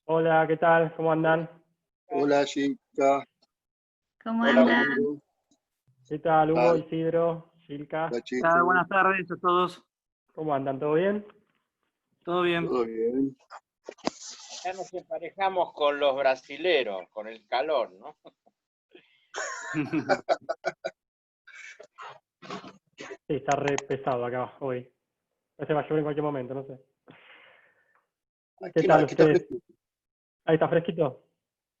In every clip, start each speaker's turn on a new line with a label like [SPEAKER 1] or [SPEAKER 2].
[SPEAKER 1] Hola, ¿qué tal? ¿Cómo andan?
[SPEAKER 2] Hola, chica.
[SPEAKER 3] ¿Cómo
[SPEAKER 2] Hola,
[SPEAKER 3] anda?
[SPEAKER 2] Hugo.
[SPEAKER 1] ¿Qué tal,
[SPEAKER 2] ¿Qué
[SPEAKER 1] Hugo,
[SPEAKER 2] tal?
[SPEAKER 1] Isidro, Silka?
[SPEAKER 2] Hola, Chito.
[SPEAKER 4] Buenas tardes a todos.
[SPEAKER 1] ¿Cómo andan? ¿Todo bien?
[SPEAKER 4] ¿Todo bien?
[SPEAKER 2] ¿Todo bien?
[SPEAKER 5] Ya nos emparejamos con los brasileros, con el calor, ¿no?
[SPEAKER 1] Sí, está re pesado acá hoy. Se va a llover en cualquier momento, no sé. ¿Qué
[SPEAKER 2] Aquí,
[SPEAKER 1] tal
[SPEAKER 2] aquí está
[SPEAKER 1] ustedes?
[SPEAKER 2] fresquito.
[SPEAKER 1] Ahí está fresquito.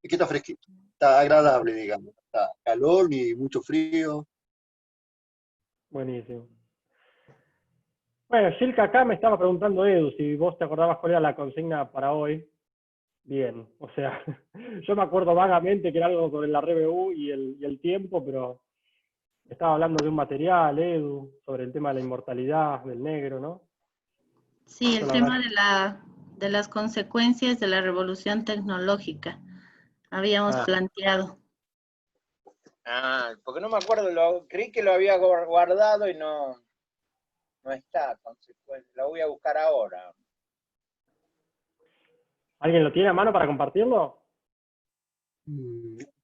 [SPEAKER 2] Aquí está fresquito. Está agradable, digamos. Está calor ni mucho frío.
[SPEAKER 1] Buenísimo. Bueno, Silka acá me estaba preguntando, Edu, si vos te acordabas cuál era la consigna para hoy. Bien, o sea, yo me acuerdo vagamente que era algo sobre la RBU y el tiempo, pero estaba hablando de un material, Edu, sobre el tema de la inmortalidad, del negro, ¿no?
[SPEAKER 3] Sí,
[SPEAKER 1] Yo
[SPEAKER 3] el
[SPEAKER 1] la
[SPEAKER 3] tema
[SPEAKER 1] verdad,
[SPEAKER 3] de las consecuencias de la revolución tecnológica habíamos planteado.
[SPEAKER 5] Porque no me acuerdo, creí que lo había guardado y no está, consecuencia. Lo voy a buscar ahora.
[SPEAKER 1] ¿alguien lo tiene a mano para compartirlo?
[SPEAKER 2] Yo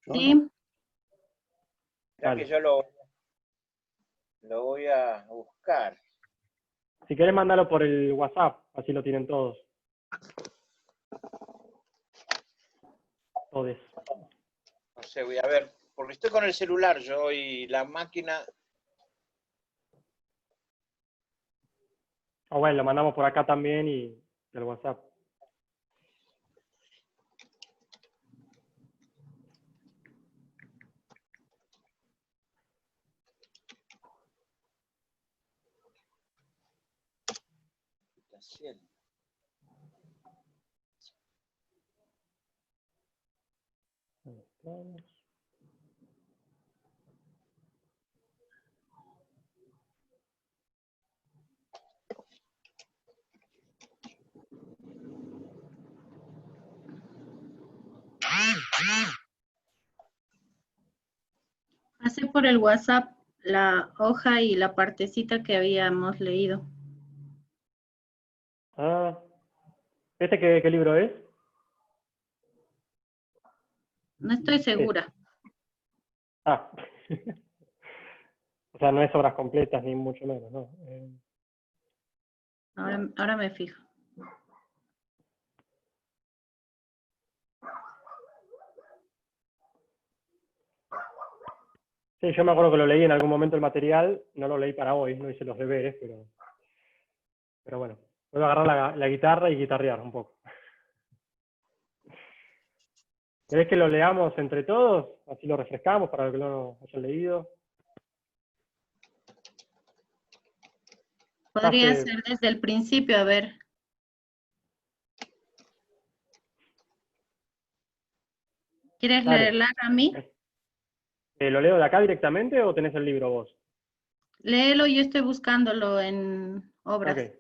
[SPEAKER 2] no.
[SPEAKER 3] Sí,
[SPEAKER 5] Ya
[SPEAKER 1] Dale.
[SPEAKER 5] que yo lo voy a buscar.
[SPEAKER 1] Si querés, mándalo por el WhatsApp, así lo tienen todos. Todes.
[SPEAKER 5] No sé, voy a ver, porque estoy con el celular yo y la máquina.
[SPEAKER 1] O bueno, lo mandamos por acá también y el WhatsApp.
[SPEAKER 5] Está haciendo.
[SPEAKER 1] Ahí estamos.
[SPEAKER 3] pasé por el WhatsApp la hoja y la partecita que habíamos leído.
[SPEAKER 1] Ah, ¿este qué libro es?
[SPEAKER 3] No estoy segura.
[SPEAKER 1] Ah. O sea, no es obras completas ni mucho menos, ¿no?
[SPEAKER 3] Ahora me fijo.
[SPEAKER 1] Sí, yo me acuerdo que lo leí en algún momento el material, no lo leí para hoy, no hice los deberes, pero bueno, puedo agarrar la guitarra y guitarrear un poco. ¿Querés que lo leamos entre todos? Así lo refrescamos para los que no lo hayan leído.
[SPEAKER 3] Podría ser desde el principio, a ver. ¿Quieres
[SPEAKER 1] Dale.
[SPEAKER 3] leerla a mí?
[SPEAKER 1] ¿Lo leo de acá directamente o tenés el libro vos?
[SPEAKER 3] Léelo, yo estoy buscándolo en obras.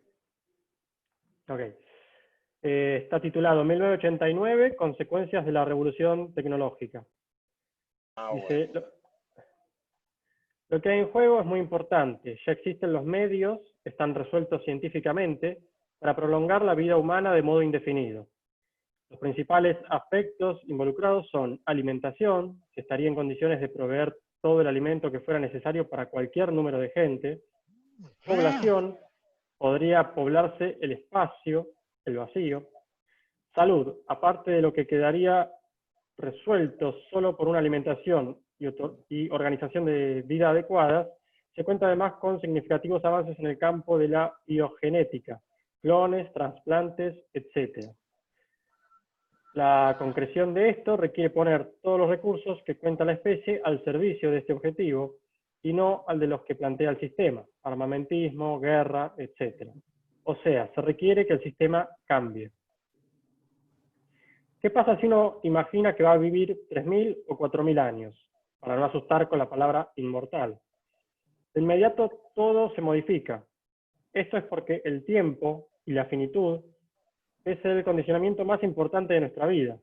[SPEAKER 1] Ok. Está titulado 1989, Consecuencias de la Revolución Tecnológica. Dice,
[SPEAKER 5] Bueno.
[SPEAKER 1] lo que hay en juego es muy importante. Ya existen los medios, están resueltos científicamente, para prolongar la vida humana de modo indefinido. Los principales aspectos involucrados son alimentación, se estaría en condiciones de proveer todo el alimento que fuera necesario para cualquier número de gente. Población, podría poblarse el espacio, el vacío. Salud, aparte de lo que quedaría resuelto solo por una alimentación y organización de vida adecuadas, se cuenta además con significativos avances en el campo de la biogenética, clones, trasplantes, etc. La concreción de esto requiere poner todos los recursos que cuenta la especie al servicio de este objetivo y no al de los que plantea el sistema, armamentismo, guerra, etc. O sea, se requiere que el sistema cambie. ¿Qué pasa si uno imagina que va a vivir 3.000 o 4.000 años? Para no asustar con la palabra inmortal. De inmediato todo se modifica. Esto es porque el tiempo y la finitud es el condicionamiento más importante de nuestra vida.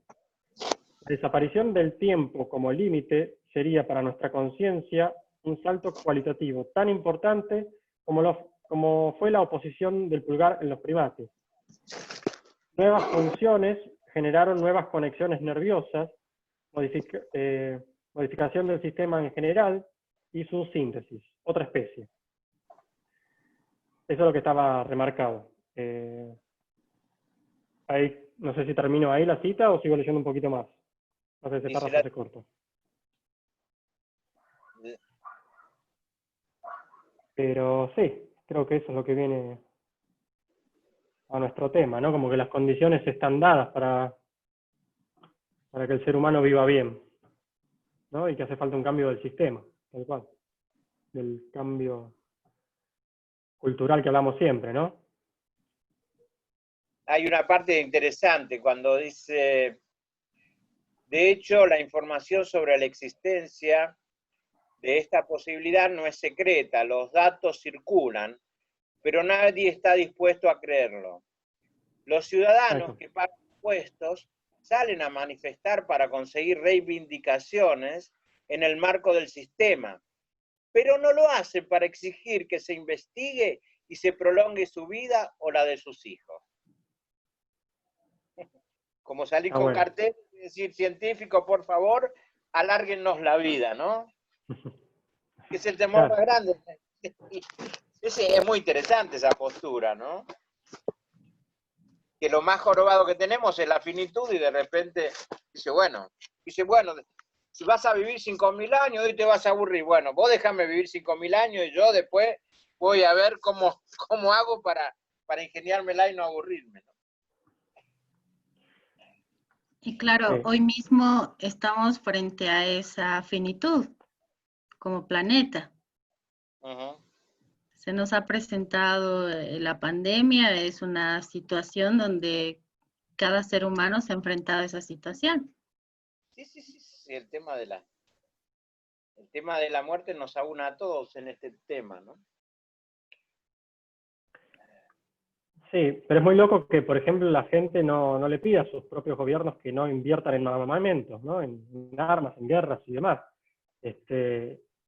[SPEAKER 1] La desaparición del tiempo como límite sería para nuestra conciencia un salto cualitativo tan importante como fue la oposición del pulgar en los primates. Nuevas funciones generaron nuevas conexiones nerviosas, modificación del sistema en general y su síntesis, otra especie. Eso es lo que estaba remarcado. Ahí, no sé si termino ahí la cita o sigo leyendo un poquito más. No sé si ese párrafo se corta. Pero sí, creo que eso es lo que viene a nuestro tema, ¿no? Como que las condiciones están dadas para que el ser humano viva bien, ¿no? Y que hace falta un cambio del sistema, tal cual. Del cambio cultural que hablamos siempre, ¿no?
[SPEAKER 5] Hay una parte interesante cuando dice, de hecho, la información sobre la existencia de esta posibilidad no es secreta, los datos circulan, pero nadie está dispuesto a creerlo. Los ciudadanos que pagan impuestos salen a manifestar para conseguir reivindicaciones en el marco del sistema, pero no lo hacen para exigir que se investigue y se prolongue su vida o la de sus hijos. Como salir con cartel y decir, científicos, por favor, alárguennos la vida, ¿no? Es el temor más grande. Es muy interesante esa postura, ¿no? Que lo más jorobado que tenemos es la finitud y de repente dice, bueno, si vas a vivir 5.000 años, hoy te vas a aburrir. Bueno, vos déjame vivir 5.000 años y yo después voy a ver cómo hago para ingeniármela y no aburrirme, ¿no?
[SPEAKER 3] Y claro, hoy mismo estamos frente a esa finitud como planeta. Se nos ha presentado la pandemia, es una situación donde cada ser humano se ha enfrentado a esa situación.
[SPEAKER 5] Sí, el tema de la muerte nos aúna a todos en este tema, ¿no?
[SPEAKER 1] Sí, pero es muy loco que, por ejemplo, la gente no le pida a sus propios gobiernos que no inviertan en armamentos, ¿no? En armas, en guerras y demás.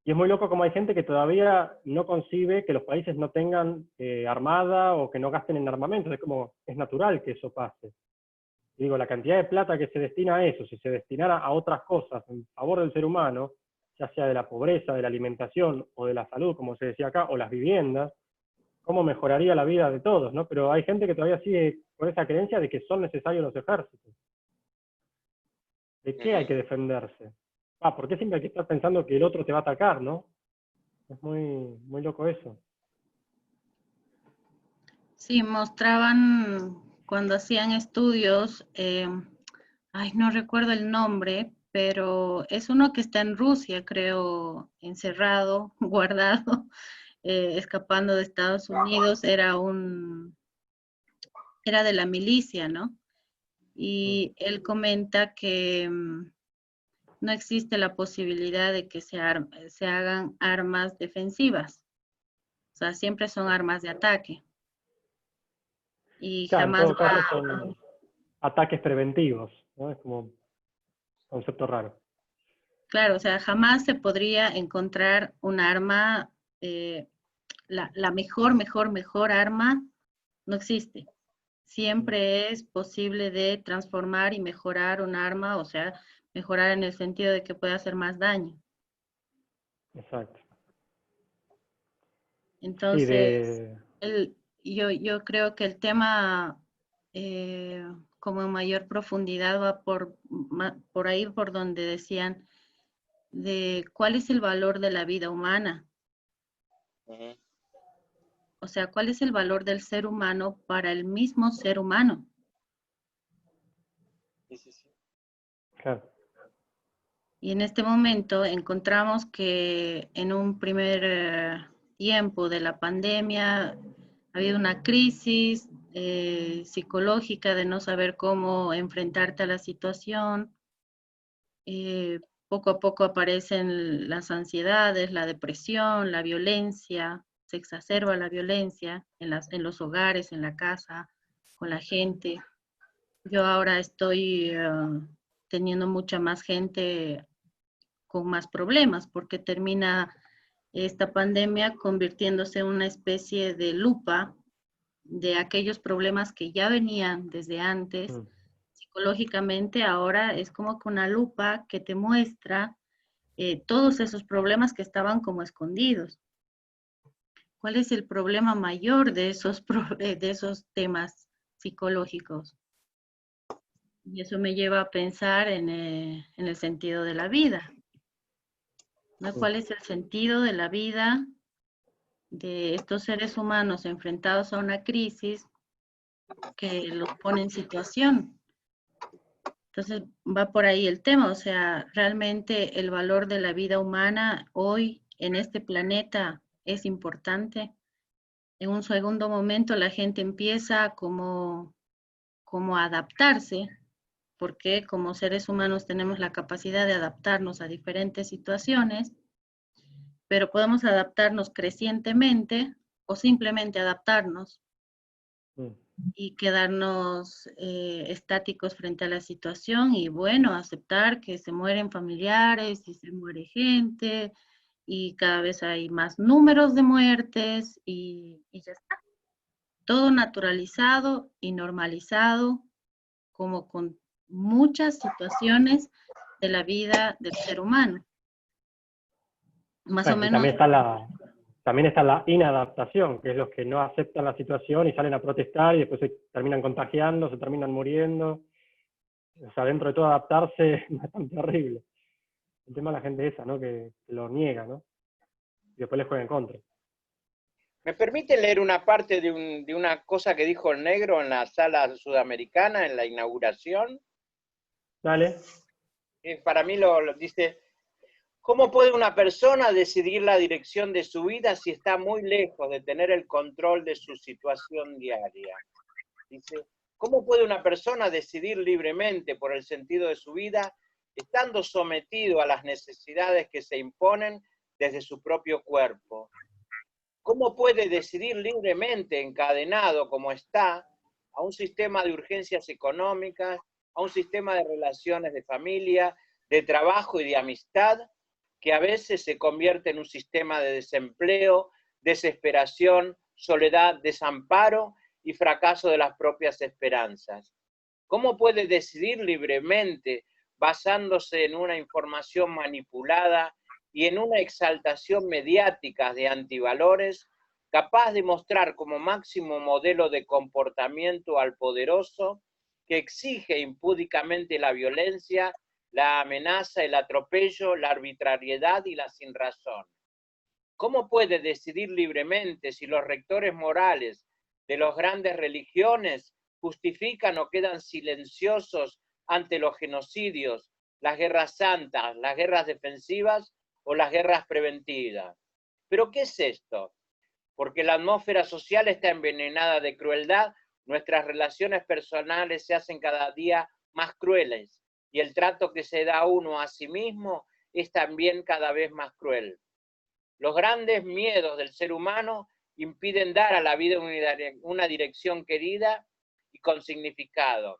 [SPEAKER 1] Y es muy loco como hay gente que todavía no concibe que los países no tengan armada o que no gasten en armamentos. Es natural que eso pase. Y digo, la cantidad de plata que se destina a eso, si se destinara a otras cosas en favor del ser humano, ya sea de la pobreza, de la alimentación o de la salud, como se decía acá, o las viviendas, cómo mejoraría la vida de todos, ¿no? Pero hay gente que todavía sigue con esa creencia de que son necesarios los ejércitos. ¿De qué hay que defenderse? ¿Por qué siempre hay que estar pensando que el otro te va a atacar, no? Es muy, muy loco eso.
[SPEAKER 3] Sí, mostraban cuando hacían estudios, no recuerdo el nombre, pero es uno que está en Rusia, creo, encerrado, guardado, escapando de Estados Unidos, era de la milicia, ¿no? Y él comenta que no existe la posibilidad de que se hagan armas defensivas. O sea, siempre son armas de ataque. Y jamás
[SPEAKER 1] en todo caso son ataques preventivos, ¿no? Es como un concepto raro.
[SPEAKER 3] Claro, o sea, jamás se podría encontrar un arma, la mejor arma no existe. Siempre es posible de transformar y mejorar un arma, o sea, mejorar en el sentido de que pueda hacer más daño.
[SPEAKER 1] Exacto.
[SPEAKER 3] Entonces, yo creo que el tema como en mayor profundidad va por ahí por donde decían de cuál es el valor de la vida humana. O sea, cuál es el valor del ser humano para el mismo ser humano.
[SPEAKER 5] Sí.
[SPEAKER 3] Claro. Y en este momento encontramos que en un primer tiempo de la pandemia ha habido una crisis psicológica de no saber cómo enfrentarte a la situación. Poco a poco aparecen las ansiedades, la depresión, la violencia, se exacerba la violencia en los hogares, en la casa, con la gente. Yo ahora estoy teniendo mucha más gente con más problemas porque termina esta pandemia convirtiéndose en una especie de lupa de aquellos problemas que ya venían desde antes, psicológicamente ahora es como que una lupa que te muestra todos esos problemas que estaban como escondidos. ¿Cuál es el problema mayor de esos temas psicológicos? Y eso me lleva a pensar en el sentido de la vida, ¿no? ¿Cuál es el sentido de la vida de estos seres humanos enfrentados a una crisis que los pone en situación? Entonces va por ahí el tema, o sea, realmente el valor de la vida humana hoy en este planeta es importante. En un segundo momento la gente empieza como a adaptarse, porque como seres humanos tenemos la capacidad de adaptarnos a diferentes situaciones, pero podemos adaptarnos crecientemente o simplemente adaptarnos y quedarnos estáticos frente a la situación y bueno, aceptar que se mueren familiares y se muere gente y cada vez hay más números de muertes y ya está. Todo naturalizado y normalizado como con muchas situaciones de la vida del ser humano. Más o
[SPEAKER 1] Bueno, y
[SPEAKER 3] menos.
[SPEAKER 1] también está la inadaptación, que es los que no aceptan la situación y salen a protestar y después se terminan contagiando, se terminan muriendo. O sea, dentro de todo adaptarse es bastante horrible. El tema de la gente esa, ¿no? Que lo niega, ¿no? Y después les juega en contra.
[SPEAKER 5] ¿Me permite leer una parte de una cosa que dijo el negro en la sala sudamericana, en la inauguración?
[SPEAKER 1] Dale.
[SPEAKER 5] Para mí lo dice, ¿cómo puede una persona decidir la dirección de su vida si está muy lejos de tener el control de su situación diaria? Dice, ¿cómo puede una persona decidir libremente por el sentido de su vida estando sometido a las necesidades que se imponen desde su propio cuerpo? ¿Cómo puede decidir libremente, encadenado como está, a un sistema de urgencias económicas, a un sistema de relaciones de familia, de trabajo y de amistad, que a veces se convierte en un sistema de desempleo, desesperación, soledad, desamparo y fracaso de las propias esperanzas? ¿Cómo puede decidir libremente basándose en una información manipulada y en una exaltación mediática de antivalores, capaz de mostrar como máximo modelo de comportamiento al poderoso que exige impúdicamente la violencia, la amenaza, el atropello, la arbitrariedad y la sinrazón? ¿Cómo puede decidir libremente si los rectores morales de las grandes religiones justifican o quedan silenciosos ante los genocidios, las guerras santas, las guerras defensivas o las guerras preventivas? ¿Pero qué es esto? Porque la atmósfera social está envenenada de crueldad, nuestras relaciones personales se hacen cada día más crueles y el trato que se da uno a sí mismo es también cada vez más cruel. Los grandes miedos del ser humano impiden dar a la vida una dirección querida y con significado.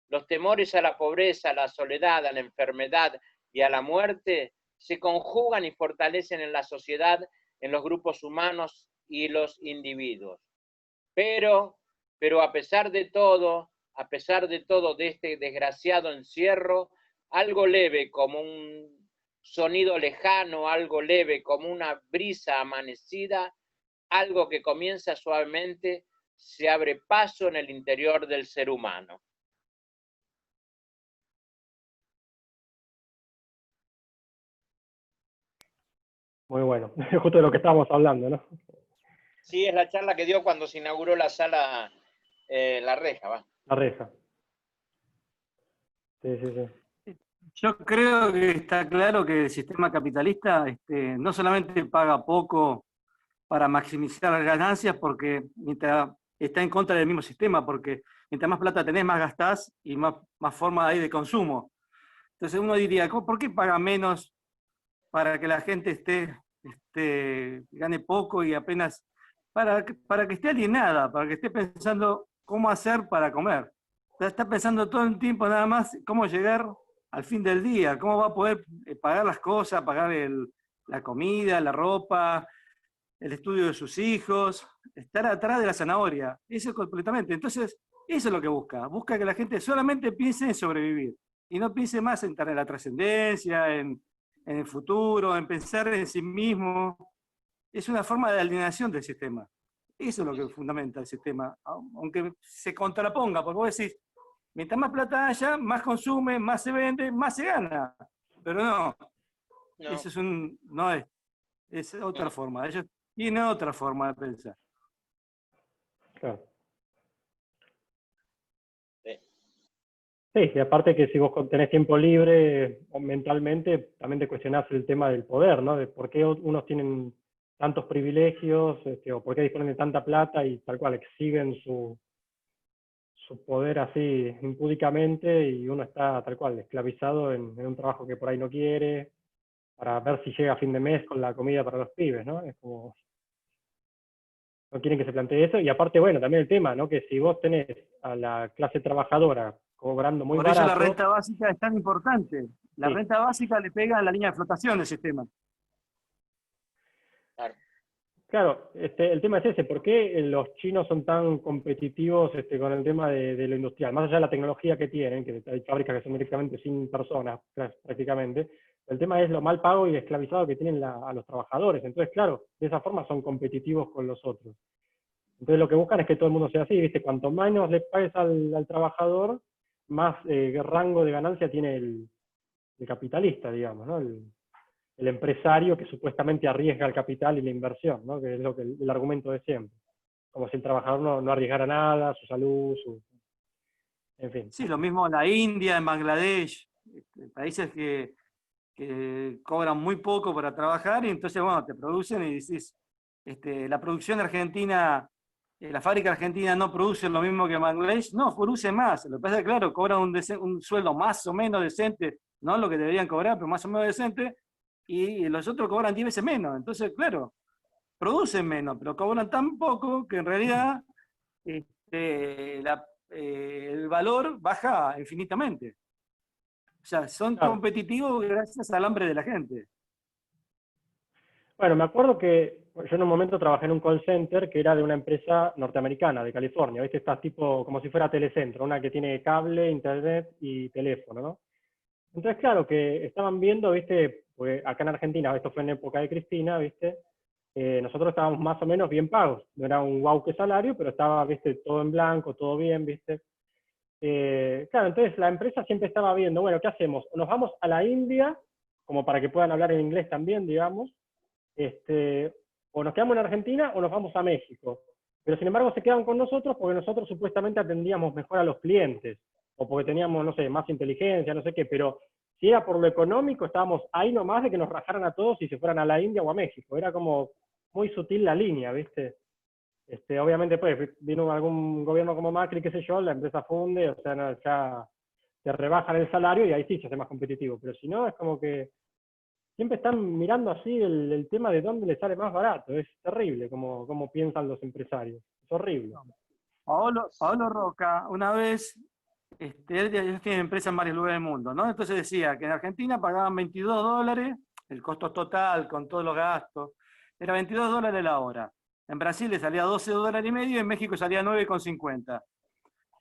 [SPEAKER 5] Los temores a la pobreza, a la soledad, a la enfermedad y a la muerte se conjugan y fortalecen en la sociedad, en los grupos humanos y los individuos. Pero a pesar de todo de este desgraciado encierro, algo leve como un sonido lejano, algo leve como una brisa amanecida, algo que comienza suavemente, se abre paso en el interior del ser humano.
[SPEAKER 1] Muy bueno. Justo de lo que estábamos hablando, ¿no?
[SPEAKER 5] Sí, es la charla que dio cuando se inauguró la sala La Reja, va.
[SPEAKER 1] La Reja. Sí, sí, sí.
[SPEAKER 4] Yo creo que está claro que el sistema capitalista no solamente paga poco para maximizar las ganancias, porque mientras está en contra del mismo sistema, porque mientras más plata tenés, más gastás y más forma hay de consumo. Entonces uno diría, ¿por qué paga menos para que la gente gane poco y apenas, para que esté alienada, para que esté pensando cómo hacer para comer? Está pensando todo el tiempo nada más cómo llegar al fin del día, cómo va a poder pagar las cosas, pagar la comida, la ropa, el estudio de sus hijos, estar atrás de la zanahoria, eso completamente. Entonces, eso es lo que busca que la gente solamente piense en sobrevivir, y no piense más en la trascendencia, en el futuro, en pensar en sí mismo. Es una forma de alienación del sistema. Eso es lo que fundamenta el sistema, aunque se contraponga, porque vos decís, mientras más plata haya, más consume, más se vende, más se gana. Pero no,
[SPEAKER 5] No,
[SPEAKER 4] eso es otra forma. Ellos tienen otra forma de pensar.
[SPEAKER 1] Claro.
[SPEAKER 5] sí.
[SPEAKER 1] Sí, y aparte que si vos tenés tiempo libre o mentalmente, también te cuestionás el tema del poder, ¿no? De por qué unos tienen tantos privilegios, o por qué disponen de tanta plata y tal cual exhiben su poder así impúdicamente, y uno está tal cual esclavizado en un trabajo que por ahí no quiere, para ver si llega a fin de mes con la comida para los pibes, ¿no? Es como, no quieren que se plantee eso, y aparte, bueno, también el tema, ¿no? Que si vos tenés a la clase trabajadora cobrando muy
[SPEAKER 4] Por eso la
[SPEAKER 1] barato,
[SPEAKER 4] renta básica es tan importante. La
[SPEAKER 1] sí,
[SPEAKER 4] renta básica le pega a la línea de flotación del sistema.
[SPEAKER 5] Claro.
[SPEAKER 1] claro, el tema es ese, ¿por qué los chinos son tan competitivos con el tema de lo industrial? Más allá de la tecnología que tienen, que hay fábricas que son directamente sin personas prácticamente, el tema es lo mal pago y esclavizado que tienen a los trabajadores. Entonces, claro, de esa forma son competitivos con los otros. Entonces lo que buscan es que todo el mundo sea así, ¿viste? Cuanto menos le pagues al trabajador, más rango de ganancia tiene el capitalista, digamos, ¿no? El empresario que supuestamente arriesga el capital y la inversión, ¿no? Que es lo que el argumento de siempre. Como si el trabajador no arriesgara nada, su salud, en fin.
[SPEAKER 4] Sí, lo mismo en la India, en Bangladesh, países que cobran muy poco para trabajar, y entonces, bueno, te producen y decís, la producción argentina, la fábrica argentina no produce lo mismo que Bangladesh, no, produce más. Lo que pasa es que, claro, cobran un sueldo más o menos decente, no lo que deberían cobrar, pero más o menos decente, y los otros cobran 10 veces menos. Entonces, claro, producen menos, pero cobran tan poco que en realidad el valor baja infinitamente. O sea, son
[SPEAKER 1] Claro.
[SPEAKER 4] competitivos gracias al hambre de la gente.
[SPEAKER 1] Bueno, me acuerdo que yo en un momento trabajé en un call center que era de una empresa norteamericana, de California, ¿viste? Está tipo como si fuera Telecentro, una que tiene cable, internet y teléfono, ¿no? Entonces, claro, que estaban viendo, ¿viste? Pues acá en Argentina, esto fue en época de Cristina, ¿viste? Nosotros estábamos más o menos bien pagos. No era un wow que salario, pero estaba, ¿viste? Todo en blanco, todo bien, ¿viste? Claro, entonces la empresa siempre estaba viendo, bueno, ¿qué hacemos? Nos vamos a la India, como para que puedan hablar en inglés también, digamos, o nos quedamos en Argentina o nos vamos a México. Pero sin embargo se quedan con nosotros porque nosotros supuestamente atendíamos mejor a los clientes, o porque teníamos, no sé, más inteligencia, no sé qué, pero si era por lo económico, estábamos ahí nomás de que nos rajaran a todos y se fueran a la India o a México. Era como muy sutil la línea, ¿viste? Obviamente, pues, vino algún gobierno como Macri, qué sé yo, la empresa funde, o sea, no, ya te rebajan el salario y ahí sí se hace más competitivo. Pero si no, es como que siempre están mirando así el tema de dónde les sale más barato. Es terrible como piensan los empresarios. Es horrible.
[SPEAKER 4] Paolo Roca, una vez, ellos tienen empresas en varios lugares del mundo, ¿no? Entonces decía que en Argentina pagaban $22, el costo total con todos los gastos, era $22 la hora. En Brasil le salía $12,50 y en México salía 9,50.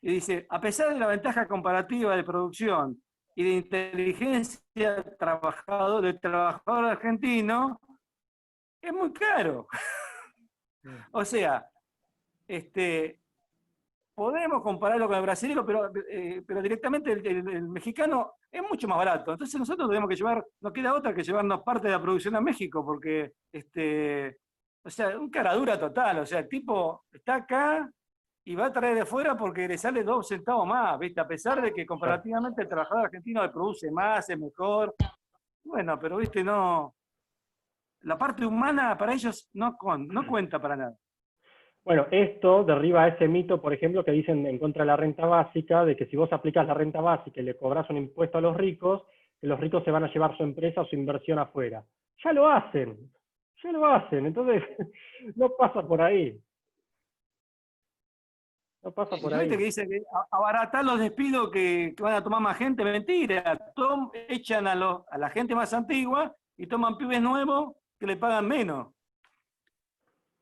[SPEAKER 4] Y dice, a pesar de la ventaja comparativa de producción y de inteligencia del trabajador argentino, es muy caro. O sea, podemos compararlo con el brasileño, pero directamente el mexicano es mucho más barato. Entonces nosotros tenemos que no queda otra que llevarnos parte de la producción a México, porque, o sea, un caradura total. O sea, el tipo está acá y va a traer de afuera porque le sale 2 centavos más, ¿viste? A pesar de que comparativamente el trabajador argentino le produce más, es mejor. Bueno, pero, ¿viste? No, la parte humana para ellos no cuenta para nada.
[SPEAKER 1] Bueno, esto derriba ese mito, por ejemplo, que dicen en contra de la renta básica, de que si vos aplicás la renta básica y le cobras un impuesto a los ricos, que los ricos se van a llevar su empresa o su inversión afuera. Ya lo hacen, entonces no pasa por ahí. No pasa por ahí.
[SPEAKER 4] Viste que dice que abaratar los despidos que van a tomar más gente, mentira. Echan a la gente más antigua y toman pibes nuevos que le pagan menos.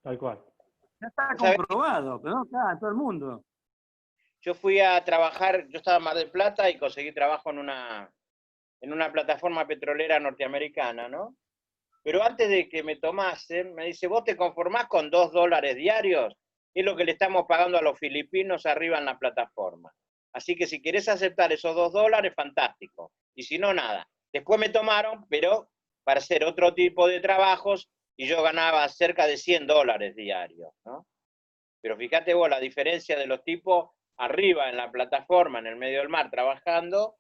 [SPEAKER 1] Tal cual.
[SPEAKER 4] Ya está
[SPEAKER 5] ¿Sabés?
[SPEAKER 4] comprobado, pero no está en todo el mundo.
[SPEAKER 5] Yo fui a trabajar, yo estaba en Mar del Plata y conseguí trabajo en una plataforma petrolera norteamericana, ¿no? Pero antes de que me tomasen, me dice, ¿vos te conformás con $2 diarios? Es lo que le estamos pagando a los filipinos arriba en la plataforma. Así que si querés aceptar esos $2, fantástico. Y si no, nada. Después me tomaron, pero para hacer otro tipo de trabajos, y yo ganaba cerca de $100 diarios, ¿no? Pero fíjate vos la diferencia de los tipos arriba en la plataforma, en el medio del mar, trabajando,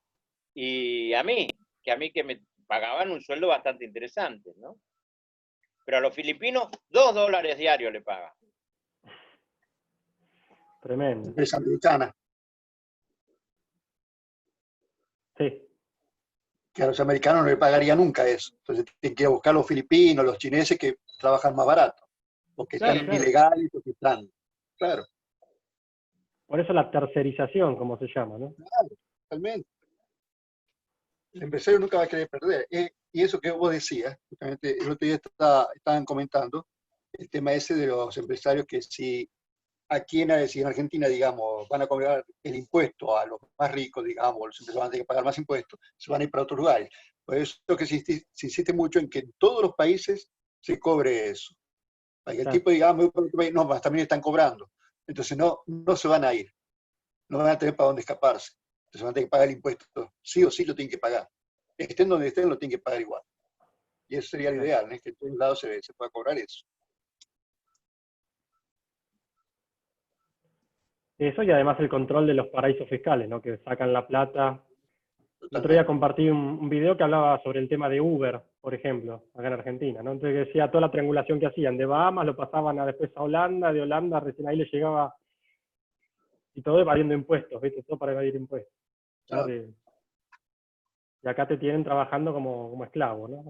[SPEAKER 5] y a mí que me pagaban un sueldo bastante interesante, ¿no? Pero a los filipinos, $2 diarios le pagan.
[SPEAKER 1] Tremendo.
[SPEAKER 2] Empresa americana,
[SPEAKER 1] Sí,
[SPEAKER 2] que a los americanos no le pagaría nunca eso. Entonces tienen que ir a buscar a los filipinos, los chineses que trabajan más barato, porque
[SPEAKER 1] Claro,
[SPEAKER 2] están
[SPEAKER 1] claro.
[SPEAKER 2] ilegales, porque están. Claro,
[SPEAKER 1] por eso la tercerización, como se llama, ¿no?
[SPEAKER 2] totalmente. El empresario nunca va a querer perder. Y eso que vos decías, justamente el otro día estaban comentando el tema ese de los empresarios que si aquí en Argentina, digamos, van a cobrar el impuesto a los más ricos, digamos, los empresarios van a tener que pagar más impuestos, se van a ir para otros lugares. Por eso que se insiste mucho en que en todos los países se cobre eso. Para que el
[SPEAKER 1] Claro.
[SPEAKER 2] tipo diga, me voy para otro país, no, más también están cobrando. Entonces no se van a ir, no van a tener para dónde escaparse. Entonces van a tener que pagar el impuesto, sí o sí lo tienen que pagar. Estén donde estén, lo tienen que pagar igual. Y eso sería lo
[SPEAKER 1] Claro.
[SPEAKER 2] ideal, ¿no? Que en todos lados se pueda cobrar eso.
[SPEAKER 1] Eso y además el control de los paraísos fiscales, ¿no? Que sacan la plata. El otro día compartí un video que hablaba sobre el tema de Uber, por ejemplo, acá en Argentina, ¿no? Entonces decía toda la triangulación que hacían, de Bahamas lo pasaban después a Holanda, de Holanda recién ahí les llegaba, y todo evadiendo impuestos, ¿viste? Todo para evadir impuestos, ¿no?
[SPEAKER 2] Claro.
[SPEAKER 1] Y acá te tienen trabajando como esclavo, ¿no?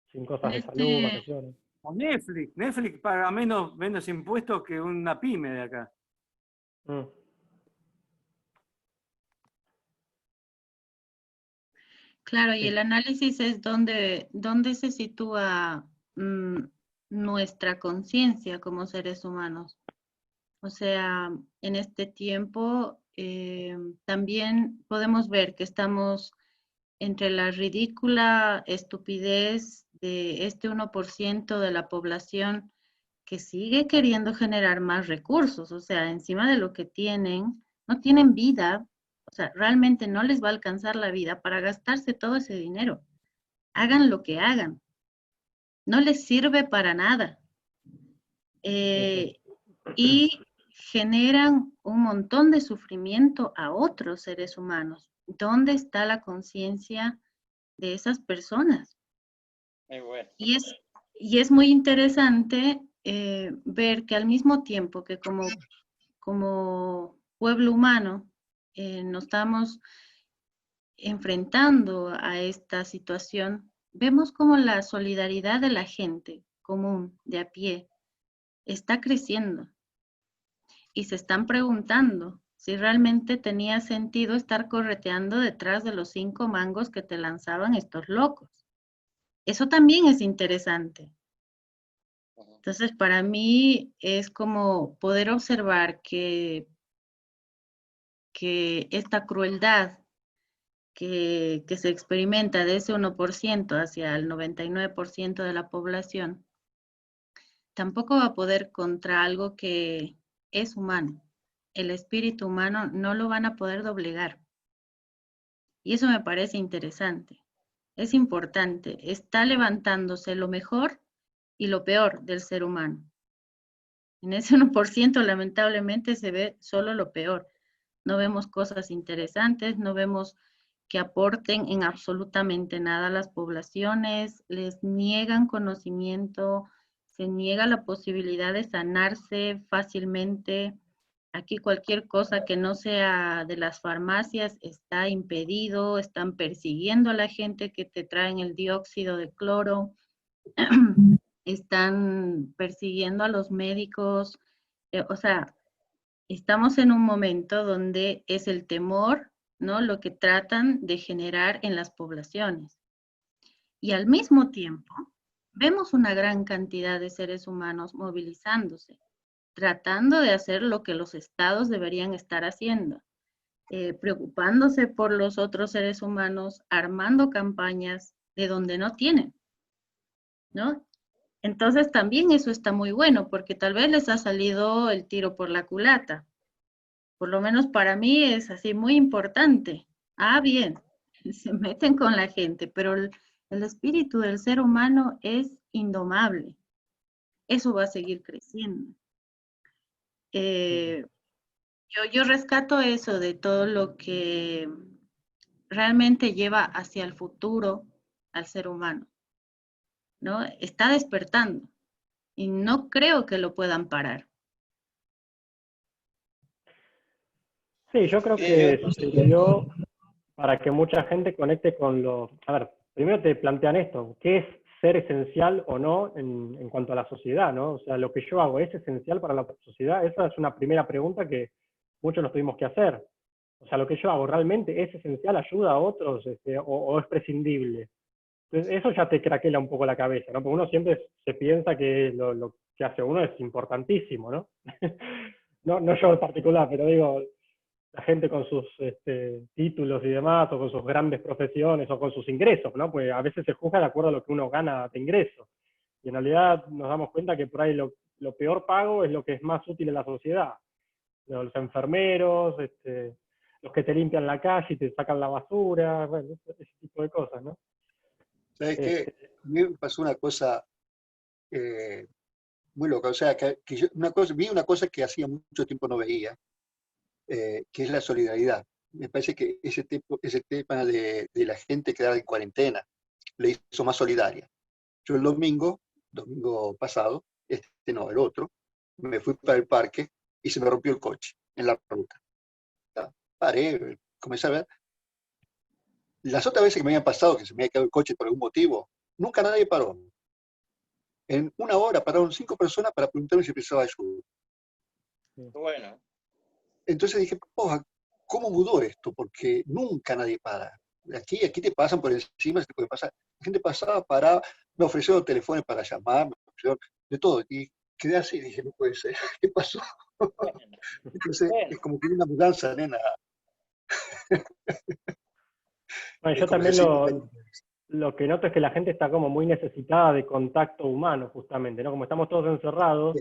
[SPEAKER 1] Sin cosas de salud, vacaciones.
[SPEAKER 4] O Netflix paga menos impuestos que una pyme de acá.
[SPEAKER 1] Mm.
[SPEAKER 3] Claro, y
[SPEAKER 1] Sí.
[SPEAKER 3] el análisis es dónde se sitúa nuestra conciencia como seres humanos. O sea, en este tiempo también podemos ver que estamos entre la ridícula estupidez de este 1% de la población que sigue queriendo generar más recursos, o sea, encima de lo que tienen, no tienen vida, o sea, realmente no les va a alcanzar la vida para gastarse todo ese dinero. Hagan lo que hagan, no les sirve para nada. Y generan un montón de sufrimiento a otros seres humanos. ¿Dónde está la conciencia de esas personas?
[SPEAKER 5] Muy bueno.
[SPEAKER 3] Y es muy interesante ver que al mismo tiempo que como pueblo humano nos estamos enfrentando a esta situación, vemos como la solidaridad de la gente común, de a pie, está creciendo. Y se están preguntando si realmente tenía sentido estar correteando detrás de los 5 mangos que te lanzaban estos locos. Eso también es interesante. Entonces, para mí es como poder observar que esta crueldad que se experimenta de ese 1% hacia el 99% de la población, tampoco va a poder contra algo que es humano. El espíritu humano no lo van a poder doblegar. Y eso me parece interesante. Es importante. Está levantándose lo mejor y lo peor del ser humano. En ese 1% lamentablemente se ve solo lo peor. No vemos cosas interesantes, no vemos que aporten en absolutamente nada a las poblaciones, les niegan conocimiento, se niega la posibilidad de sanarse fácilmente. Aquí cualquier cosa que no sea de las farmacias está impedido, están persiguiendo a la gente que te traen el dióxido de cloro, están persiguiendo a los médicos, o sea, estamos en un momento donde es el temor, ¿no? Lo que tratan de generar en las poblaciones. Y al mismo tiempo, vemos una gran cantidad de seres humanos movilizándose, tratando de hacer lo que los estados deberían estar haciendo, preocupándose por los otros seres humanos, armando campañas de donde no tienen, ¿no? Entonces también eso está muy bueno, porque tal vez les ha salido el tiro por la culata. Por lo menos para mí es así muy importante. Ah, bien, se meten con la gente, pero el espíritu del ser humano es indomable. Eso va a seguir creciendo. Yo rescato eso de todo lo que realmente lleva hacia el futuro al ser humano, ¿no? Está despertando y no creo que lo puedan parar.
[SPEAKER 1] Sí, yo creo que sirvió para que mucha gente conecte con lo... A ver, primero te plantean esto, ¿qué es ser esencial o no en cuanto a la sociedad, ¿no? O sea, lo que yo hago, ¿es esencial para la sociedad? Esa es una primera pregunta que muchos nos tuvimos que hacer. O sea, lo que yo hago, ¿realmente es esencial, ayuda a otros, o es prescindible? Entonces, eso ya te craquela un poco la cabeza, ¿no? Porque uno siempre se piensa que lo que hace uno es importantísimo, ¿no? No yo en particular, pero digo, la gente con sus títulos y demás, o con sus grandes profesiones, o con sus ingresos, ¿no? Pues a veces se juzga de acuerdo a lo que uno gana de ingreso. Y en realidad nos damos cuenta que por ahí lo peor pago es lo que es más útil en la sociedad. Los enfermeros, los que te limpian la calle y te sacan la basura, bueno, ese tipo de cosas, ¿no?
[SPEAKER 2] ¿Sabes qué? A mí me pasó una cosa muy loca. O sea, que yo vi una cosa que hacía mucho tiempo no veía, que es la solidaridad. Me parece que ese tema de la gente quedada en cuarentena le hizo más solidaria. Yo el domingo pasado, no, el otro, me fui para el parque y se me rompió el coche en la ruta. Paré, comencé a ver. Las otras veces que me habían pasado, que se me había quedado el coche por algún motivo, nunca nadie paró. En una hora pararon 5 personas para preguntarme si precisaba ayuda.
[SPEAKER 5] Bueno.
[SPEAKER 2] Entonces dije, ¿cómo mudó esto? Porque nunca nadie para. Aquí te pasan por encima, se te puede pasar. La gente pasaba, paraba, me ofrecieron teléfonos para llamar, me ofrecieron de todo. Y quedé así y dije, no puede ser, ¿qué pasó?
[SPEAKER 5] Bueno,
[SPEAKER 2] Entonces
[SPEAKER 5] bueno.
[SPEAKER 2] es como que una mudanza, nena.
[SPEAKER 1] Bueno,
[SPEAKER 2] Es
[SPEAKER 1] yo
[SPEAKER 2] como
[SPEAKER 1] también
[SPEAKER 2] decir,
[SPEAKER 1] lo que noto es que la gente está como muy necesitada de contacto humano, justamente, ¿no? Como estamos todos encerrados,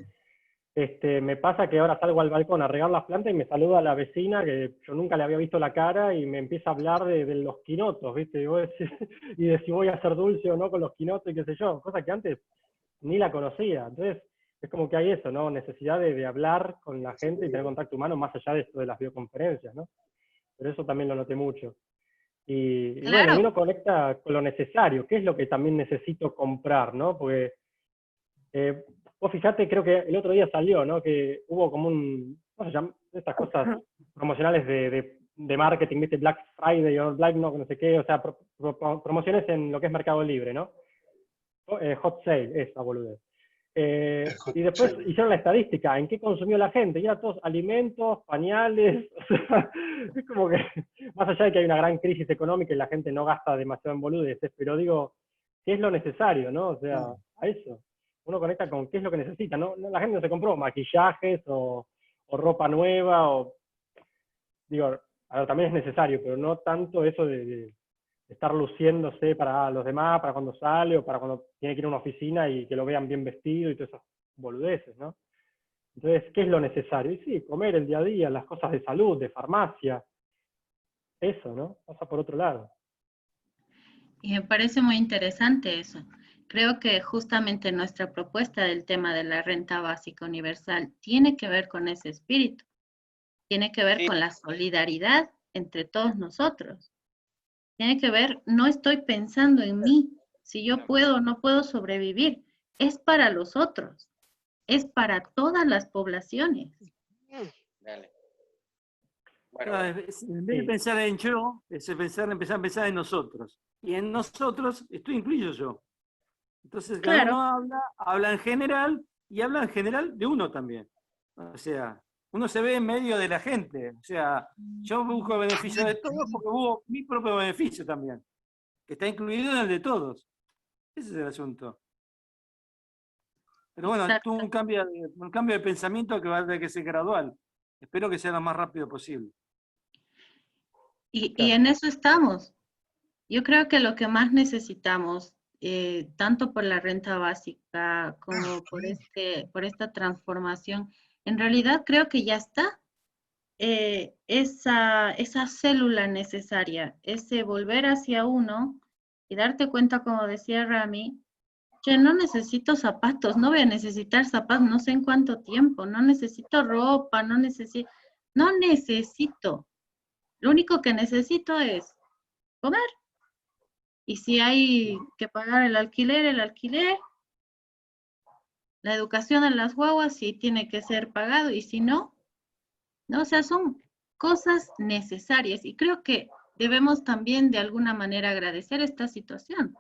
[SPEAKER 1] me pasa que ahora salgo al balcón a regar las plantas y me saluda la vecina, que yo nunca le había visto la cara, y me empieza a hablar de los quinotos, ¿viste? Y de si voy a hacer dulce o no con los quinotos y qué sé yo, cosa que antes ni la conocía. Entonces, es como que hay eso, ¿no? Necesidad de hablar con la gente y tener contacto humano más allá de esto de las videoconferencias, ¿no? Pero eso también lo noté mucho. Y bueno, y
[SPEAKER 3] Claro,
[SPEAKER 1] uno conecta con lo necesario, qué es lo que también necesito comprar, ¿no? Porque vos fijate, creo que el otro día salió, ¿no? Que hubo como ¿cómo se llama? Estas cosas promocionales de marketing, ¿viste? Black Friday o Black no sé qué, o sea, promociones en lo que es Mercado Libre, ¿no? Hot sale, esa boludez. Y después hicieron la estadística, en qué consumió la gente, y era todos alimentos, pañales, o sea, es como que, más allá de que hay una gran crisis económica y la gente no gasta demasiado en boludeces, pero digo, ¿qué es lo necesario, no? O sea, a eso. Uno conecta con qué es lo que necesita, ¿no? La gente no se compró maquillajes o ropa nueva, digo, a ver, también es necesario, pero no tanto eso de estar luciéndose para los demás, para cuando sale o para cuando tiene que ir a una oficina y que lo vean bien vestido y todas esas boludeces, ¿no? Entonces, ¿qué es lo necesario? Y sí, comer el día a día, las cosas de salud, de farmacia, eso, ¿no? Pasa por otro lado.
[SPEAKER 3] y me parece muy interesante eso. Creo que justamente nuestra propuesta del tema de la renta básica universal tiene que ver con ese espíritu, tiene que ver
[SPEAKER 5] Sí.
[SPEAKER 3] con la solidaridad entre todos nosotros. Tiene que ver, no estoy pensando en mí, si yo puedo o no puedo sobrevivir, es para los otros, es para todas las poblaciones.
[SPEAKER 5] Dale.
[SPEAKER 4] Claro,
[SPEAKER 5] Bueno,
[SPEAKER 4] en vez de pensar en yo, es empezar a pensar en nosotros. Y en nosotros estoy incluido yo. Entonces, cuando
[SPEAKER 3] Claro,
[SPEAKER 4] uno habla en general y habla en general de uno también. O sea, uno se ve en medio de la gente. O sea, yo busco el beneficio de todos porque busco mi propio beneficio también, que está incluido en el de todos. Ese es el asunto. Pero bueno,
[SPEAKER 3] Exacto.
[SPEAKER 4] tuvo un cambio de pensamiento que va a tener que ser gradual. Espero que sea lo más rápido posible.
[SPEAKER 3] Y en eso estamos. Yo creo que lo que más necesitamos, tanto por la renta básica como por esta transformación, en realidad creo que ya está. Esa célula necesaria, ese volver hacia uno y darte cuenta, como decía Rami, que no necesito zapatos, no voy a necesitar zapatos no sé en cuánto tiempo, no necesito ropa, no necesito. Lo único que necesito es comer. Y si hay que pagar el alquiler, la educación en las guaguas, sí tiene que ser pagado, y si no, ¿no? O sea, son cosas necesarias y creo que debemos también de alguna manera agradecer esta situación,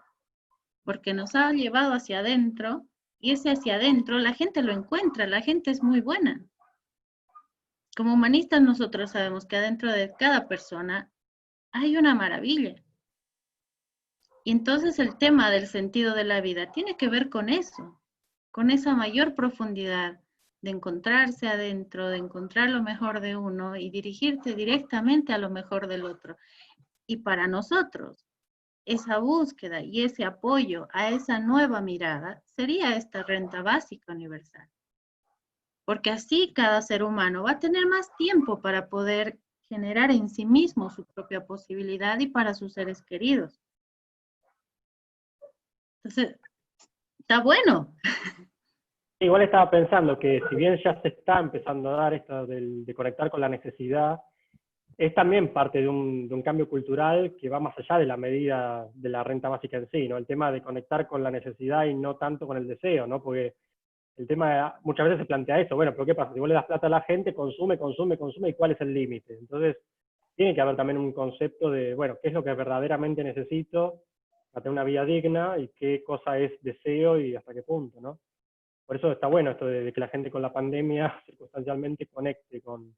[SPEAKER 3] porque nos ha llevado hacia adentro y ese hacia adentro la gente lo encuentra, la gente es muy buena. Como humanistas nosotros sabemos que adentro de cada persona hay una maravilla. Y entonces el tema del sentido de la vida tiene que ver con eso, con esa mayor profundidad de encontrarse adentro, de encontrar lo mejor de uno y dirigirte directamente a lo mejor del otro. Y para nosotros, esa búsqueda y ese apoyo a esa nueva mirada sería esta renta básica universal. Porque así cada ser humano va a tener más tiempo para poder generar en sí mismo su propia posibilidad y para sus seres queridos. Entonces, está bueno.
[SPEAKER 1] Igual estaba pensando que si bien ya se está empezando a dar esto de conectar con la necesidad, es también parte de un cambio cultural que va más allá de la medida de la renta básica en sí, ¿no? El tema de conectar con la necesidad y no tanto con el deseo, ¿no? Porque el tema muchas veces se plantea eso, bueno, pero ¿qué pasa? Si vos le das plata a la gente, consume, ¿y cuál es el límite? Entonces, tiene que haber también un concepto de, bueno, ¿qué es lo que verdaderamente necesito para tener una vida digna y qué cosa es deseo y hasta qué punto, ¿no? Por eso está bueno esto de que la gente con la pandemia circunstancialmente conecte con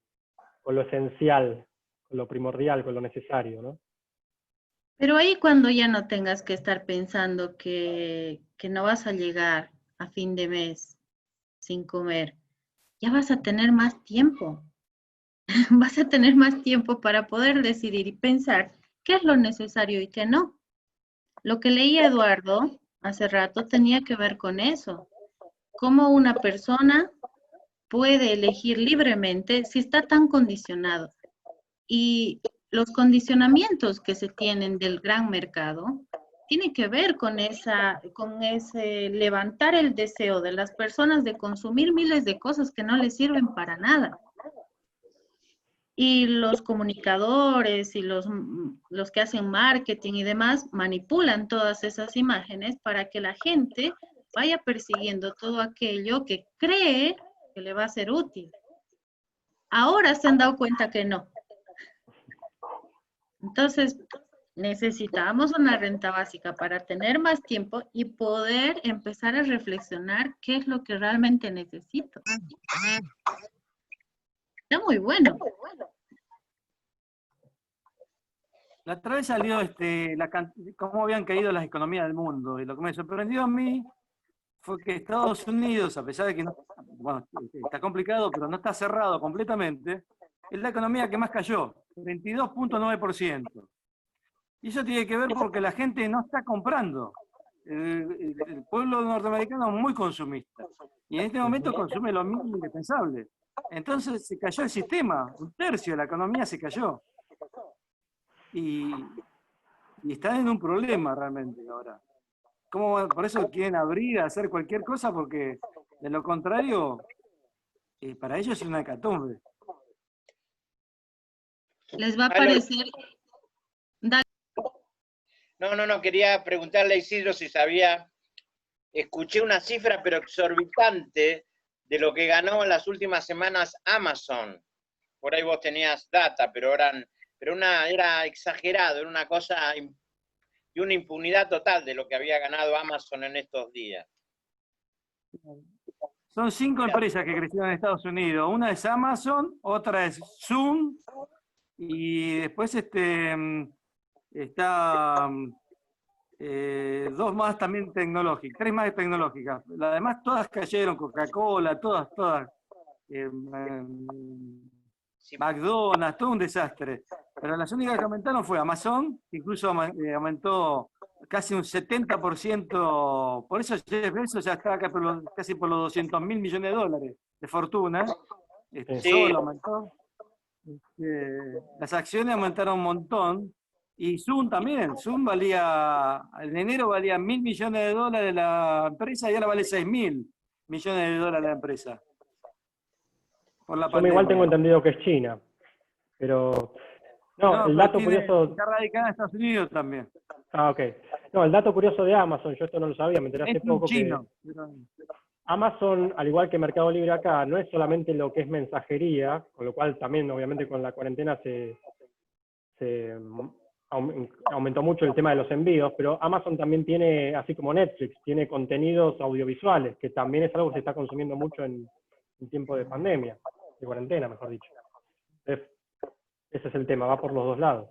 [SPEAKER 1] lo esencial, con lo primordial, con lo necesario, ¿no?
[SPEAKER 3] Pero ahí cuando ya no tengas que estar pensando que no vas a llegar a fin de mes sin comer, ya vas a tener más tiempo. Vas a tener más tiempo para poder decidir y pensar qué es lo necesario y qué no. Lo que leía Eduardo hace rato tenía que ver con eso. Cómo una persona puede elegir libremente si está tan condicionado. Y los condicionamientos que se tienen del gran mercado tienen que ver con ese levantar el deseo de las personas de consumir miles de cosas que no les sirven para nada. Y los comunicadores y los que hacen marketing y demás manipulan todas esas imágenes para que la gente vaya persiguiendo todo aquello que cree que le va a ser útil. Ahora se han dado cuenta que no. Entonces, necesitamos una renta básica para tener más tiempo y poder empezar a reflexionar qué es lo que realmente necesito. Está muy bueno.
[SPEAKER 4] La otra vez salió cómo habían caído las economías del mundo, y lo que me sorprendió a mí fue que Estados Unidos, a pesar de que bueno, está complicado, pero no está cerrado completamente, es la economía que más cayó, 22.9%. Y eso tiene que ver porque la gente no está comprando. El pueblo norteamericano es muy consumista, y en este momento consume lo mínimo indispensable. Entonces se cayó el sistema, un tercio de la economía se cayó. Y están en un problema realmente ahora. Por eso quieren abrir, hacer cualquier cosa, porque de lo contrario, para ellos es una hecatombe.
[SPEAKER 3] Les va a parecer...
[SPEAKER 5] No, quería preguntarle a Isidro si sabía, escuché una cifra pero exorbitante de lo que ganó en las últimas semanas Amazon. Por ahí vos tenías data, pero era exagerado, era una cosa y una impunidad total de lo que había ganado Amazon en estos días.
[SPEAKER 4] Son 5 empresas que crecieron en Estados Unidos. Una es Amazon, otra es Zoom, y después está 2 más también tecnológicas, 3 más tecnológicas. Las demás todas cayeron, Coca-Cola, todas.
[SPEAKER 5] Sí,
[SPEAKER 4] McDonald's, todo un desastre. Pero las únicas que aumentaron fue Amazon, que incluso aumentó casi un 70%, por eso Jeff Bezos ya está acá casi por los 200.000 millones de dólares de fortuna,
[SPEAKER 5] Sí.
[SPEAKER 4] solo aumentó. Las acciones aumentaron un montón, y Zoom también. Zoom valía, en enero valía 1.000 millones de dólares la empresa y ahora vale 6.000 millones de dólares la empresa. Por la
[SPEAKER 1] Zoom igual tengo
[SPEAKER 4] pandemia.
[SPEAKER 1] entendido que es China, pero... No, el
[SPEAKER 4] pero
[SPEAKER 1] dato
[SPEAKER 4] tiene,
[SPEAKER 1] curioso...
[SPEAKER 4] está radicada en Estados Unidos también.
[SPEAKER 1] Ah, ok. No, el dato curioso de Amazon, yo esto no lo sabía, me enteré hace
[SPEAKER 4] Es un
[SPEAKER 1] poco que
[SPEAKER 4] chino.
[SPEAKER 1] Amazon, al igual que Mercado Libre acá, no es solamente lo que es mensajería, con lo cual también obviamente con la cuarentena se aumentó mucho el tema de los envíos, pero Amazon también tiene, así como Netflix, tiene contenidos audiovisuales, que también es algo que se está consumiendo mucho en tiempo de pandemia, de cuarentena, mejor dicho. Ese es el tema, va por los dos lados.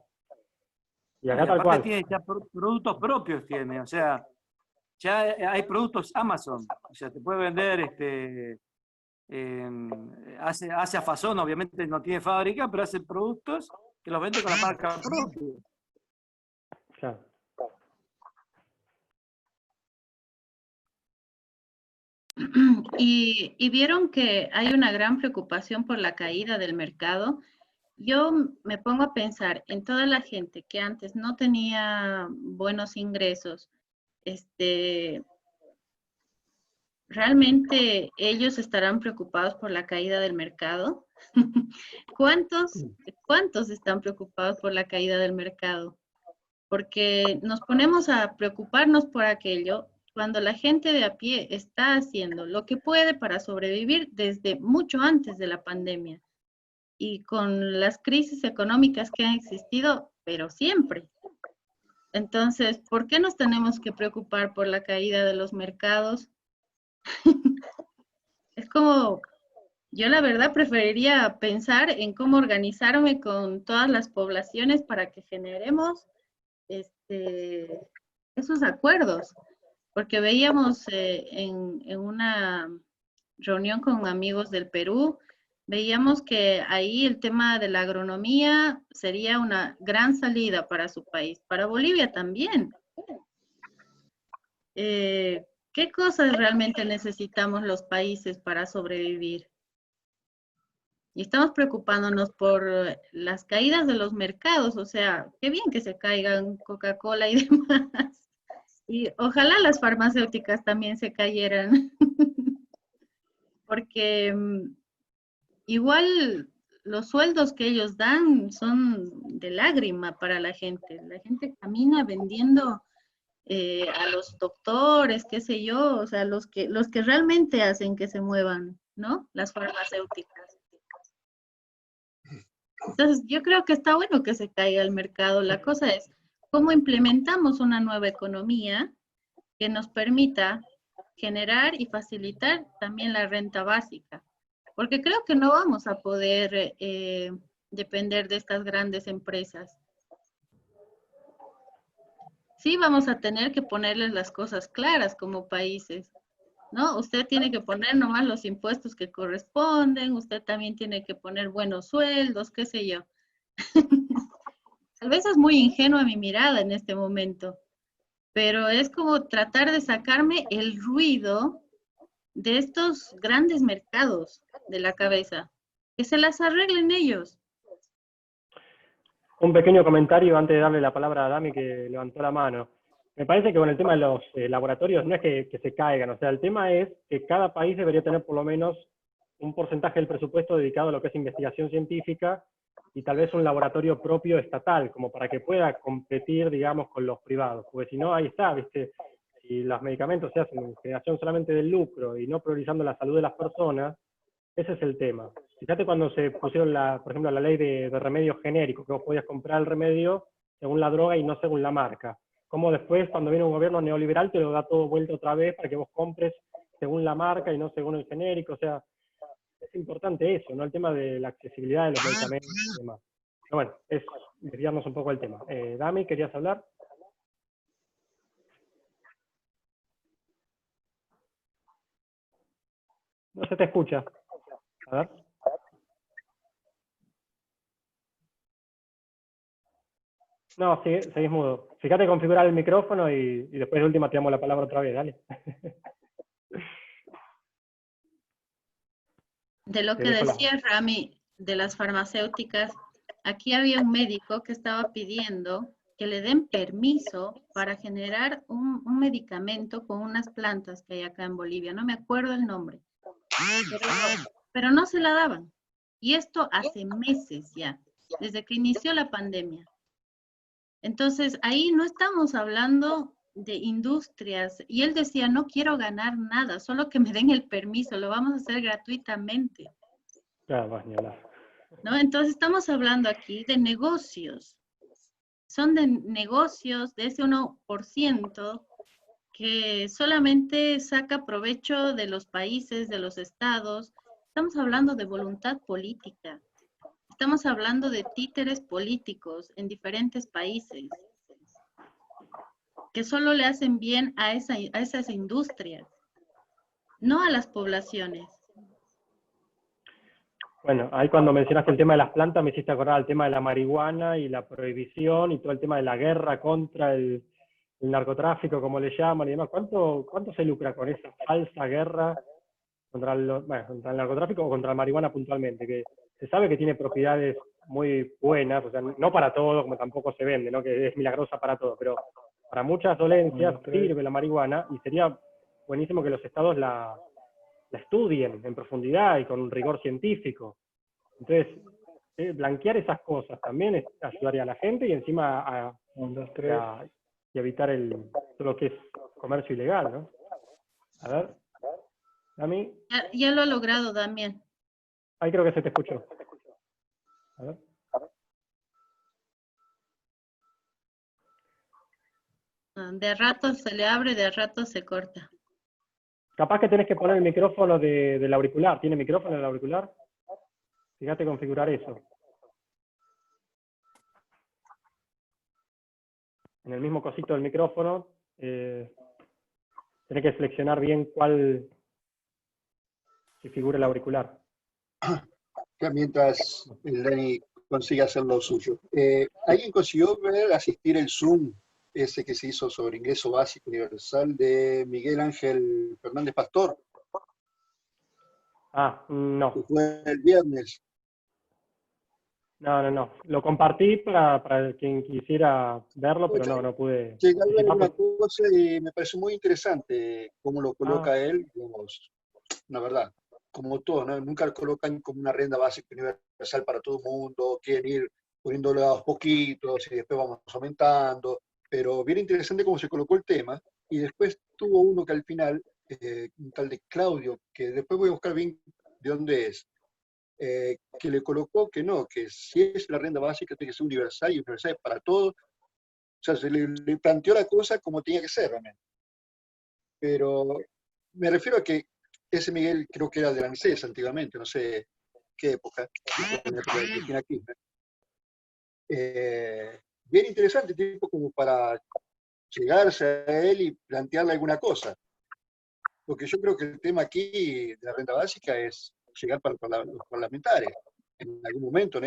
[SPEAKER 1] Y acá
[SPEAKER 4] Y
[SPEAKER 1] tal
[SPEAKER 4] aparte
[SPEAKER 1] cual.
[SPEAKER 4] tiene ya productos propios, tiene, o sea, ya hay productos Amazon, o sea, te puede vender, hace a Fazón, obviamente no tiene fábrica, pero hace productos que los vende con la marca propia.
[SPEAKER 1] Claro.
[SPEAKER 3] Y vieron que hay una gran preocupación por la caída del mercado. Yo me pongo a pensar en toda la gente que antes no tenía buenos ingresos, ¿realmente ellos estarán preocupados por la caída del mercado? ¿Cuántos están preocupados por la caída del mercado? Porque nos ponemos a preocuparnos por aquello cuando la gente de a pie está haciendo lo que puede para sobrevivir desde mucho antes de la pandemia y con las crisis económicas que han existido, pero siempre. Entonces, ¿por qué nos tenemos que preocupar por la caída de los mercados? Es como, yo la verdad preferiría pensar en cómo organizarme con todas las poblaciones para que generemos esos acuerdos, porque veíamos en una reunión con amigos del Perú, veíamos que ahí el tema de la agronomía sería una gran salida para su país, para Bolivia también. ¿Qué cosas realmente necesitamos los países para sobrevivir? Y estamos preocupándonos por las caídas de los mercados, o sea, qué bien que se caigan Coca-Cola y demás. Y ojalá las farmacéuticas también se cayeran, porque igual los sueldos que ellos dan son de lágrima para la gente. La gente camina vendiendo a los doctores, qué sé yo, o sea, los que realmente hacen que se muevan, ¿no? Las farmacéuticas. Entonces, yo creo que está bueno que se caiga el mercado. La cosa es cómo implementamos una nueva economía que nos permita generar y facilitar también la renta básica, porque creo que no vamos a poder depender de estas grandes empresas. Sí vamos a tener que ponerles las cosas claras como países, ¿no? Usted tiene que poner nomás los impuestos que corresponden, usted también tiene que poner buenos sueldos, qué sé yo. Tal vez es muy ingenua mi mirada en este momento, pero es como tratar de sacarme el ruido de estos grandes mercados de la cabeza, que se las arreglen ellos.
[SPEAKER 1] Un pequeño comentario antes de darle la palabra a Dami, que levantó la mano. Me parece que con el tema de los laboratorios no es que se caigan, o sea, el tema es que cada país debería tener por lo menos un porcentaje del presupuesto dedicado a lo que es investigación científica y tal vez un laboratorio propio estatal, como para que pueda competir, digamos, con los privados, porque si no, ahí está, ¿viste? Si los medicamentos se hacen en generación solamente del lucro y no priorizando la salud de las personas, ese es el tema. Fíjate cuando se pusieron, por ejemplo, la ley de remedios genéricos, que vos podías comprar el remedio según la droga y no según la marca. Como después, cuando viene un gobierno neoliberal, te lo da todo vuelto otra vez para que vos compres según la marca y no según el genérico. O sea, es importante eso, ¿no? El tema de la accesibilidad de los medicamentos y demás. Pero bueno, es desviarnos un poco del tema. Dami, ¿querías hablar? No se te escucha. A ver. No, seguís mudo. Fíjate configurar el micrófono y después de última te damos la palabra otra vez, dale.
[SPEAKER 3] De lo
[SPEAKER 1] Te
[SPEAKER 3] que
[SPEAKER 1] dejo la-
[SPEAKER 3] decía Rami de las farmacéuticas, aquí había un médico que estaba pidiendo que le den permiso para generar un medicamento con unas plantas que hay acá en Bolivia. No me acuerdo el nombre, pero no se la daban. Y esto hace meses ya, desde que inició la pandemia. Entonces, ahí no estamos hablando de industrias. Y él decía, no quiero ganar nada, solo que me den el permiso, lo vamos a hacer gratuitamente.
[SPEAKER 1] Claro, vas, ni hablar.
[SPEAKER 3] ¿No? Entonces, estamos hablando aquí de negocios. Son de negocios de ese 1% que solamente saca provecho de los países, de los estados. Estamos hablando de voluntad política. Estamos hablando de títeres políticos en diferentes países que solo le hacen bien a esas industrias, no a las poblaciones.
[SPEAKER 1] Bueno, ahí cuando mencionaste el tema de las plantas me hiciste acordar al tema de la marihuana y la prohibición y todo el tema de la guerra contra el narcotráfico, como le llaman y demás. ¿Cuánto se lucra con esa falsa guerra contra contra el narcotráfico o contra la marihuana puntualmente? Que se sabe que tiene propiedades muy buenas, o sea, no para todo, como tampoco se vende, ¿no? Que es milagrosa para todo, pero para muchas dolencias sirve la marihuana y sería buenísimo que los estados la estudien en profundidad y con un rigor científico. Entonces, blanquear esas cosas también ayudaría a la gente y encima a y evitar todo lo que es comercio ilegal, ¿no? A ver, a mí,
[SPEAKER 3] Ya lo ha logrado Damián.
[SPEAKER 1] ahí creo que se te escuchó. A ver.
[SPEAKER 3] De a rato se le abre, de a rato se corta.
[SPEAKER 1] Capaz que tenés que poner el micrófono del auricular. ¿Tiene micrófono en el auricular? Fíjate configurar eso. En el mismo cosito del micrófono, tenés que seleccionar bien cuál se figura el auricular.
[SPEAKER 2] Mientras el Dani consigue hacer lo suyo. ¿Alguien consiguió ver, asistir el Zoom, ese que se hizo sobre ingreso básico universal de Miguel Ángel Fernández Pastor?
[SPEAKER 1] Ah,
[SPEAKER 2] Que
[SPEAKER 1] no.
[SPEAKER 2] fue el viernes.
[SPEAKER 1] No. Lo compartí para quien quisiera verlo, pero no pude
[SPEAKER 2] Llegué a ver
[SPEAKER 1] participar.
[SPEAKER 2] una cosa y me pareció muy interesante cómo lo coloca
[SPEAKER 1] Ah.
[SPEAKER 2] él, digamos, la verdad, como todo, ¿no? Nunca lo colocan como una renta básica universal para todo el mundo, quieren ir poniéndole a poquitos y después vamos aumentando, pero bien interesante cómo se colocó el tema, y después tuvo uno que al final, un tal de Claudio, que después voy a buscar bien de dónde es, que le colocó que no, que si es la renta básica tiene que ser universal y universal para todos. O sea, se le planteó la cosa como tenía que ser realmente. Pero me refiero a que ese Miguel creo que era de la ANSES antiguamente, no sé qué época, en la época de Cristina Kirchner. Bien interesante, tipo como para llegarse a él y plantearle alguna cosa. Porque yo creo que el tema aquí de la renta básica es llegar para los parlamentarios. En algún momento, ¿no?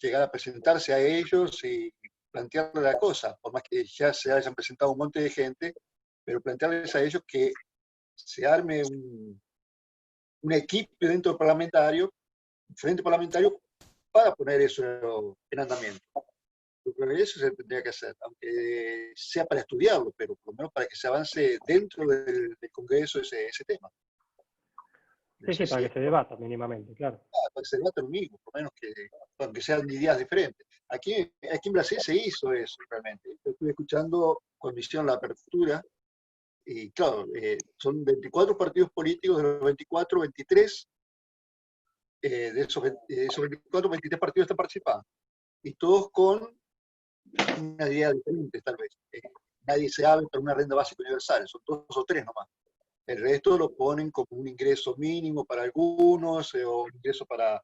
[SPEAKER 2] Llegar a presentarse a ellos y plantearle la cosa, por más que ya se hayan presentado un monte de gente, pero plantearles a ellos que se arme un equipo dentro del parlamentario, un frente parlamentario, para poner eso en andamiento. Yo creo que eso se tendría que hacer, aunque sea para estudiarlo, pero por lo menos para que se avance dentro del Congreso ese tema. No
[SPEAKER 1] Sí,
[SPEAKER 2] sé
[SPEAKER 1] para
[SPEAKER 2] si
[SPEAKER 1] que se debata mínimamente, claro.
[SPEAKER 2] para que se debate lo mismo, por lo menos que, aunque sean ideas diferentes. Aquí en Brasil se hizo eso realmente. Yo estuve escuchando cuando hicieron la apertura, y claro, son 24 partidos políticos, de los 24, 23, de esos 24, 23 partidos están participando. Y todos con una idea diferente, tal vez. Nadie se abre para una renta básica universal, son 2 o 3 nomás. El resto lo ponen como un ingreso mínimo para algunos, o un ingreso para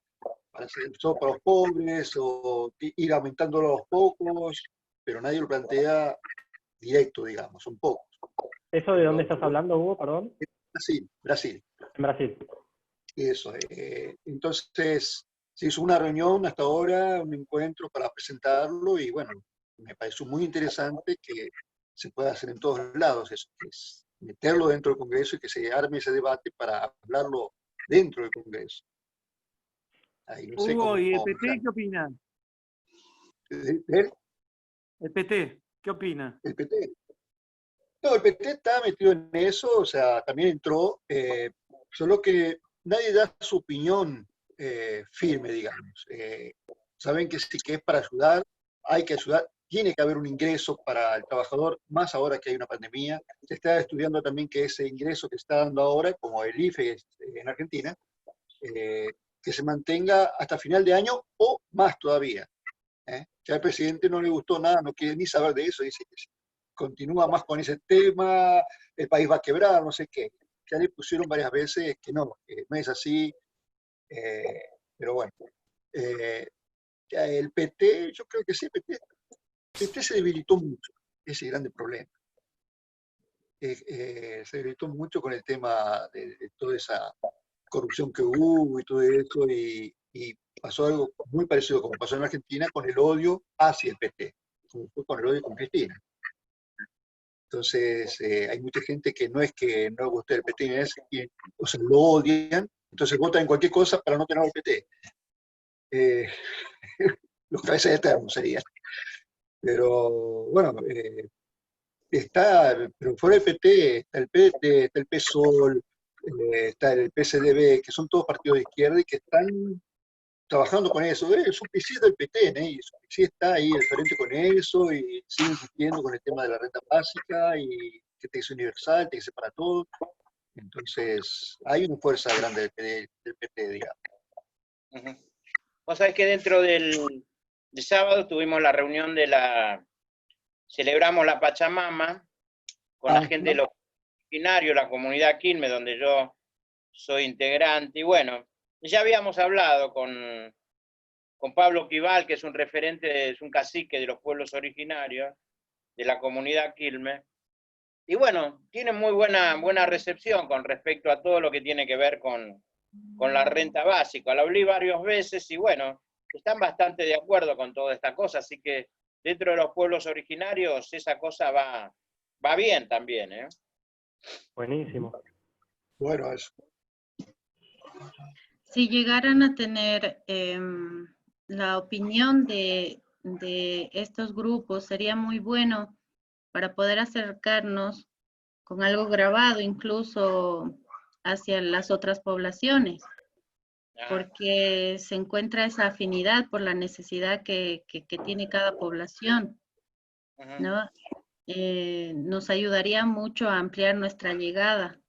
[SPEAKER 2] los pobres, o ir aumentando los pocos, pero nadie lo plantea directo, digamos, son pocos.
[SPEAKER 1] ¿Eso de dónde estás hablando, Hugo, perdón?
[SPEAKER 2] Brasil.
[SPEAKER 1] En Brasil.
[SPEAKER 2] Eso. Entonces, se hizo una reunión hasta ahora, un encuentro para presentarlo y bueno, me pareció muy interesante que se pueda hacer en todos lados eso, que es meterlo dentro del Congreso y que se arme ese debate para hablarlo dentro del Congreso. Ahí no sé
[SPEAKER 4] Hugo,
[SPEAKER 2] cómo,
[SPEAKER 4] ¿y el PT qué opina?
[SPEAKER 2] ¿El
[SPEAKER 4] El PT, ¿qué opina?
[SPEAKER 2] PT? No, el PT está metido en eso, o sea, también entró, solo que nadie da su opinión firme, digamos. Saben que sí que es para ayudar, hay que ayudar, tiene que haber un ingreso para el trabajador, más ahora que hay una pandemia. Se está estudiando también que ese ingreso que está dando ahora, como el IFE en Argentina, que se mantenga hasta final de año o más todavía. Ya al presidente no le gustó nada, no quiere ni saber de eso, dice que continúa más con ese tema, el país va a quebrar, no sé qué. Ya le pusieron varias veces que no es así, pero bueno. Ya el PT, yo creo que sí, PT se debilitó mucho, ese grande problema. Se debilitó mucho con el tema de toda esa corrupción que hubo y todo eso, y pasó algo muy parecido como pasó en Argentina con el odio hacia el PT, como fue con el odio con Cristina. Entonces, hay mucha gente que no es que no guste el PT, es que o sea, lo odian, entonces votan en cualquier cosa para no tener el PT. Los cabezas de termo serían. Pero bueno, pero fuera del PT, está el PT, está el PSOL, está el PSDB, que son todos partidos de izquierda y que están trabajando con eso. Suplicy del PT, y Suplicy está ahí al frente con eso y sigue insistiendo con el tema de la renta básica y que te es universal, te dice para todos. Entonces, hay una fuerza grande del PT, digamos.
[SPEAKER 5] Uh-huh. Vos sabés que dentro del sábado tuvimos la reunión celebramos la Pachamama con la gente de los originarios, la comunidad Quilmes, donde yo soy integrante, y bueno, ya habíamos hablado con Pablo Quival, que es un referente, es un cacique de los pueblos originarios, de la comunidad Quilmes, y bueno, tiene muy buena recepción con respecto a todo lo que tiene que ver con la renta básica. La hablé varias veces y bueno, están bastante de acuerdo con toda esta cosa, así que dentro de los pueblos originarios esa cosa va bien también, ¿eh?
[SPEAKER 1] Buenísimo.
[SPEAKER 2] Bueno, eso.
[SPEAKER 3] Si llegaran a tener la opinión de estos grupos, sería muy bueno para poder acercarnos con algo grabado incluso hacia las otras poblaciones, porque se encuentra esa afinidad por la necesidad que tiene cada población, ¿no? Nos ayudaría mucho a ampliar nuestra llegada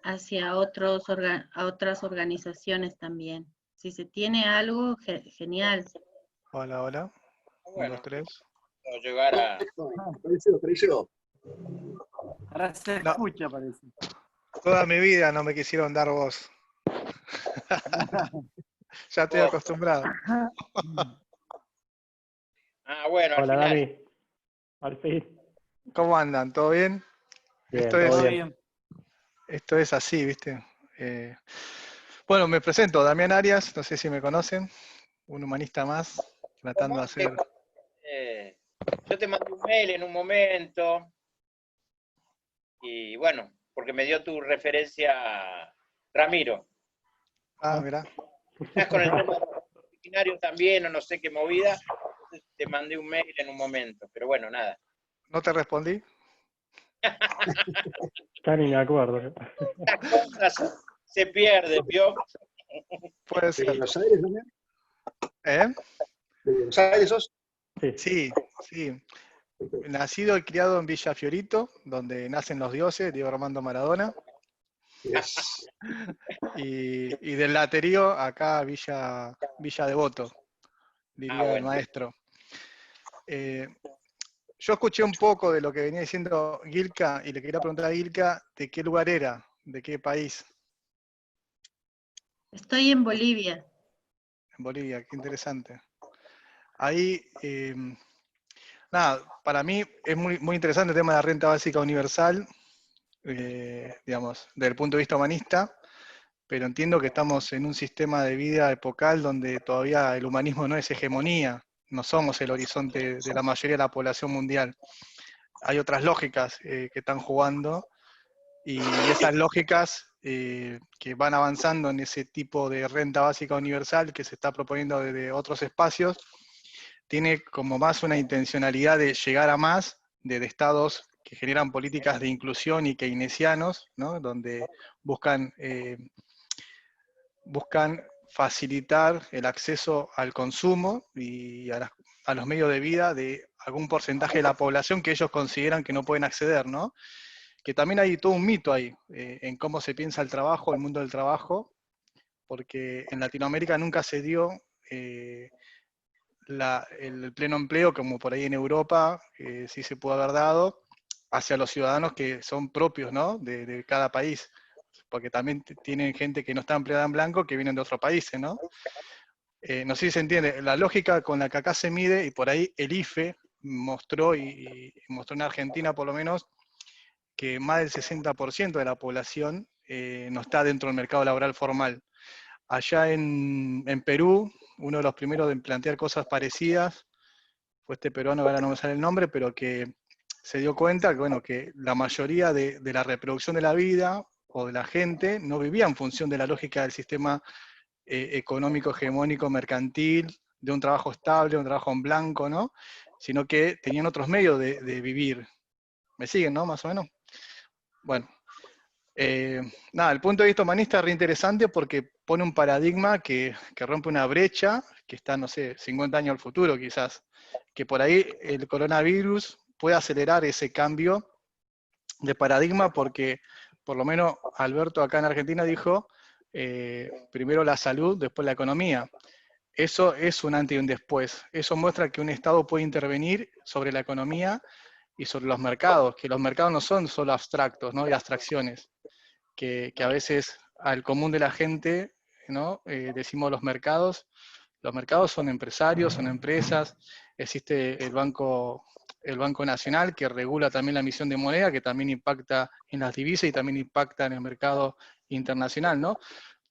[SPEAKER 3] hacia otras organizaciones también. Si se tiene algo, genial.
[SPEAKER 6] Hola, hola.
[SPEAKER 5] Bueno,
[SPEAKER 6] 1, 2, 3.
[SPEAKER 5] Llegar a...
[SPEAKER 2] Apareció.
[SPEAKER 4] Ahora se
[SPEAKER 6] No.
[SPEAKER 4] escucha, parece.
[SPEAKER 6] Toda mi vida no me quisieron dar voz. Ya estoy acostumbrado.
[SPEAKER 5] Bueno, al
[SPEAKER 1] Hola,
[SPEAKER 5] final.
[SPEAKER 1] Dani. Al fin.
[SPEAKER 6] ¿Cómo andan? ¿Todo bien?
[SPEAKER 1] Bien,
[SPEAKER 6] Esto
[SPEAKER 1] todo
[SPEAKER 6] es,
[SPEAKER 1] bien.
[SPEAKER 6] esto es así, ¿viste? Bueno, me presento, Damián Arias, no sé si me conocen, un humanista más, tratando de hacer...
[SPEAKER 5] Yo te mandé un mail en un momento y bueno, porque me dio tu referencia Ramiro.
[SPEAKER 6] Mirá.
[SPEAKER 5] Estás con el tema originario también o no sé qué movida, entonces te mandé un mail en un momento, pero bueno, nada.
[SPEAKER 6] ¿No te respondí?
[SPEAKER 1] Ya ni me acuerdo.
[SPEAKER 5] Las cosas se pierden, ¿vio?
[SPEAKER 6] Puede
[SPEAKER 2] ¿De
[SPEAKER 6] ser.
[SPEAKER 2] Buenos Aires también?
[SPEAKER 6] ¿Eh?
[SPEAKER 2] ¿De Buenos Aires sos?
[SPEAKER 1] Sí.
[SPEAKER 6] Sí. Nacido y criado en Villa Fiorito, donde nacen los dioses, Diego Armando Maradona.
[SPEAKER 2] Yes.
[SPEAKER 6] Y del laterío, acá Villa Devoto, diría el
[SPEAKER 5] Bueno.
[SPEAKER 6] maestro. Yo escuché un poco de lo que venía diciendo Gilka y le quería preguntar a Gilka de qué lugar era, de qué país.
[SPEAKER 3] Estoy en Bolivia.
[SPEAKER 6] En Bolivia, qué interesante. Ahí, nada, para mí es muy interesante el tema de la renta básica universal, digamos, desde el punto de vista humanista. pero entiendo que estamos en un sistema de vida epocal donde todavía el humanismo no es hegemonía, no somos el horizonte de la mayoría de la población mundial. Hay otras lógicas que están jugando, y esas lógicas que van avanzando en ese tipo de renta básica universal que se está proponiendo desde otros espacios, tiene como más una intencionalidad de llegar a más de estados que generan políticas de inclusión y keynesianos, ¿no? Donde buscan facilitar el acceso al consumo y a los medios de vida de algún porcentaje de la población que ellos consideran que no pueden acceder, ¿no? Que también hay todo un mito ahí en cómo se piensa el trabajo, el mundo del trabajo, porque en Latinoamérica nunca se dio el pleno empleo, como por ahí en Europa sí se pudo haber dado, hacia los ciudadanos que son propios, ¿no? de cada país, porque también tienen gente que no está empleada en blanco que vienen de otros países, ¿no? No sé si se entiende, la lógica con la que acá se mide, y por ahí el IFE mostró, y mostró en Argentina por lo menos, que más del 60% de la población no está dentro del mercado laboral formal. Allá en Perú, uno de los primeros en plantear cosas parecidas fue este peruano, ahora no me sale el nombre, pero que se dio cuenta que, bueno, que la mayoría de la reproducción de la vida o de la gente no vivía en función de la lógica del sistema económico, hegemónico, mercantil, de un trabajo estable, un trabajo en blanco, ¿no? Sino que tenían otros medios de vivir. ¿Me siguen, no? Más o menos. Bueno, nada, el punto de vista humanista es re interesante porque pone un paradigma que rompe una brecha que está, no sé, 50 años al futuro quizás, que por ahí el coronavirus puede acelerar ese cambio de paradigma porque, por lo menos Alberto acá en Argentina dijo, primero la salud, después la economía. Eso es un antes y un después. Eso muestra que un Estado puede intervenir sobre la economía y sobre los mercados, que los mercados no son solo abstractos, ¿no? Y abstracciones, que a veces al común de la gente, ¿no? Decimos los mercados son empresarios, son empresas, existe el Banco Nacional que regula también la emisión de moneda, que también impacta en las divisas y también impacta en el mercado internacional, ¿no?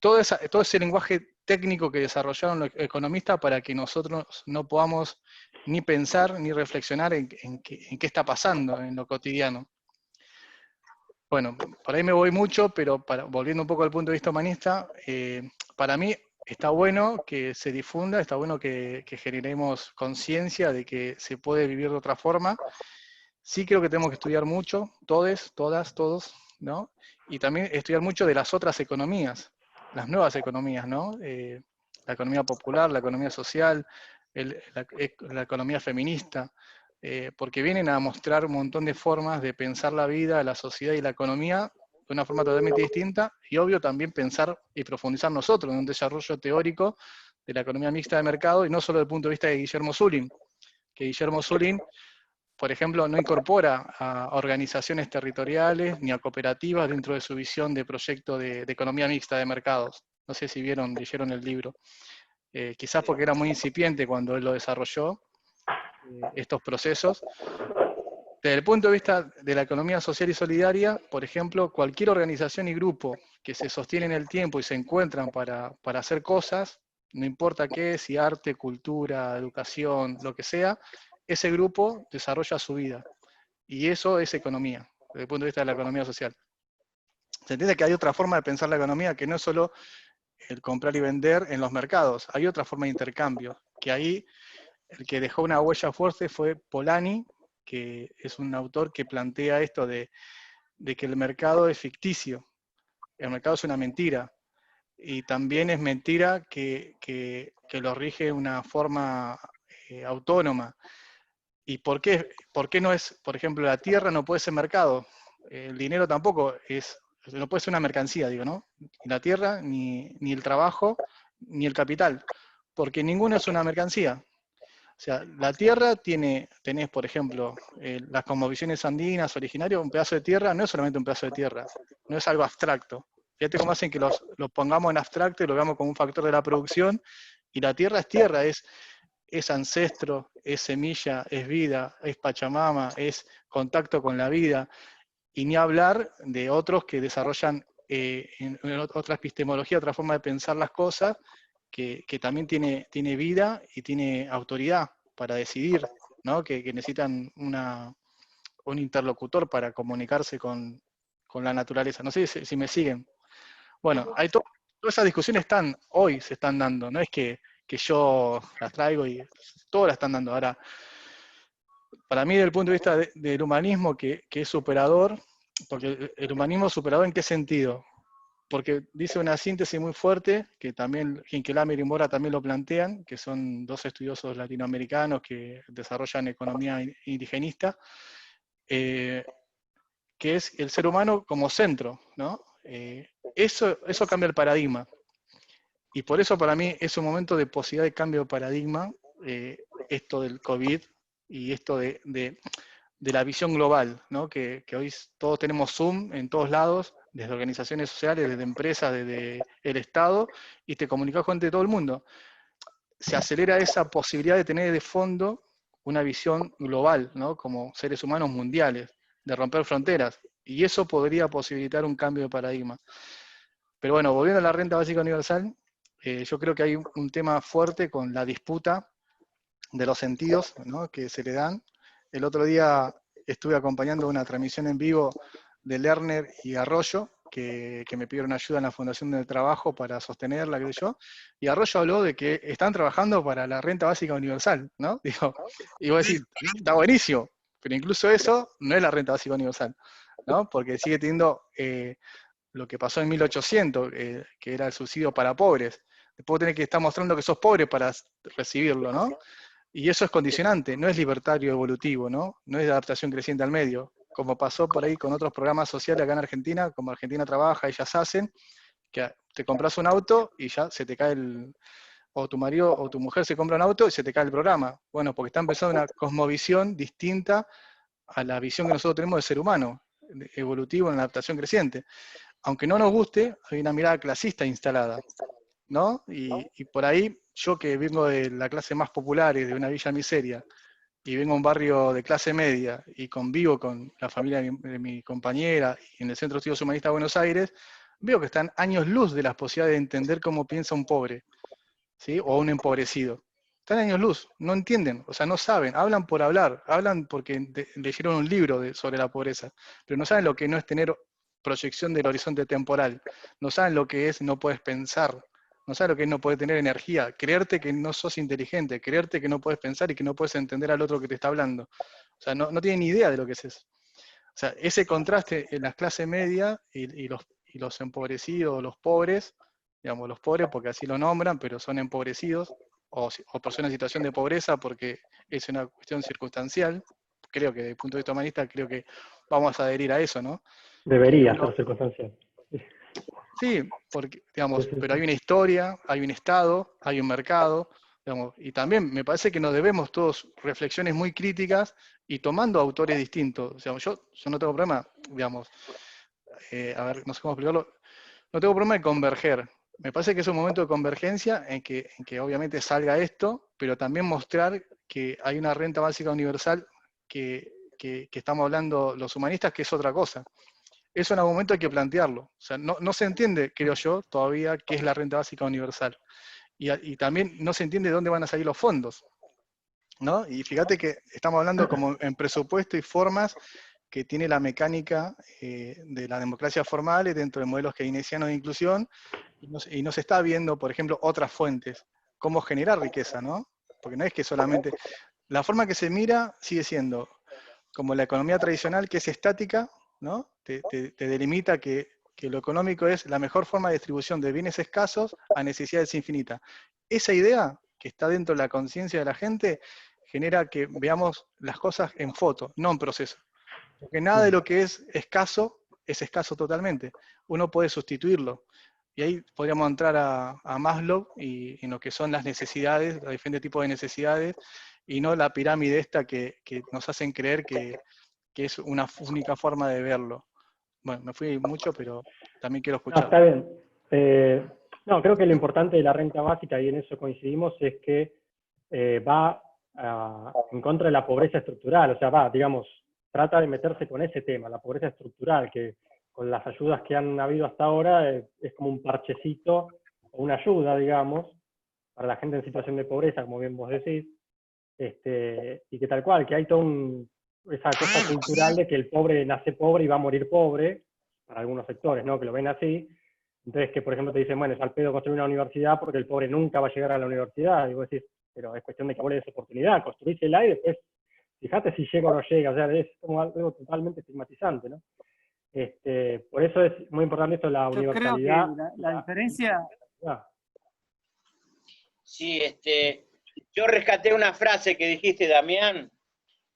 [SPEAKER 6] Todo ese lenguaje técnico que desarrollaron los economistas para que nosotros no podamos ni pensar ni reflexionar en qué está pasando en lo cotidiano. Bueno, por ahí me voy mucho, pero volviendo un poco al punto de vista humanista, para mí está bueno que se difunda, está bueno que generemos conciencia de que se puede vivir de otra forma. Sí creo que tenemos que estudiar mucho, todos, ¿no? Y también estudiar mucho de las otras economías, las nuevas economías, ¿no? La economía popular, la economía social, la economía feminista, porque vienen a mostrar un montón de formas de pensar la vida, la sociedad y la economía de una forma totalmente distinta, y obvio también pensar y profundizar nosotros en un desarrollo teórico de la economía mixta de mercado, y no solo desde el punto de vista de Guillermo Zulin, que Guillermo Zulin, por ejemplo, no incorpora a organizaciones territoriales ni a cooperativas dentro de su visión de proyecto de economía mixta de mercados. No sé si leyeron el libro. Quizás porque era muy incipiente cuando él lo desarrolló, estos procesos. Desde el punto de vista de la economía social y solidaria, por ejemplo, cualquier organización y grupo que se sostiene en el tiempo y se encuentran para hacer cosas, no importa qué, si arte, cultura, educación, lo que sea, ese grupo desarrolla su vida. Y eso es economía, desde el punto de vista de la economía social. Se entiende que hay otra forma de pensar la economía, que no es solo el comprar y vender en los mercados, hay otra forma de intercambio, que ahí el que dejó una huella fuerte fue Polanyi, que es un autor que plantea esto de que el mercado es ficticio, el mercado es una mentira, y también es mentira que lo rige una forma autónoma. ¿Y por qué no es, por ejemplo, la tierra no puede ser mercado? El dinero tampoco no puede ser una mercancía, digo, ¿no? Ni la tierra, ni el trabajo, ni el capital, porque ninguno es una mercancía. O sea, la tierra tenés, por ejemplo, las cosmovisiones andinas originarias, un pedazo de tierra no es solamente un pedazo de tierra, no es algo abstracto. Fíjate cómo hacen que los pongamos en abstracto y lo veamos como un factor de la producción, y la tierra, es ancestro, es semilla, es vida, es Pachamama, es contacto con la vida, y ni hablar de otros que desarrollan en otra epistemología, otra forma de pensar las cosas, que también tiene vida y tiene autoridad para decidir, ¿no? Que necesitan un interlocutor para comunicarse con la naturaleza. No sé si me siguen. Bueno, todas esas discusiones hoy se están dando, no es que yo las traigo y todas las están dando. Ahora, para mí, desde el punto de vista del humanismo, que es superador, porque el humanismo es superador, ¿en qué sentido? Porque dice una síntesis muy fuerte, que también Hinckley y Mora también lo plantean, que son dos estudiosos latinoamericanos que desarrollan economía indigenista, que es el ser humano como centro, ¿no? Eso cambia el paradigma. Y por eso para mí es un momento de posibilidad de cambio de paradigma, esto del COVID y esto de la visión global, ¿no? Que hoy todos tenemos Zoom en todos lados, desde organizaciones sociales, desde empresas, desde el Estado, y te comunicas con todo el mundo. Se acelera esa posibilidad de tener de fondo una visión global, ¿no? Como seres humanos mundiales, de romper fronteras, y eso podría posibilitar un cambio de paradigma. Pero bueno, volviendo a la renta básica universal, yo creo que hay un tema fuerte con la disputa de los sentidos, ¿no? Que se le dan. El otro día estuve acompañando una transmisión en vivo de Lerner y Arroyo, que me pidieron ayuda en la Fundación del Trabajo para sostenerla, creo yo, y Arroyo habló de que están trabajando para la renta básica universal, ¿no? Digo, y vos decís, está buenísimo, pero incluso eso no es la renta básica universal, ¿no? Porque sigue teniendo lo que pasó en 1800, que era el subsidio para pobres. Después tenés que estar mostrando que sos pobre para recibirlo, ¿no? Y eso es condicionante, no es libertario evolutivo, ¿no? No es de adaptación creciente al medio, como pasó por ahí con otros programas sociales acá en Argentina, como Argentina Trabaja, ellas hacen, que te compras un auto y ya se te cae o tu marido o tu mujer se compra un auto y se te cae el programa. Bueno, porque está empezando una cosmovisión distinta a la visión que nosotros tenemos del ser humano, evolutivo en adaptación creciente. Aunque no nos guste, hay una mirada clasista instalada, ¿no? Y por ahí, yo que vengo de la clase más popular y de una villa miseria, y vengo a un barrio de clase media y convivo con la familia de mi compañera y en el Centro de Estudios Humanistas de Buenos Aires, veo que están años luz de las posibilidades de entender cómo piensa un pobre, ¿sí? O un empobrecido. Están años luz, no entienden, o sea, no saben, hablan por hablar, hablan porque leyeron un libro sobre la pobreza, pero no saben lo que no es tener proyección del horizonte temporal, no saben lo que es no puedes pensar, no saben lo que es no poder tener energía, creerte que no sos inteligente, creerte que no puedes pensar y que no puedes entender al otro que te está hablando. O sea, no tienen ni idea de lo que es eso. O sea, ese contraste en las clases medias y los empobrecidos, los pobres, digamos, los pobres porque así lo nombran, pero son empobrecidos, o personas en situación de pobreza porque es una cuestión circunstancial. Creo que desde el punto de vista humanista, creo que vamos a adherir a eso, ¿no?
[SPEAKER 1] Debería ser circunstancial.
[SPEAKER 6] Sí, porque, digamos,
[SPEAKER 1] Sí, sí,
[SPEAKER 6] pero
[SPEAKER 1] sí.
[SPEAKER 6] hay una historia, hay un Estado, hay un mercado, digamos, y también me parece que nos debemos todos reflexiones muy críticas y tomando autores distintos. O sea, yo no tengo problema, digamos, a ver, no sé cómo explicarlo, no tengo problema de converger. Me parece que es un momento de convergencia en que obviamente salga esto, pero también mostrar que hay una renta básica universal que estamos hablando los humanistas, que es otra cosa. Eso en algún momento hay que plantearlo. O sea, no se entiende, creo yo, todavía qué es la renta básica universal. Y también no se entiende de dónde van a salir los fondos, ¿no? Y fíjate que estamos hablando como en presupuesto y formas que tiene la mecánica de la democracia formal dentro de modelos keynesianos de inclusión, y no se está viendo, por ejemplo, otras fuentes, cómo generar riqueza, ¿no? Porque no es que solamente... La forma que se mira sigue siendo como la economía tradicional, que es estática, ¿no? Te delimita que lo económico es la mejor forma de distribución de bienes escasos a necesidades infinitas. Esa idea que está dentro de la conciencia de la gente genera que veamos las cosas en foto, no en proceso. Porque nada de lo que es escaso totalmente. Uno puede sustituirlo. Y ahí podríamos entrar a Maslow y en lo que son las necesidades, los diferentes tipos de necesidades, y no la pirámide esta que nos hacen creer que es una única forma de verlo. Bueno, me fui mucho, pero también quiero
[SPEAKER 1] No,
[SPEAKER 6] escuchar.
[SPEAKER 1] está bien. No, creo que lo importante de la renta básica, y en eso coincidimos, es que va en contra de la pobreza estructural, o sea, digamos, trata de meterse con ese tema, la pobreza estructural, que con las ayudas que han habido hasta ahora, es como un parchecito, o una ayuda, digamos, para la gente en situación de pobreza, como bien vos decís, y que tal cual, que hay toda esa cosa cultural de que el pobre nace pobre y va a morir pobre, para algunos sectores, ¿no? Que lo ven así. Entonces, que por ejemplo te dicen, bueno, es al pedo construir una universidad porque el pobre nunca va a llegar a la universidad. Y vos decís, pero es cuestión de que vos le des oportunidad, construísela y después, fíjate si llega o no llega. O sea, es como algo totalmente estigmatizante, ¿no? Por eso es muy importante esto de la
[SPEAKER 4] Yo creo que
[SPEAKER 1] universalidad.
[SPEAKER 4] la diferencia...
[SPEAKER 5] Sí, yo rescaté una frase que dijiste, Damián,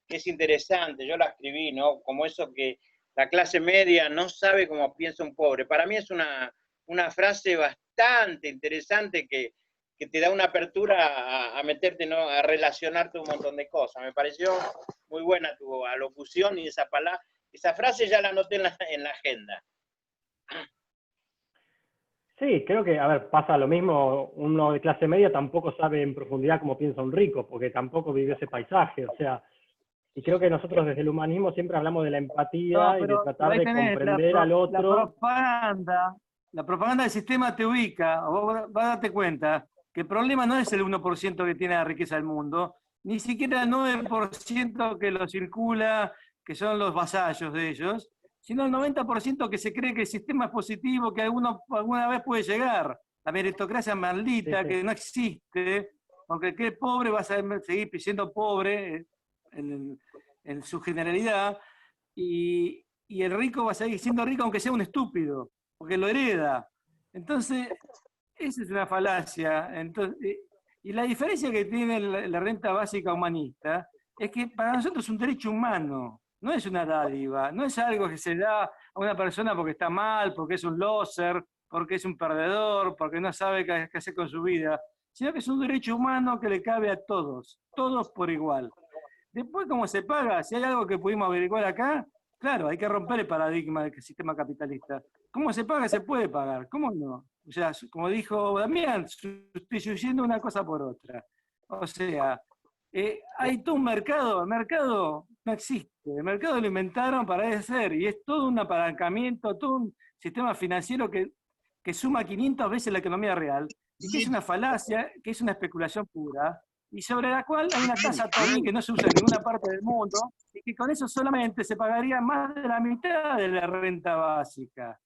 [SPEAKER 5] que es interesante, yo la escribí, ¿no? Como eso que la clase media no sabe cómo piensa un pobre. Para mí es una frase bastante interesante que te da una apertura a meterte, ¿no? A relacionarte un montón de cosas. Me pareció muy buena tu alocución y esa palabra, esa frase ya la anoté en la agenda.
[SPEAKER 1] Sí, creo que, a ver, pasa lo mismo, uno de clase media tampoco sabe en profundidad cómo piensa un rico, porque tampoco vivió ese paisaje, o sea, y creo que nosotros desde el humanismo siempre hablamos de la
[SPEAKER 4] No,
[SPEAKER 1] empatía y de
[SPEAKER 4] pero
[SPEAKER 1] tratar
[SPEAKER 4] ahí
[SPEAKER 1] de
[SPEAKER 4] tenés,
[SPEAKER 1] comprender al otro.
[SPEAKER 4] la propaganda del sistema te ubica, vos vas a darte cuenta que el problema no es el 1% que tiene la riqueza del mundo, ni siquiera el 9% que lo circula, que son los vasallos de ellos, sino el 90% que se cree que el sistema es positivo, que alguna vez puede llegar. La meritocracia maldita,
[SPEAKER 1] Sí, sí.
[SPEAKER 4] que no existe, porque el que es pobre va a seguir siendo pobre en su generalidad, y el rico va a seguir siendo rico aunque sea un estúpido, porque lo hereda. Entonces, esa es una falacia. Entonces, y la diferencia que tiene la renta básica humanista es que para nosotros es un derecho humano, no es una dádiva, no es algo que se da a una persona porque está mal, porque es un loser, porque es un perdedor, porque no sabe qué hacer con su vida, sino que es un derecho humano que le cabe a todos por igual. Después, ¿cómo se paga? Si hay algo que pudimos averiguar acá, claro, hay que romper el paradigma del sistema capitalista. ¿Cómo se paga? Se puede pagar. ¿Cómo no? O sea, como dijo Damián, sustituyendo una cosa por otra. O sea, hay todo un mercado. El mercado no existe. El mercado lo inventaron para hacer y es todo un apalancamiento, todo un sistema financiero que suma 500 veces la economía real y que es una falacia, que es una especulación pura, y sobre la cual hay una tasa Tobin que no se usa en ninguna parte del mundo, y que con eso solamente se pagaría más de la mitad de la renta básica.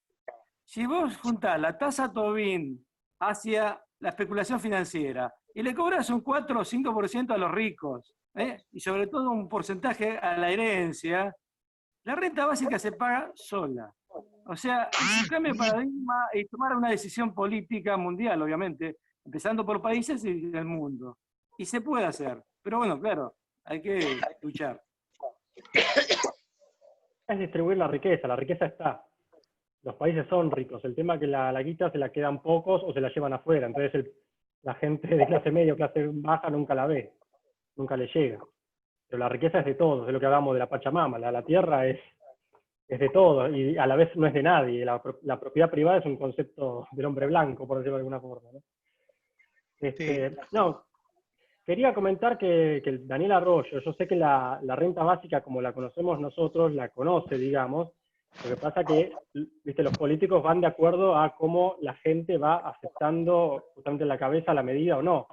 [SPEAKER 4] Si vos juntás la tasa Tobin hacia la especulación financiera y le cobras un 4 o 5% a los ricos, y sobre todo un porcentaje a la herencia, la renta básica se paga sola. O sea, es un cambio de paradigma y tomar una decisión política mundial, obviamente, empezando por países y del mundo. Y se puede hacer. Pero bueno, claro, hay que luchar.
[SPEAKER 1] Es distribuir la riqueza está. Los países son ricos, el tema es que la guita se la quedan pocos o se la llevan afuera, entonces la gente de clase media o clase baja nunca la ve, nunca le llega. Pero la riqueza es de todos, es lo que hablamos de la Pachamama, la tierra es de todos y a la vez no es de nadie, la propiedad privada es un concepto del hombre blanco, por decirlo de alguna forma, ¿no? No, quería comentar que Daniel Arroyo, yo sé que la renta básica como la conocemos nosotros, la conoce, digamos. Lo que pasa que, viste, los políticos van de acuerdo a cómo la gente va aceptando justamente en la cabeza la medida o no.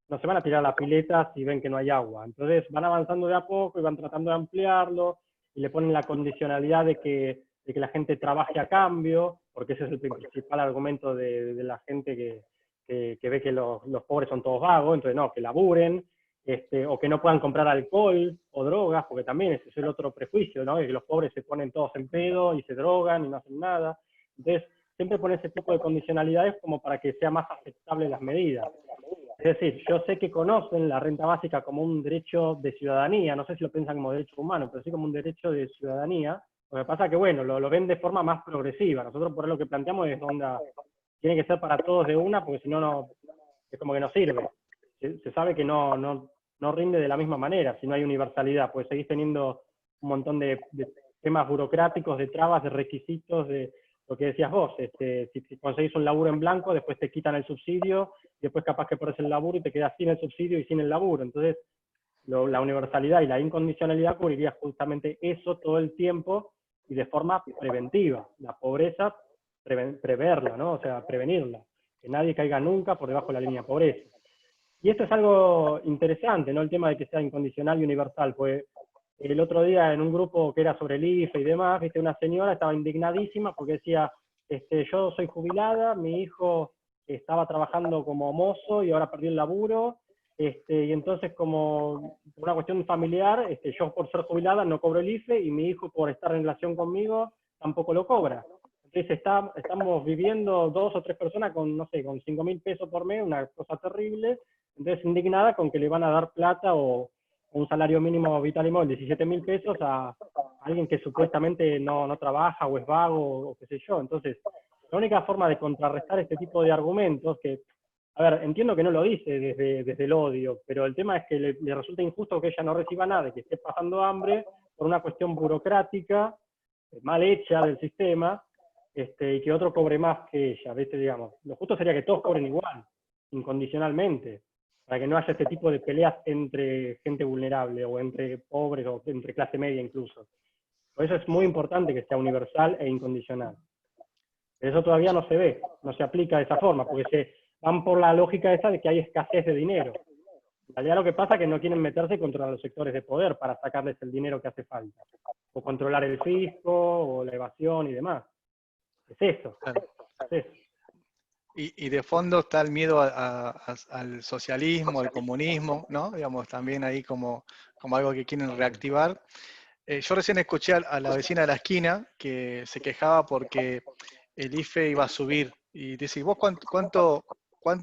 [SPEAKER 1] No se van a tirar la pileta si ven que no hay agua. Entonces van avanzando de a poco y van tratando de ampliarlo y le ponen la condicionalidad de que la gente trabaje a cambio, porque ese es el principal argumento de la gente que ve que los pobres son todos vagos, entonces no, que laburen, o que no puedan comprar alcohol o drogas, porque también ese es el otro prejuicio, ¿no? Que los pobres se ponen todos en pedo y se drogan y no hacen nada. Entonces, siempre pone ese tipo de condicionalidades como para que sea más aceptable las medidas. Es decir, yo sé que conocen la renta básica como un derecho de ciudadanía, no sé si lo piensan como derecho humano, pero sí como un derecho de ciudadanía. Lo que pasa es que, bueno, lo ven de forma más progresiva. Nosotros por lo que planteamos es onda, tiene que ser para todos de una, porque si no, es como que no sirve. Se sabe que no rinde de la misma manera si no hay universalidad, pues seguís teniendo un montón de temas burocráticos, de trabas, de requisitos, de lo que decías vos, si conseguís un laburo en blanco, después te quitan el subsidio, y después capaz que perdés el laburo y te quedas sin el subsidio y sin el laburo. Entonces, la universalidad y la incondicionalidad cubriría justamente eso todo el tiempo, y de forma preventiva. La pobreza, preverla, ¿no? O sea, prevenirla. Que nadie caiga nunca por debajo de la línea de pobreza. Y esto es algo interesante, ¿no? El tema de que sea incondicional y universal, pues el otro día en un grupo que era sobre el IFE y demás, viste, una señora estaba indignadísima porque decía, yo soy jubilada, mi hijo estaba trabajando como mozo y ahora perdió el laburo, y entonces como por una cuestión familiar, yo por ser jubilada no cobro el IFE y mi hijo por estar en relación conmigo tampoco lo cobra. Entonces estamos viviendo 2 o 3 personas con, no sé, con 5.000 pesos por mes, una cosa terrible, entonces indignada con que le van a dar plata o un salario mínimo vital y móvil de 17.000 pesos a alguien que supuestamente no trabaja o es vago o qué sé yo. Entonces, la única forma de contrarrestar este tipo de argumentos, que, a ver, entiendo que no lo dice desde el odio, pero el tema es que le resulta injusto que ella no reciba nada, que esté pasando hambre por una cuestión burocrática, mal hecha del sistema, y que otro cobre más que ella, ¿viste? Digamos. Lo justo sería que todos cobren igual, incondicionalmente, para que no haya este tipo de peleas entre gente vulnerable o entre pobres o entre clase media incluso. Por eso es muy importante que sea universal e incondicional. Pero eso todavía no se ve, no se aplica de esa forma, porque se van por la lógica esa de que hay escasez de dinero. En realidad lo que pasa es que no quieren meterse contra los sectores de poder para sacarles el dinero que hace falta. O controlar el fisco, o la evasión y demás. Es eso.
[SPEAKER 6] Claro.
[SPEAKER 1] Es eso.
[SPEAKER 6] Y de fondo está el miedo al socialismo, al comunismo, ¿no? Digamos, también ahí como algo que quieren reactivar. Yo recién escuché a la vecina de la esquina que se quejaba porque el IFE iba a subir. Y decís, ¿vos cuánto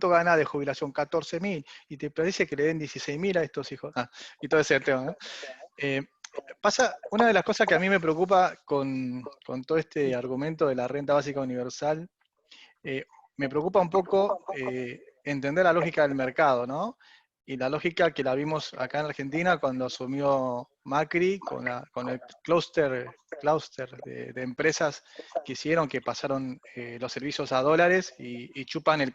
[SPEAKER 6] ganás de jubilación? 14.000. Y te parece que le den 16.000 a estos hijos. Y todo ese tema, ¿no? Pasa, una de las cosas que a mí me preocupa con todo este argumento de la renta básica universal, me preocupa un poco entender la lógica del mercado, ¿no? Y la lógica que la vimos acá en Argentina cuando asumió Macri con el clúster de empresas que hicieron, que pasaron los servicios a dólares y chupan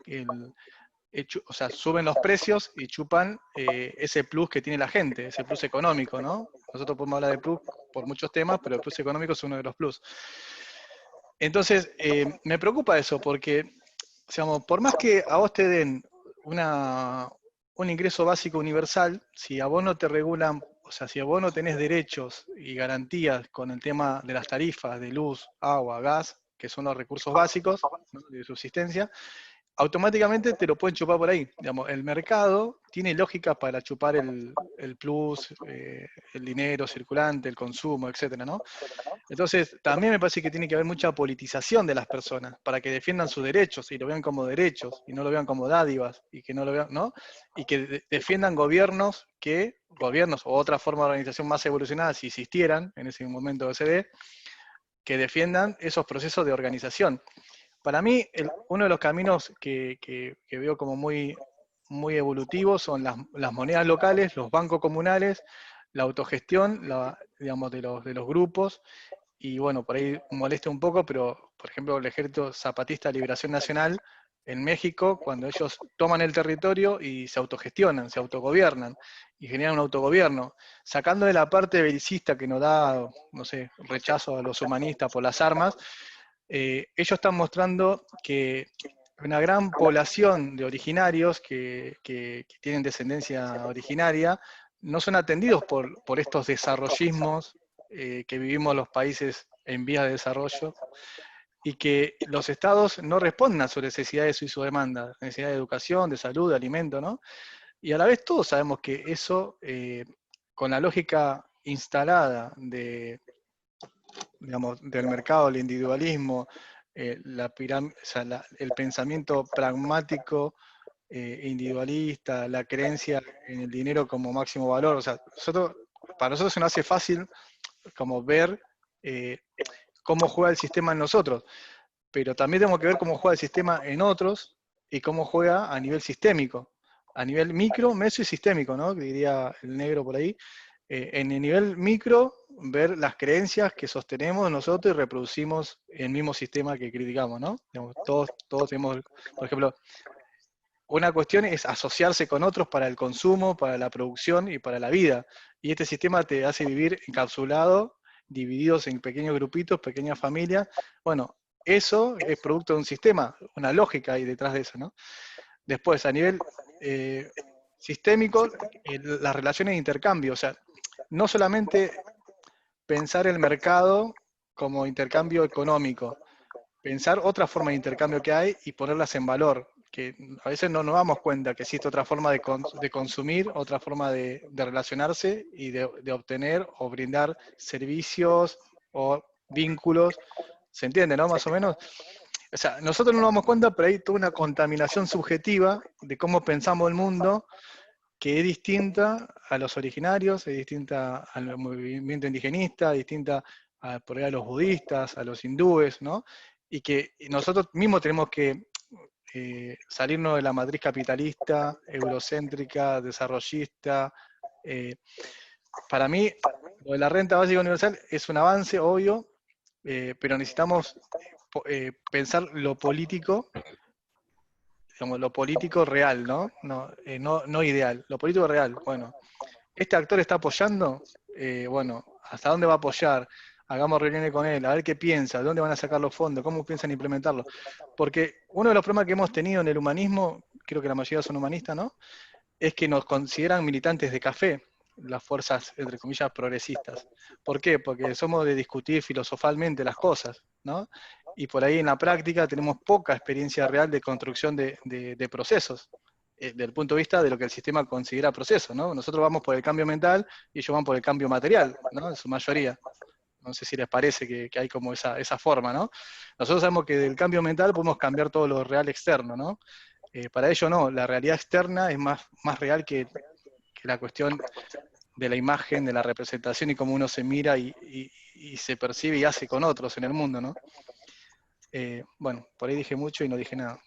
[SPEAKER 6] o sea, suben los precios y chupan ese plus que tiene la gente, ese plus económico, ¿no? Nosotros podemos hablar de plus por muchos temas, pero el plus económico es uno de los plus. Entonces, me preocupa eso, porque, digamos, por más que a vos te den un ingreso básico universal, si a vos no te regulan, o sea, si a vos no tenés derechos y garantías con el tema de las tarifas de luz, agua, gas, que son los recursos básicos, ¿no?, de subsistencia, automáticamente te lo pueden chupar por ahí. Digamos, el mercado tiene lógica para chupar el plus, el dinero circulante, el consumo, etcétera, ¿no? Entonces, también me parece que tiene que haber mucha politización de las personas para que defiendan sus derechos y lo vean como derechos y no lo vean como dádivas y que no lo vean, ¿no? Y que defiendan gobiernos o otra forma de organización más evolucionada, si existieran en ese momento OCDE, que defiendan esos procesos de organización. Para mí, uno de los caminos que veo como muy evolutivos son las monedas locales, los bancos comunales, la autogestión, digamos, de los grupos, y bueno, por ahí molesta un poco, pero por ejemplo el Ejército Zapatista de Liberación Nacional en México, cuando ellos toman el territorio y se autogestionan, se autogobiernan, y generan un autogobierno, sacando de la parte belicista que nos da, no sé, rechazo a los humanistas por las armas, ellos están mostrando que una gran población de originarios que tienen descendencia originaria no son atendidos por estos desarrollismos que vivimos los países en vías de desarrollo, y que los estados no responden a sus necesidades y sus demandas, necesidades de educación, de salud, de alimento, ¿no? Y a la vez todos sabemos que eso, con la lógica instalada digamos, del mercado, el individualismo, o sea, el pensamiento pragmático, individualista, la creencia en el dinero como máximo valor, o sea, para nosotros se nos hace fácil como ver cómo juega el sistema en nosotros, pero también tenemos que ver cómo juega el sistema en otros y cómo juega a nivel sistémico, a nivel micro, meso y sistémico, ¿no? Que diría el negro por ahí. En el nivel micro, ver las creencias que sostenemos nosotros y reproducimos el mismo sistema que criticamos, ¿no? Digamos, todos tenemos, por ejemplo, una cuestión es asociarse con otros para el consumo, para la producción y para la vida. Y este sistema te hace vivir encapsulado divididos en pequeños grupitos, pequeñas familias. Bueno, eso es producto de un sistema, una lógica ahí detrás de eso, ¿no? Después, a nivel sistémico, las relaciones de intercambio, o sea, no solamente pensar el mercado como intercambio económico, pensar otra forma de intercambio que hay y ponerlas en valor, que a veces no nos damos cuenta que existe otra forma de consumir, otra forma de relacionarse y de obtener o brindar servicios o vínculos. ¿Se entiende, no? Más o menos. O sea, nosotros no nos damos cuenta, pero hay toda una contaminación subjetiva de cómo pensamos el mundo que es distinta a los originarios, es distinta al movimiento indigenista, distinta por ahí a los budistas, a los hindúes, ¿no? Y que nosotros mismos tenemos que salirnos de la matriz capitalista, eurocéntrica, desarrollista. Para mí, lo de la renta básica universal es un avance, obvio, pero necesitamos pensar lo político, digamos, lo político real, ¿no? No ideal, lo político real. Bueno, este actor está apoyando, bueno, ¿hasta dónde va a apoyar? Hagamos reuniones con él, a ver qué piensa, de dónde van a sacar los fondos, cómo piensan implementarlo. Porque uno de los problemas que hemos tenido en el humanismo, creo que la mayoría son humanistas, ¿no? Es que nos consideran militantes de café, las fuerzas, entre comillas, progresistas. ¿Por qué? Porque somos de discutir filosofalmente las cosas, ¿no? Y por ahí en la práctica tenemos poca experiencia real de construcción de procesos, desde el punto de vista de lo que el sistema considera proceso, ¿no? Nosotros vamos por el cambio mental y ellos van por el cambio material, ¿no? En su mayoría. No sé si les parece que hay como esa forma, ¿no? Nosotros sabemos que del cambio mental podemos cambiar todo lo real externo, ¿no? Para ello no, la realidad externa es más real que la cuestión de la imagen, de la representación y cómo uno se mira y se percibe y hace con otros en el mundo, ¿no? Bueno, por ahí dije mucho y no dije nada.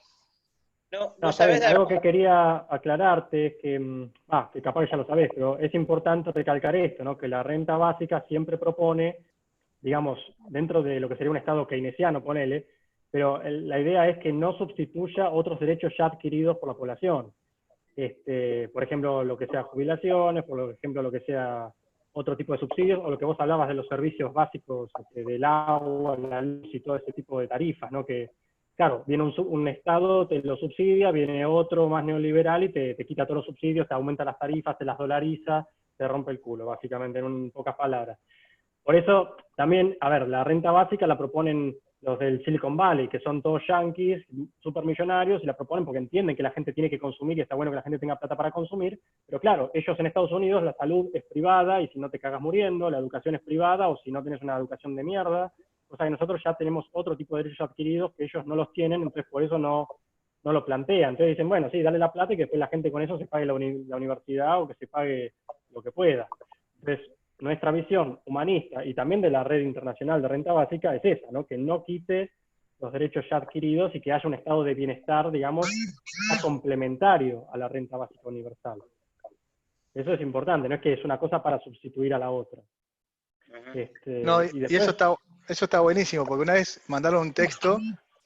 [SPEAKER 5] No sabes
[SPEAKER 1] algo que quería aclararte es que capaz que ya lo sabés, pero es importante recalcar esto, ¿no? Que la renta básica siempre propone, digamos, dentro de lo que sería un estado keynesiano, ponele, pero la idea es que no sustituya otros derechos ya adquiridos por la población. Por ejemplo, lo que sea jubilaciones, por ejemplo, lo que sea otro tipo de subsidios, o lo que vos hablabas de los servicios básicos, del agua, la luz y todo ese tipo de tarifas, ¿no? Que, claro, viene un Estado, te lo subsidia, viene otro más neoliberal y te quita todos los subsidios, te aumenta las tarifas, te las dolariza, te rompe el culo, básicamente, en pocas palabras. Por eso, también, a ver, la renta básica la proponen los del Silicon Valley, que son todos yanquis, supermillonarios, y la proponen porque entienden que la gente tiene que consumir y está bueno que la gente tenga plata para consumir, pero claro, ellos en Estados Unidos la salud es privada y si no te cagas muriendo, la educación es privada o si no tienes una educación de mierda, o sea que nosotros ya tenemos otro tipo de derechos adquiridos que ellos no los tienen, entonces por eso no lo plantean. Entonces dicen, bueno, sí, dale la plata y que después la gente con eso se pague la universidad o que se pague lo que pueda. Entonces, nuestra visión humanista y también de la red internacional de renta básica es esa, ¿no? Que no quite los derechos ya adquiridos y que haya un estado de bienestar, digamos, complementario a la renta básica universal. Eso es importante, no es que es una cosa para sustituir a la otra.
[SPEAKER 6] No,
[SPEAKER 1] y después,
[SPEAKER 6] y eso está buenísimo, porque una vez mandaron un texto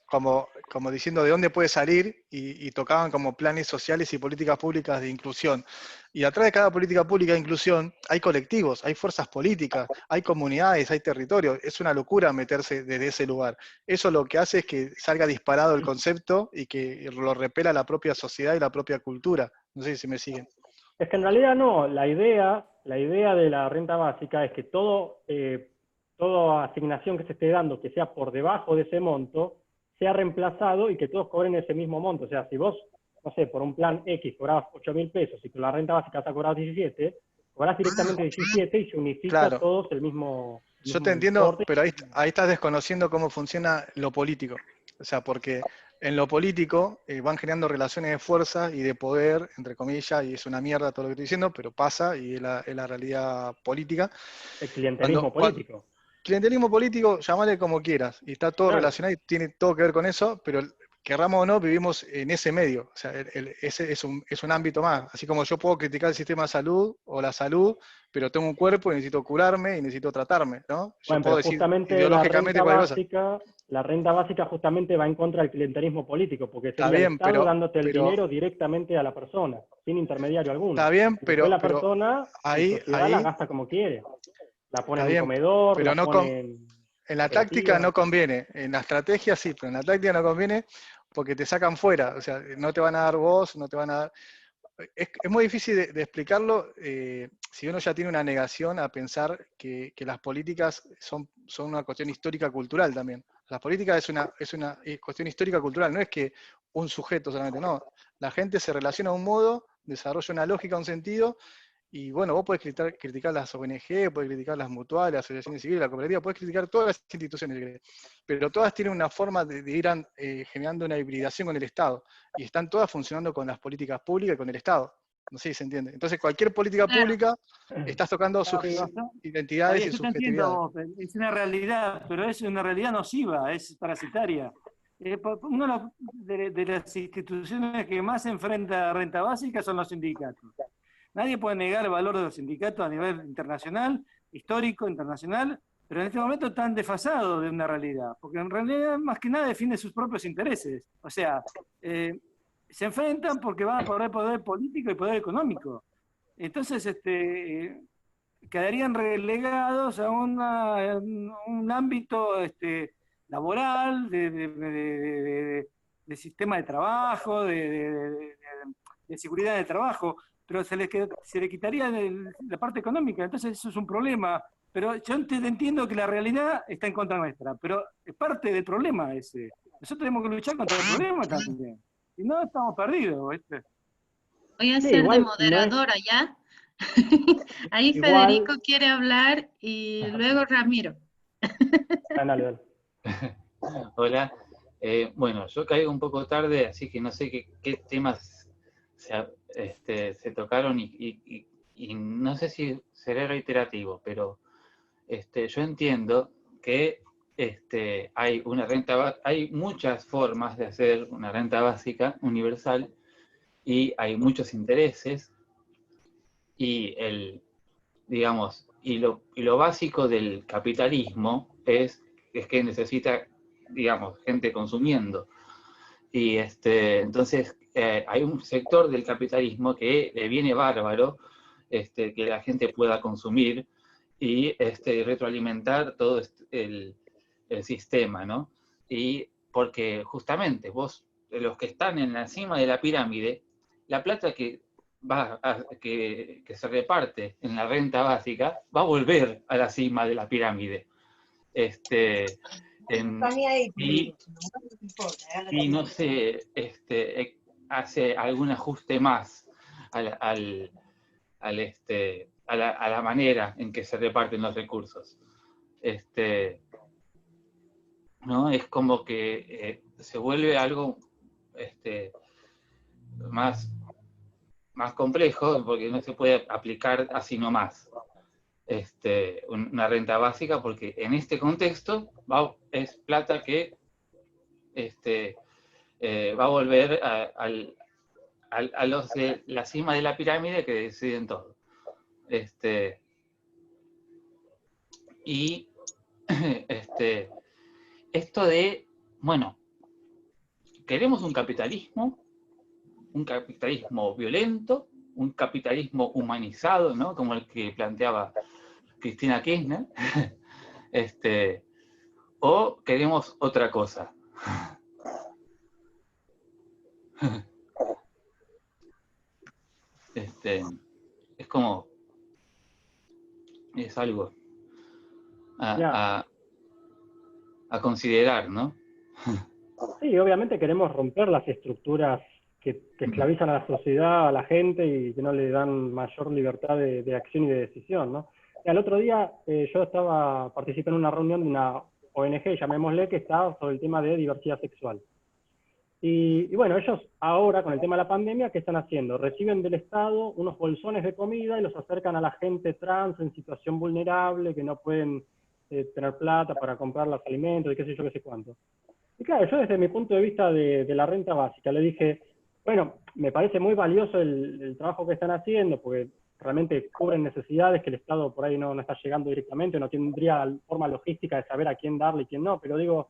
[SPEAKER 6] como diciendo de dónde puede salir y tocaban como planes sociales y políticas públicas de inclusión. Y atrás de cada política pública de inclusión hay colectivos, hay fuerzas políticas, hay comunidades, hay territorios. Es una locura meterse desde ese lugar. Eso lo que hace es que salga disparado el concepto y que lo repela la propia sociedad y la propia cultura. No sé si me siguen.
[SPEAKER 1] es que en realidad no, la idea de la renta básica es que toda asignación que se esté dando que sea por debajo de ese monto, sea reemplazado y que todos cobren ese mismo monto. O sea, si vos, no sé, por un plan X cobrabas 8.000 pesos y con la renta básica vas a cobrar 17, cobrás directamente 17 y se unifica
[SPEAKER 6] Claro.
[SPEAKER 1] todos el mismo.
[SPEAKER 6] Yo te entiendo, pero ahí estás desconociendo cómo funciona lo político. O sea, porque en lo político van generando relaciones de fuerza y de poder, entre comillas, y es una mierda todo lo que estoy diciendo, pero pasa y es la realidad política.
[SPEAKER 1] El clientelismo político.
[SPEAKER 6] Clientelismo político, llamale como quieras, y está todo relacionado y tiene todo que ver con eso, pero querramos o no, vivimos en ese medio. O sea, ese es un ámbito más. Así como yo puedo criticar el sistema de salud o la salud, pero tengo un cuerpo y necesito curarme y necesito tratarme, ¿no? Yo
[SPEAKER 1] Bueno,
[SPEAKER 6] puedo
[SPEAKER 1] pero
[SPEAKER 6] decir
[SPEAKER 1] justamente
[SPEAKER 6] ideológicamente cualquier cosa.
[SPEAKER 1] la renta básica justamente va en contra del clientelismo político, porque sería
[SPEAKER 6] Está bien,
[SPEAKER 1] el Estado
[SPEAKER 6] pero
[SPEAKER 1] dándote el dinero directamente a la persona, sin intermediario alguno.
[SPEAKER 6] Está bien,
[SPEAKER 1] y después la persona,
[SPEAKER 6] ahí
[SPEAKER 1] la gasta como quiere. La pone
[SPEAKER 6] Está
[SPEAKER 1] en un
[SPEAKER 6] bien,
[SPEAKER 1] comedor,
[SPEAKER 6] pero
[SPEAKER 1] la
[SPEAKER 6] no
[SPEAKER 1] pone en
[SPEAKER 6] en la táctica
[SPEAKER 1] operativa.
[SPEAKER 6] no conviene, en la estrategia sí, pero en la táctica no conviene porque te sacan fuera, o sea, no te van a dar voz, no te van a dar... Es muy difícil de explicarlo si uno ya tiene una negación a pensar que las políticas son una cuestión histórica cultural también. Las políticas es una cuestión histórica cultural, no es que un sujeto solamente, no. La gente se relaciona de un modo, desarrolla una lógica, un sentido, y bueno, vos podés criticar las ONG, podés criticar las mutuales, las asociaciones civiles, la cooperativa, podés criticar todas las instituciones, si querés, pero todas tienen una forma de ir generando una hibridación con el Estado, y están todas funcionando con las políticas públicas y con el Estado. No sé si se entiende. Entonces, cualquier política
[SPEAKER 3] Claro.
[SPEAKER 6] pública, estás tocando sus
[SPEAKER 4] Claro, pero está
[SPEAKER 6] identidades y
[SPEAKER 4] bien, yo te entiendo
[SPEAKER 6] subjetividades.
[SPEAKER 4] vos, es una realidad, pero es una realidad nociva, es parasitaria. Una de las instituciones que más enfrenta renta básica son los sindicatos. Nadie puede negar el valor de los sindicatos a nivel internacional, histórico, internacional, pero en este momento están desfasados de una realidad, porque en realidad más que nada defiende sus propios intereses. O sea, se enfrentan porque van a poder político y poder económico. Entonces, quedarían relegados a un ámbito laboral, de sistema de trabajo, de seguridad de trabajo, pero se le quitaría la parte económica, entonces eso es un problema. Pero yo entiendo que la realidad está en contra nuestra, pero es parte del problema ese. Nosotros tenemos que luchar contra el problema también. Si no, estamos perdidos, ¿viste?
[SPEAKER 3] Voy a
[SPEAKER 1] Sí,
[SPEAKER 3] ser de
[SPEAKER 1] igual no es
[SPEAKER 3] moderadora ya. Ahí
[SPEAKER 1] igual.
[SPEAKER 3] Federico quiere hablar y luego Ramiro.
[SPEAKER 1] Dale, dale.
[SPEAKER 7] Hola. Bueno, yo caigo un poco tarde, así que no sé qué temas se tocaron y no sé si seré reiterativo, pero yo entiendo que hay muchas formas de hacer una renta básica universal y hay muchos intereses y lo básico del capitalismo es que necesita, digamos, gente consumiendo. Y entonces hay un sector del capitalismo que le viene bárbaro que la gente pueda consumir y retroalimentar todo el sistema, ¿no? Y porque justamente los que están en la cima de la pirámide, la plata que se reparte en la renta básica va a volver a la cima de la pirámide. Y no se hace algún ajuste más a la manera en que se reparten los recursos. ¿No? Es como que se vuelve algo más complejo, porque no se puede aplicar así nomás una renta básica, porque en este contexto es plata que va a volver a los de la cima de la pirámide que deciden todo. Y esto de, bueno, queremos un capitalismo violento, un capitalismo humanizado, ¿no? Como el que planteaba Cristina Kirchner, o queremos otra cosa. Es como, es algo a considerar, ¿no?
[SPEAKER 1] Sí, obviamente queremos romper las estructuras que esclavizan a la sociedad, a la gente y que no le dan mayor libertad de acción y de decisión, ¿no? El otro día yo participé en una reunión de una ONG, llamémosle, que está sobre el tema de diversidad sexual. Y bueno, ellos ahora, con el tema de la pandemia, ¿qué están haciendo? Reciben del Estado unos bolsones de comida y los acercan a la gente trans en situación vulnerable, que no pueden tener plata para comprar los alimentos y qué sé yo, qué sé cuánto. Y claro, yo desde mi punto de vista de la renta básica le dije, bueno, me parece muy valioso el trabajo que están haciendo, porque realmente cubren necesidades que el Estado por ahí no está llegando directamente, no tendría forma logística de saber a quién darle y quién no, pero digo,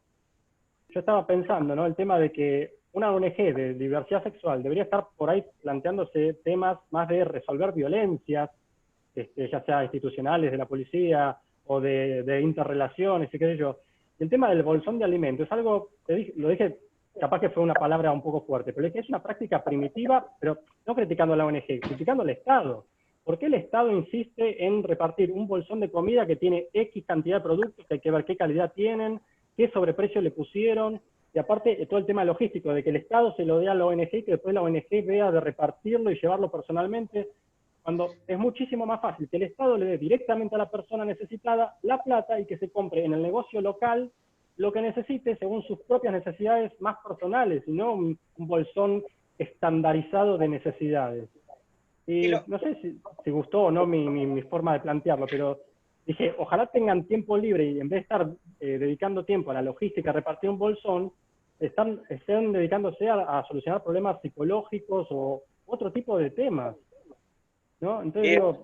[SPEAKER 1] yo estaba pensando, ¿no? El tema de que una ONG de diversidad sexual debería estar por ahí planteándose temas más de resolver violencias, ya sea institucionales de la policía o de interrelaciones y qué sé yo. El tema del bolsón de alimentos es algo, lo dije, capaz que fue una palabra un poco fuerte, pero es que es una práctica primitiva, pero no criticando a la ONG, criticando al Estado. ¿Por qué el Estado insiste en repartir un bolsón de comida que tiene X cantidad de productos, que hay que ver qué calidad tienen, qué sobreprecio le pusieron, y aparte todo el tema logístico, de que el Estado se lo dé a la ONG y que después la ONG vea de repartirlo y llevarlo personalmente, cuando es muchísimo más fácil que el Estado le dé directamente a la persona necesitada la plata y que se compre en el negocio local lo que necesite según sus propias necesidades más personales, y no un bolsón estandarizado de necesidades. Y no sé si gustó o no mi forma de plantearlo, pero dije, ojalá tengan tiempo libre y en vez de estar dedicando tiempo a la logística, a repartir un bolsón, estén dedicándose a solucionar problemas psicológicos o otro tipo de temas, ¿no? Entonces digo...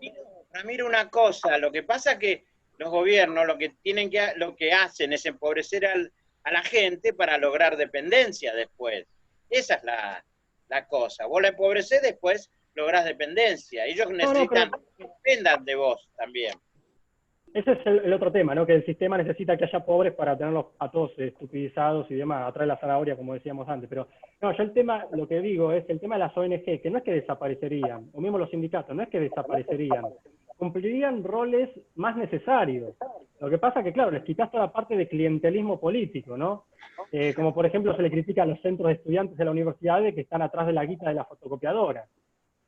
[SPEAKER 5] Ramiro, una cosa, lo que pasa es que los gobiernos lo que hacen es empobrecer a la gente para lograr dependencia después. Esa es la cosa. Vos la empobrecés, después lográs dependencia. Ellos necesitan que dependan de vos también.
[SPEAKER 1] Ese es el otro tema, ¿no? Que el sistema necesita que haya pobres para tenerlos a todos estupidizados y demás, atraer la zanahoria, como decíamos antes. Pero no, yo el tema, lo que digo es el tema de las ONG, que no es que desaparecerían, o mismo los sindicatos, no es que desaparecerían, cumplirían roles más necesarios. Lo que pasa es que, claro, les quitas toda la parte de clientelismo político, ¿no? Como por ejemplo se le critica a los centros de estudiantes de la universidad de que están atrás de la guita de la fotocopiadora,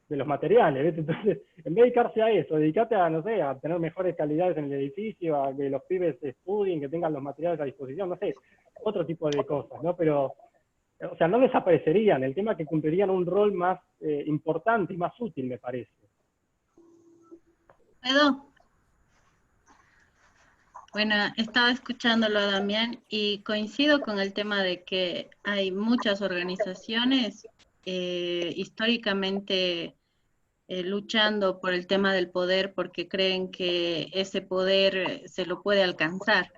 [SPEAKER 1] de los materiales, ¿ves? Entonces, en vez de dedicarse a eso, dedicate a, no sé, a tener mejores calidades en el edificio, a que los pibes estudien, que tengan los materiales a disposición, no sé, otro tipo de cosas, ¿no? Pero, o sea, no desaparecerían, el tema es que cumplirían un rol más importante y más útil, me parece.
[SPEAKER 3] ¿Puedo? Bueno, estaba escuchándolo a Damián y coincido con el tema de que hay muchas organizaciones históricamente luchando por el tema del poder porque creen que ese poder se lo puede alcanzar.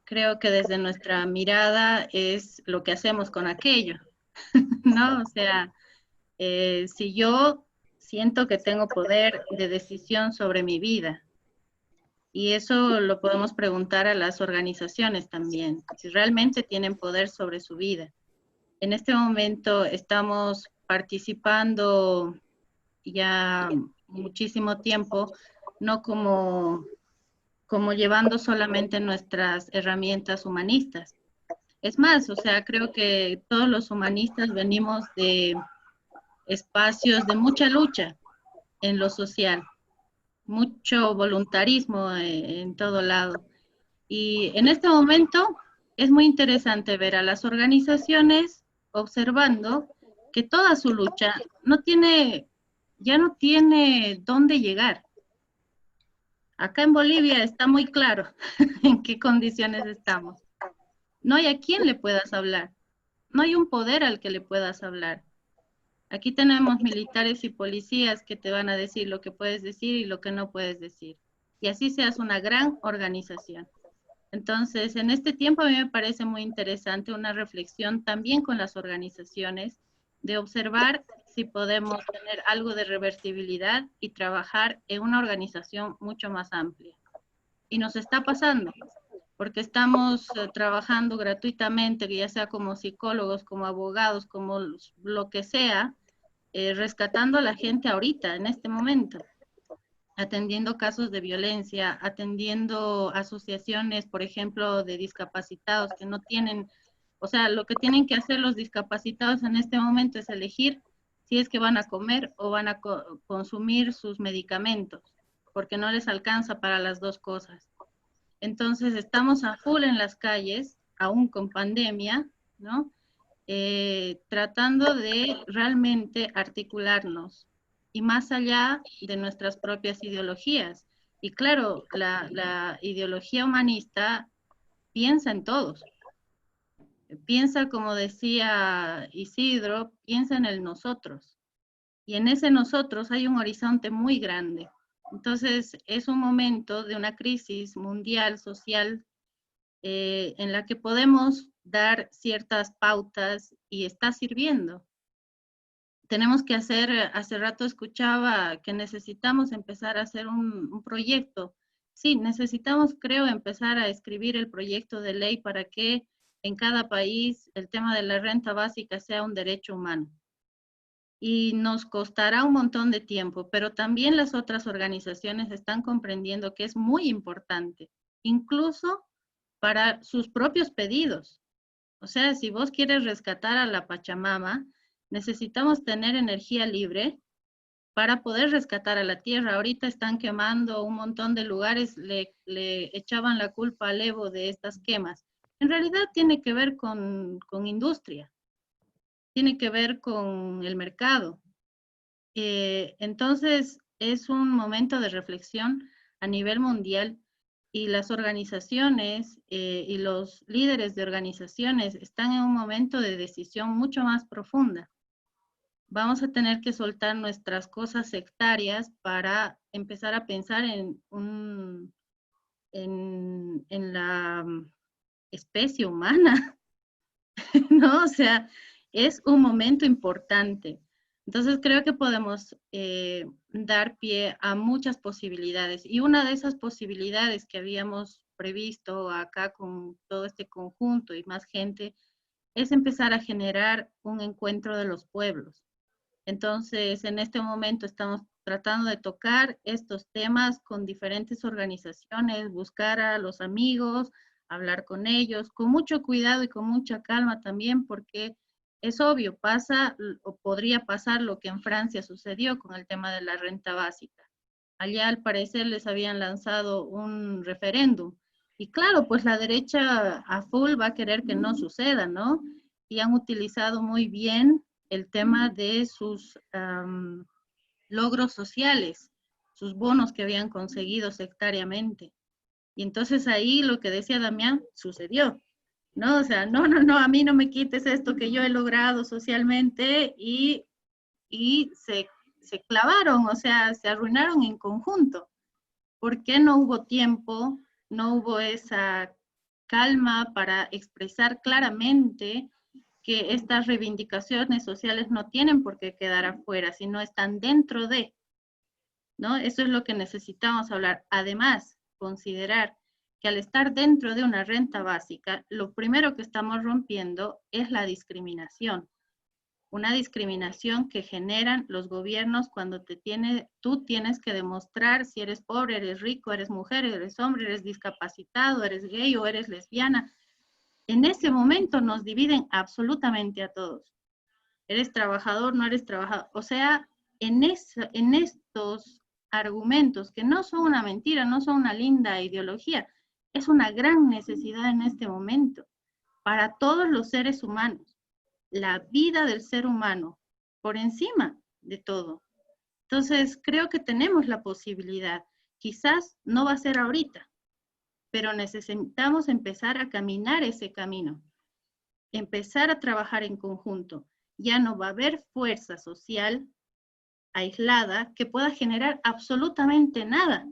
[SPEAKER 3] Creo que desde nuestra mirada es lo que hacemos con aquello, ¿no? O sea, si yo siento que tengo poder de decisión sobre mi vida, y eso lo podemos preguntar a las organizaciones también, si realmente tienen poder sobre su vida. En este momento estamos participando ya muchísimo tiempo, no como llevando solamente nuestras herramientas humanistas. Es más, o sea, creo que todos los humanistas venimos de espacios de mucha lucha en lo social, mucho voluntarismo en todo lado. Y en este momento es muy interesante ver a las organizaciones observando que toda su lucha ya no tiene dónde llegar. Acá en Bolivia está muy claro en qué condiciones estamos. No hay a quién le puedas hablar. No hay un poder al que le puedas hablar. Aquí tenemos militares y policías que te van a decir lo que puedes decir y lo que no puedes decir. Y así seas una gran organización. Entonces, en este tiempo a mí me parece muy interesante una reflexión también con las organizaciones de observar si podemos tener algo de reversibilidad y trabajar en una organización mucho más amplia. Y nos está pasando, porque estamos trabajando gratuitamente, ya sea como psicólogos, como abogados, como lo que sea, rescatando a la gente ahorita, en este momento, atendiendo casos de violencia, atendiendo asociaciones, por ejemplo, de discapacitados que no tienen, o sea, lo que tienen que hacer los discapacitados en este momento es elegir si es que van a comer o van a consumir sus medicamentos, porque no les alcanza para las dos cosas. Entonces estamos a full en las calles, aún con pandemia, ¿no? Tratando de realmente articularnos y más allá de nuestras propias ideologías. Y claro, la ideología humanista piensa en todos. Piensa, como decía Isidro, piensa en el nosotros. Y en ese nosotros hay un horizonte muy grande. Entonces, es un momento de una crisis mundial, social, en la que podemos dar ciertas pautas y está sirviendo. Tenemos que hacer, hace rato escuchaba que necesitamos empezar a hacer un proyecto Sí, necesitamos, creo, empezar a escribir el proyecto de ley para que en cada país el tema de la renta básica sea un derecho humano. Y nos costará un montón de tiempo, pero también las otras organizaciones están comprendiendo que es muy importante, incluso para sus propios pedidos. O sea, si vos quieres rescatar a la Pachamama, necesitamos tener energía libre para poder rescatar a la tierra. Ahorita están quemando un montón de lugares, le echaban la culpa al Evo de estas quemas. En realidad tiene que ver con industria, tiene que ver con el mercado. Entonces, es un momento de reflexión a nivel mundial y las organizaciones y los líderes de organizaciones están en un momento de decisión mucho más profunda. Vamos a tener que soltar nuestras cosas sectarias para empezar a pensar en la especie humana, ¿no? O sea, es un momento importante. Entonces creo que podemos dar pie a muchas posibilidades. Y una de esas posibilidades que habíamos previsto acá con todo este conjunto y más gente es empezar a generar un encuentro de los pueblos. Entonces, en este momento estamos tratando de tocar estos temas con diferentes organizaciones, buscar a los amigos, hablar con ellos, con mucho cuidado y con mucha calma también, porque es obvio, pasa o podría pasar lo que en Francia sucedió con el tema de la renta básica. Allá al parecer les habían lanzado un referéndum. Y claro, pues la derecha a full va a querer que no suceda, ¿no? Y han utilizado muy bien el tema de sus logros sociales, sus bonos que habían conseguido sectariamente. Y entonces ahí lo que decía Damián sucedió, ¿no? O sea, no, a mí no me quites esto que yo he logrado socialmente y se clavaron, o sea, se arruinaron en conjunto. ¿Por qué no hubo tiempo, no hubo esa calma para expresar claramente que estas reivindicaciones sociales no tienen por qué quedar afuera, sino están dentro de, ¿no? Eso es lo que necesitamos hablar. Además, considerar que al estar dentro de una renta básica, lo primero que estamos rompiendo es la discriminación. Una discriminación que generan los gobiernos cuando tú tienes que demostrar si eres pobre, eres rico, eres mujer, eres hombre, eres discapacitado, eres gay o eres lesbiana. En ese momento nos dividen absolutamente a todos. Eres trabajador, no eres trabajador. O sea, en estos argumentos que no son una mentira, no son una linda ideología, es una gran necesidad en este momento para todos los seres humanos. La vida del ser humano por encima de todo. Entonces, creo que tenemos la posibilidad. Quizás no va a ser ahorita, pero necesitamos empezar a caminar ese camino, empezar a trabajar en conjunto. Ya no va a haber fuerza social aislada que pueda generar absolutamente nada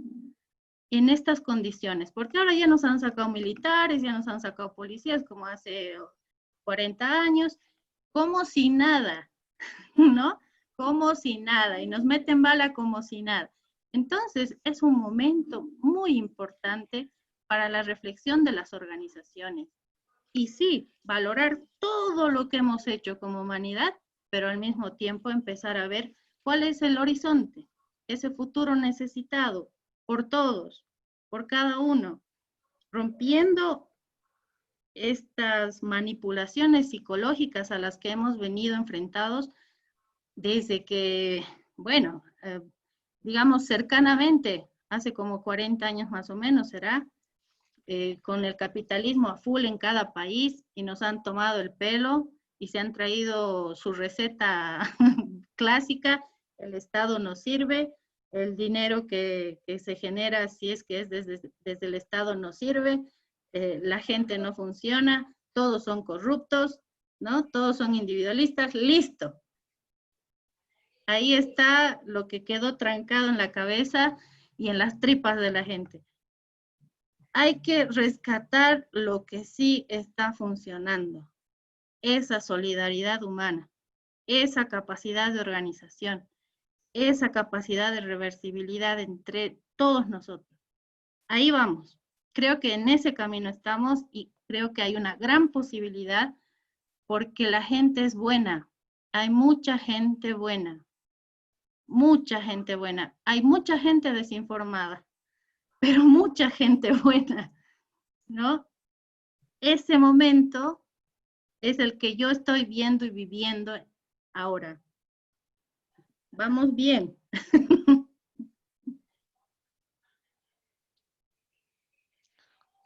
[SPEAKER 3] en estas condiciones, porque ahora ya nos han sacado militares, ya nos han sacado policías como hace 40 años, como si nada, ¿no? Como si nada, y nos meten bala como si nada. Entonces, es un momento muy importante para la reflexión de las organizaciones. Y sí, valorar todo lo que hemos hecho como humanidad, pero al mismo tiempo empezar a ver cuál es el horizonte, ese futuro necesitado por todos, por cada uno, rompiendo estas manipulaciones psicológicas a las que hemos venido enfrentados desde que, bueno, digamos cercanamente, hace como 40 años más o menos será, con el capitalismo a full en cada país y nos han tomado el pelo y se han traído su receta clásica, el Estado no sirve, el dinero que se genera, si es que es desde el Estado, no sirve, la gente no funciona, todos son corruptos, ¿no? Todos son individualistas, listo. Ahí está lo que quedó trancado en la cabeza y en las tripas de la gente. Hay que rescatar lo que sí está funcionando, esa solidaridad humana, esa capacidad de organización, esa capacidad de reversibilidad entre todos nosotros. ahí vamos. Creo que en ese camino estamos y creo que hay una gran posibilidad porque la gente es buena. Hay mucha gente buena. Mucha gente buena. Hay mucha gente desinformada, pero mucha gente buena, ¿no? Ese momento es el que yo estoy viendo y viviendo ahora. Vamos bien.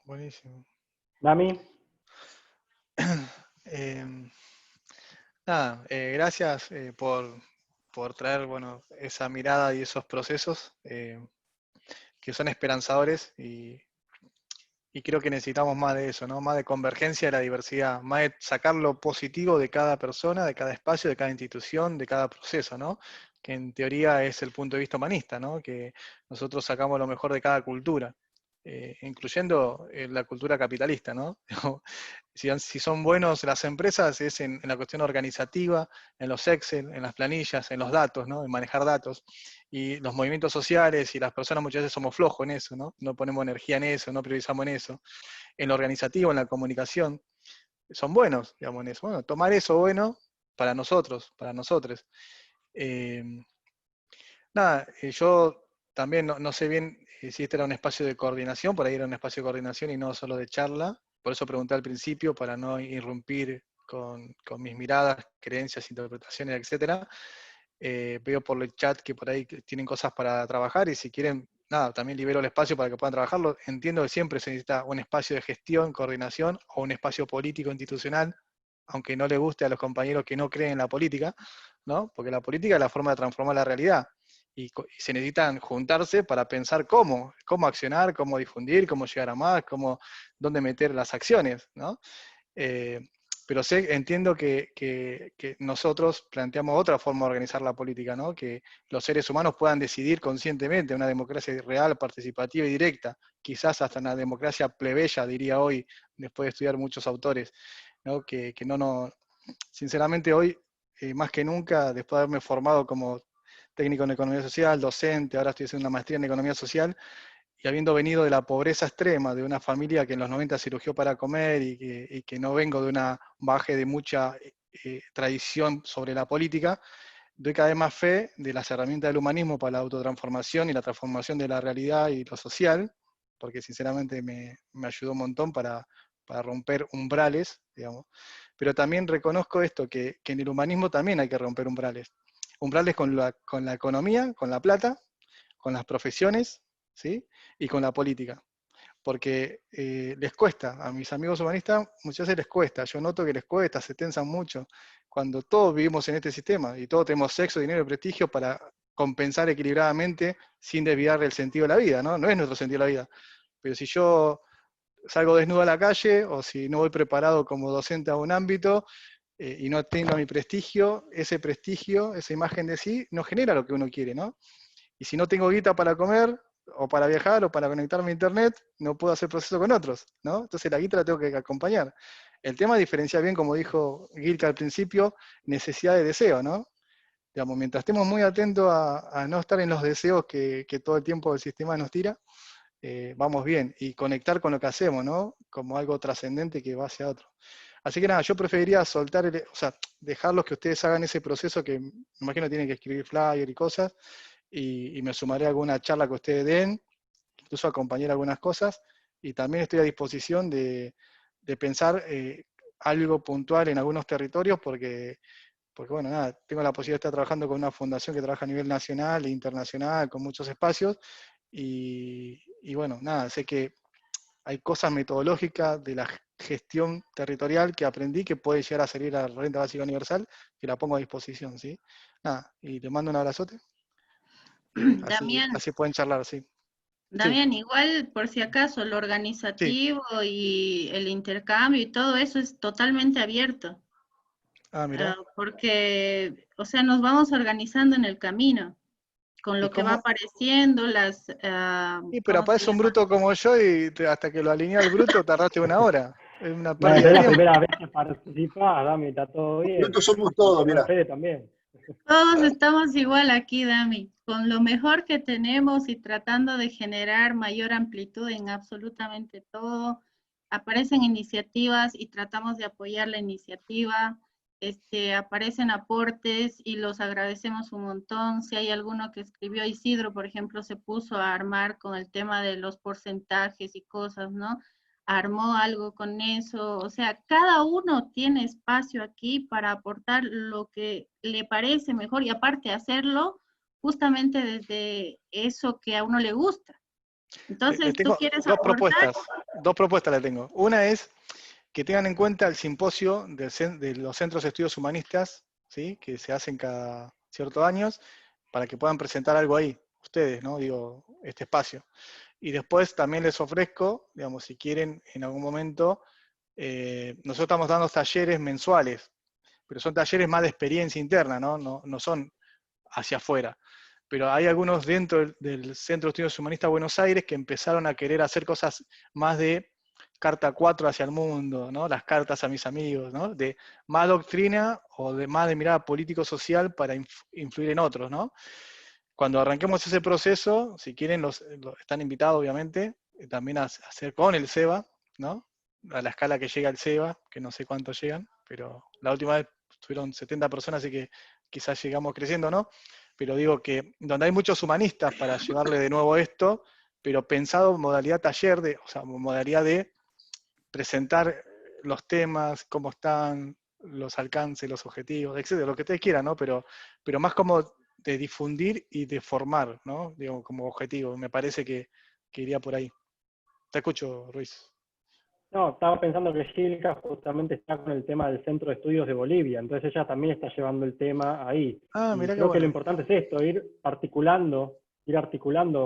[SPEAKER 6] Buenísimo.
[SPEAKER 1] Dami,
[SPEAKER 6] Nada, gracias por traer, bueno, esa mirada y esos procesos que son esperanzadores y creo que necesitamos más de eso, ¿no? Más de convergencia de la diversidad, más de sacar lo positivo de cada persona, de cada espacio, de cada institución, de cada proceso, ¿no? Que en teoría es el punto de vista humanista, ¿no? Que nosotros sacamos lo mejor de cada cultura, incluyendo la cultura capitalista, ¿no? Si son buenos las empresas es en la cuestión organizativa, en los Excel, en las planillas, en los datos, ¿no? En manejar datos. Y los movimientos sociales y las personas muchas veces somos flojos en eso, ¿no? No ponemos energía en eso, no priorizamos en eso. En lo organizativo, en la comunicación, son buenos, digamos, en eso. Bueno, tomar eso bueno para nosotros, para nosotros. Yo también no sé bien si este era un espacio de coordinación, por ahí era un espacio de coordinación y no solo de charla. Por eso pregunté al principio, para no irrumpir con mis miradas, creencias, interpretaciones, etcétera. Veo por el chat que por ahí tienen cosas para trabajar y si quieren, nada, también libero el espacio para que puedan trabajarlo. Entiendo que siempre se necesita un espacio de gestión, coordinación o un espacio político institucional, aunque no le guste a los compañeros que no creen en la política, ¿no? Porque la política es la forma de transformar la realidad y se necesitan juntarse para pensar cómo accionar, cómo difundir, cómo llegar a más, dónde meter las acciones, ¿no? Pero entiendo que nosotros planteamos otra forma de organizar la política, ¿no? Que los seres humanos puedan decidir conscientemente, una democracia real, participativa y directa, quizás hasta una democracia plebeya, diría hoy, después de estudiar muchos autores, ¿no? Sinceramente hoy, más que nunca, después de haberme formado como técnico en economía social, docente, ahora estoy haciendo una maestría en economía social, y habiendo venido de la pobreza extrema, de una familia que en los 90 se elogió para comer y que no vengo de una baje de mucha tradición sobre la política, doy cada vez más fe de las herramientas del humanismo para la autotransformación y la transformación de la realidad y lo social, porque sinceramente me ayudó un montón para romper umbrales, digamos. Pero también reconozco esto, que en el humanismo también hay que romper umbrales. Umbrales con la economía, con la plata, con las profesiones, ¿sí? Y con la política. Porque les cuesta, a mis amigos humanistas muchas veces les cuesta, yo noto que les cuesta, se tensan mucho, cuando todos vivimos en este sistema y todos tenemos sexo, dinero y prestigio para compensar equilibradamente sin desviar el sentido de la vida, ¿no? No es nuestro sentido de la vida. Pero si yo salgo desnudo a la calle o si no voy preparado como docente a un ámbito y no tengo mi prestigio, esa imagen de sí, no genera lo que uno quiere, ¿no? Y si no tengo guita para comer, o para viajar, o para conectarme a internet, no puedo hacer proceso con otros, ¿no? Entonces la guita la tengo que acompañar. El tema diferencia bien, como dijo Gilka al principio, necesidad de deseo, ¿no? Digamos, mientras estemos muy atentos a no estar en los deseos que todo el tiempo el sistema nos tira, vamos bien. Y conectar con lo que hacemos, ¿no? Como algo trascendente que va hacia otro. Así que nada, yo preferiría dejarlos que ustedes hagan ese proceso que me imagino tienen que escribir flyer y cosas, y me sumaré a alguna charla que ustedes den, incluso acompañar algunas cosas, y también estoy a disposición de pensar algo puntual en algunos territorios, porque bueno, nada, tengo la posibilidad de estar trabajando con una fundación que trabaja a nivel nacional e internacional, con muchos espacios, y bueno, nada, sé que hay cosas metodológicas de la gestión territorial que aprendí que puede llegar a salir a la renta básica universal, que la pongo a disposición, ¿sí? Nada, y te mando un abrazote.
[SPEAKER 3] Damián,
[SPEAKER 6] Así pueden charlar, sí.
[SPEAKER 3] Damián, igual por si acaso, lo
[SPEAKER 6] Sí,
[SPEAKER 3] organizativo y el intercambio y todo eso es totalmente abierto.
[SPEAKER 6] mira.
[SPEAKER 3] Porque, o sea, nos vamos organizando en el camino, con
[SPEAKER 6] ¿Y
[SPEAKER 3] lo que va
[SPEAKER 6] cómo?
[SPEAKER 3] apareciendo,
[SPEAKER 6] Sí, pero
[SPEAKER 3] ¿cómo se
[SPEAKER 6] aparece un
[SPEAKER 3] llama?
[SPEAKER 6] bruto como yo y hasta que lo alineé al bruto tardaste 1 hora. Es una
[SPEAKER 1] bueno,
[SPEAKER 6] pérdida
[SPEAKER 1] pero
[SPEAKER 6] de
[SPEAKER 1] es la
[SPEAKER 6] tiempo.
[SPEAKER 1] primera vez que participa, Dami, está todo bien.
[SPEAKER 2] Nosotros somos todos,
[SPEAKER 1] Bueno,
[SPEAKER 2] mirá.
[SPEAKER 1] Fede también.
[SPEAKER 3] Todos estamos igual aquí, Dami, con lo mejor que tenemos y tratando de generar mayor amplitud en absolutamente todo. Aparecen iniciativas y tratamos de apoyar la iniciativa. Aparecen aportes y los agradecemos un montón. Si hay alguno que escribió, Isidro, por ejemplo, se puso a armar con el tema de los porcentajes y cosas, ¿no? Armó algo con eso, o sea, cada uno tiene espacio aquí para aportar lo que le parece mejor y aparte hacerlo justamente desde eso que a uno le gusta. Entonces, tú
[SPEAKER 6] Tengo
[SPEAKER 3] quieres aportar.
[SPEAKER 6] dos propuestas le tengo. Una es que tengan en cuenta el simposio de los centros de estudios humanistas, ¿sí? Que se hacen cada ciertos años, para que puedan presentar algo ahí, ustedes, ¿no? Digo, este espacio. Y después también les ofrezco, digamos, si quieren en algún momento, nosotros estamos dando talleres mensuales, pero son talleres más de experiencia interna, ¿no? No son hacia afuera. Pero hay algunos dentro del Centro de Estudios Humanistas de Buenos Aires que empezaron a querer hacer cosas más de carta 4 hacia el mundo, ¿no? Las cartas a mis amigos, ¿no? De más doctrina o de más de mirada político-social para influir en otros, ¿no? Cuando arranquemos ese proceso, si quieren, están invitados, obviamente, también a hacer con el SEBA, ¿no? A la escala que llega el SEBA, que no sé cuántos llegan, pero la última vez tuvieron 70 personas, así que quizás llegamos creciendo, ¿no? Pero digo que donde hay muchos humanistas para llevarle de nuevo esto, pero pensado en modalidad taller, o sea, modalidad de presentar los temas, cómo están, los alcances, los objetivos, etcétera, lo que ustedes quieran, ¿no? Pero más como de difundir y de formar, ¿no? Digo, como objetivo. Me parece que iría por ahí. Te escucho, Ruiz.
[SPEAKER 1] No, estaba pensando que Gilka justamente está con el tema del Centro de Estudios de Bolivia, entonces ella también está llevando el tema ahí.
[SPEAKER 6] Ah,
[SPEAKER 1] Y
[SPEAKER 6] mirá qué
[SPEAKER 1] creo que lo
[SPEAKER 6] bueno.
[SPEAKER 1] importante es esto, ir articulando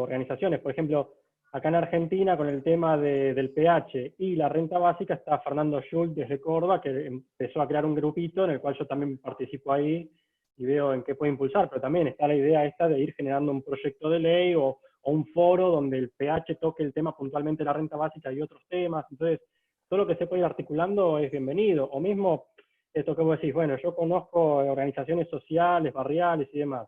[SPEAKER 1] organizaciones. Por ejemplo, acá en Argentina con el tema del pH y la renta básica está Fernando Schultz desde Córdoba, que empezó a crear un grupito en el cual yo también participo ahí y veo en qué puede impulsar, pero también está la idea esta de ir generando un proyecto de ley o un foro donde el pH toque el tema puntualmente de la renta básica y otros temas. Entonces, todo lo que se puede ir articulando es bienvenido. O mismo esto que vos decís, bueno, yo conozco organizaciones sociales, barriales y demás.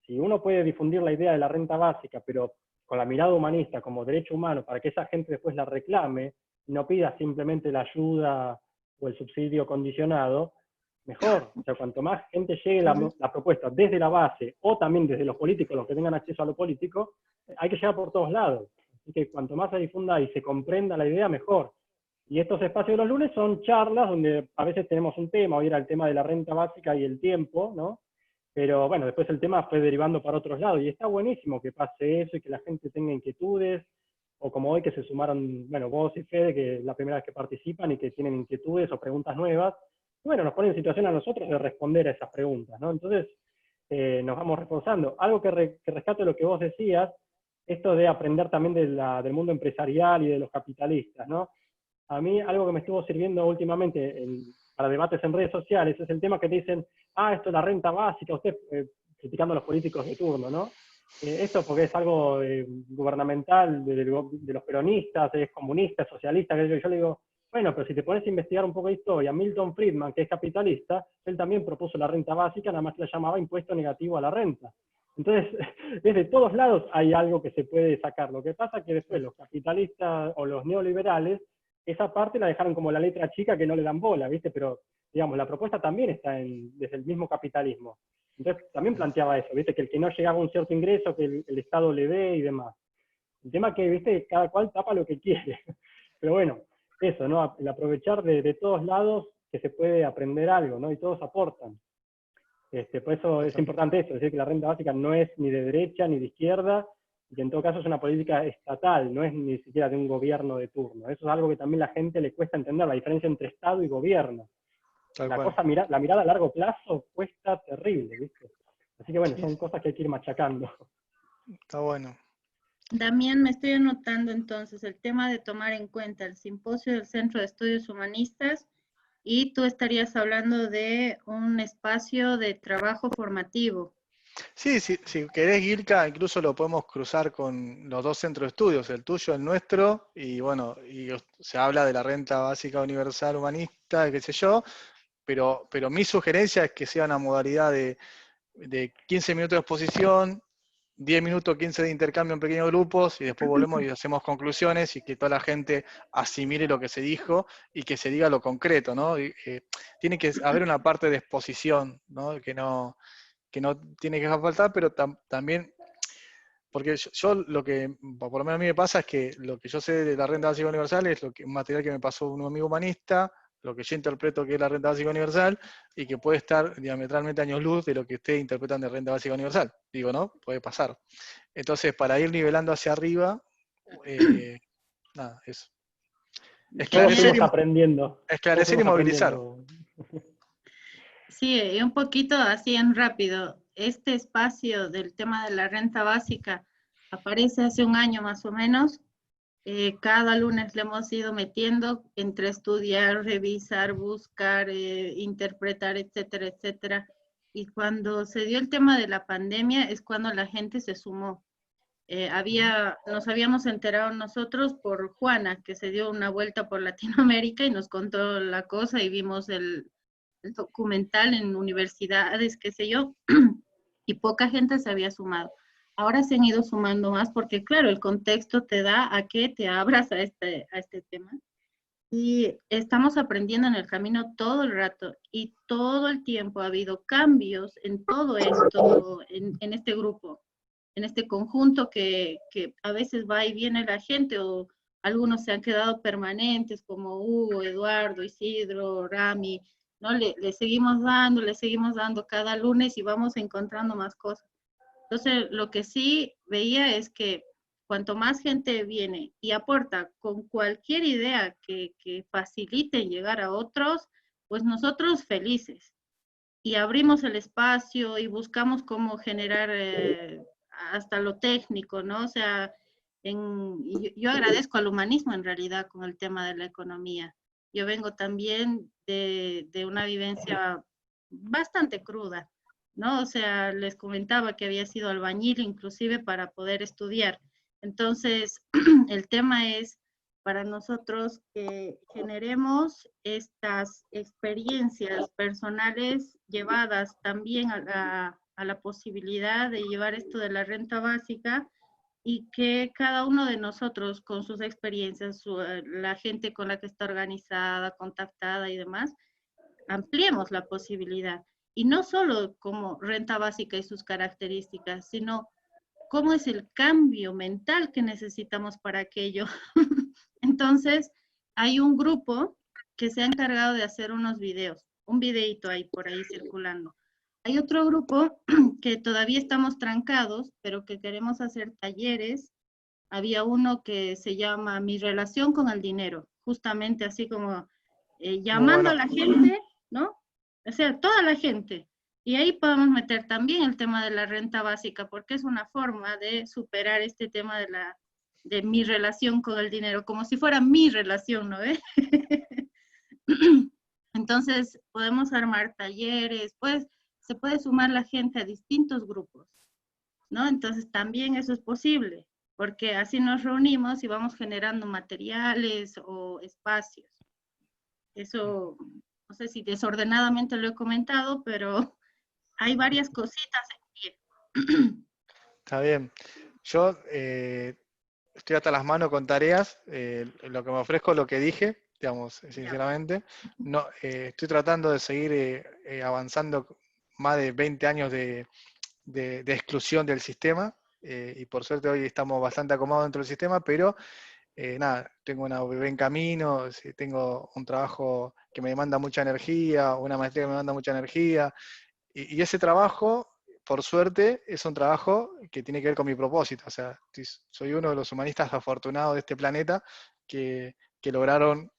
[SPEAKER 1] Si uno puede difundir la idea de la renta básica, pero con la mirada humanista como derecho humano, para que esa gente después la reclame y no pida simplemente la ayuda o el subsidio condicionado, mejor. O sea, cuanto más gente llegue la propuesta desde la base o también desde los políticos, los que tengan acceso a lo político, hay que llegar por todos lados. Así que cuanto más se difunda y se comprenda la idea, mejor. Y estos espacios de los lunes son charlas donde a veces tenemos un tema, hoy era el tema de la renta básica y el tiempo, ¿no? Pero bueno, después el tema fue derivando para otros lados y está buenísimo que pase eso y que la gente tenga inquietudes, o como hoy que se sumaron, bueno, vos y Fede, que es la primera vez que participan y que tienen inquietudes o preguntas nuevas, bueno, nos ponen en situación a nosotros de responder a esas preguntas, ¿no? Entonces, nos vamos reforzando. Algo que rescate lo que vos decías, esto de aprender también del mundo empresarial y de los capitalistas, ¿no? A mí algo que me estuvo sirviendo últimamente para debates en redes sociales es el tema que te dicen, esto es la renta básica, usted criticando a los políticos de turno, ¿no? Esto porque es algo gubernamental de los peronistas, es comunista, es socialista, que yo le digo, bueno, pero si te pones a investigar un poco de historia, Milton Friedman, que es capitalista, él también propuso la renta básica, nada más que la llamaba impuesto negativo a la renta. Entonces, desde todos lados hay algo que se puede sacar. Lo que pasa es que después los capitalistas o los neoliberales esa parte la dejaron como la letra chica que no le dan bola, ¿viste? Pero, digamos, la propuesta también está desde el mismo capitalismo. Entonces, también planteaba eso, ¿viste? Que el que no llegaba a un cierto ingreso, que el Estado le dé y demás. El tema que, ¿viste? Cada cual tapa lo que quiere. Pero bueno, eso, ¿no? El aprovechar de todos lados que se puede aprender algo, ¿no? Y todos aportan. Por eso es importante eso, decir que la renta básica no es ni de derecha ni de izquierda, y que en todo caso es una política estatal, no es ni siquiera de un gobierno de turno. Eso es algo que también a la gente le cuesta entender, la diferencia entre Estado y gobierno. La mirada a largo plazo cuesta terrible, ¿viste? Así que bueno, son cosas que hay que ir machacando.
[SPEAKER 6] Está bueno.
[SPEAKER 3] Damián, me estoy anotando entonces el tema de tomar en cuenta el simposio del Centro de Estudios Humanistas y tú estarías hablando de un espacio de trabajo formativo.
[SPEAKER 6] Sí, si querés, Gilka, incluso lo podemos cruzar con los dos centros de estudios, el tuyo, el nuestro, y bueno, y se habla de la renta básica universal humanista, qué sé yo, pero mi sugerencia es que sea una modalidad de de 15 minutos de exposición, 10 minutos, 15 de intercambio en pequeños grupos, y después volvemos y hacemos conclusiones y que toda la gente asimile lo que se dijo y que se diga lo concreto, ¿no? Tiene que haber una parte de exposición, ¿no? Que no tiene que faltar, pero también, porque yo lo que, por lo menos a mí me pasa es que lo que yo sé de la renta básica universal es un material que me pasó un amigo humanista, lo que yo interpreto que es la renta básica universal, y que puede estar diametralmente años luz de lo que ustedes interpretan de renta básica universal. Digo, ¿no? Puede pasar. Entonces, para ir nivelando hacia arriba, nada, eso.
[SPEAKER 1] Todos
[SPEAKER 6] Esclarecer
[SPEAKER 1] fuimos aprendiendo. Todos
[SPEAKER 6] y
[SPEAKER 1] fuimos
[SPEAKER 6] movilizar.
[SPEAKER 1] aprendiendo.
[SPEAKER 3] Sí, y un poquito así en rápido. Este espacio del tema de la renta básica aparece hace un año más o menos. Cada lunes le hemos ido metiendo entre estudiar, revisar, buscar, interpretar, etcétera, etcétera. Y cuando se dio el tema de la pandemia es cuando la gente se sumó. Nos habíamos enterado nosotros por Juana, que se dio una vuelta por Latinoamérica y nos contó la cosa y vimos el documental en universidades, qué sé yo, y poca gente se había sumado. Ahora se han ido sumando más porque, claro, el contexto te da a que te abras a este tema. Y estamos aprendiendo en el camino todo el rato y todo el tiempo ha habido cambios en todo esto, en este grupo, en este conjunto que a veces va y viene la gente o algunos se han quedado permanentes como Hugo, Eduardo, Isidro, Rami, ¿no? Le seguimos dando cada lunes y vamos encontrando más cosas. Entonces, lo que sí veía es que cuanto más gente viene y aporta con cualquier idea que facilite llegar a otros, pues nosotros felices. Y abrimos el espacio y buscamos cómo generar hasta lo técnico, ¿no? O sea, yo agradezco al humanismo en realidad con el tema de la economía. Yo vengo también de una vivencia bastante cruda, ¿no? O sea, les comentaba que había sido albañil inclusive para poder estudiar. Entonces, el tema es para nosotros que generemos estas experiencias personales llevadas también a la posibilidad de llevar esto de la renta básica y que cada uno de nosotros con sus experiencias, la gente con la que está organizada, contactada y demás, ampliemos la posibilidad. Y no solo como renta básica y sus características, sino cómo es el cambio mental que necesitamos para aquello. Entonces, hay un grupo que se ha encargado de hacer unos videos, un videito ahí por ahí circulando. Hay otro grupo que todavía estamos trancados, pero que queremos hacer talleres. Había uno que se llama Mi relación con el dinero, justamente así como llamando a la gente, ¿no? O sea, toda la gente. Y ahí podemos meter también el tema de la renta básica, porque es una forma de superar este tema de mi relación con el dinero, como si fuera mi relación, ¿no? Entonces, podemos armar talleres, pues se puede sumar la gente a distintos grupos, ¿no? Entonces, también eso es posible, porque así nos reunimos y vamos generando materiales o espacios. Eso, no sé si desordenadamente lo he comentado, pero hay varias cositas en pie.
[SPEAKER 6] Está bien. Yo estoy hasta las manos con tareas, lo que me ofrezco, lo que dije, digamos, sinceramente. No, estoy tratando de seguir avanzando más de 20 años de exclusión del sistema, y por suerte hoy estamos bastante acomodados dentro del sistema, pero nada, tengo una bebé en camino, tengo un trabajo que me demanda mucha energía, una maestría que me demanda mucha energía, y ese trabajo, por suerte, es un trabajo que tiene que ver con mi propósito. O sea, soy uno de los humanistas afortunados de este planeta que lograron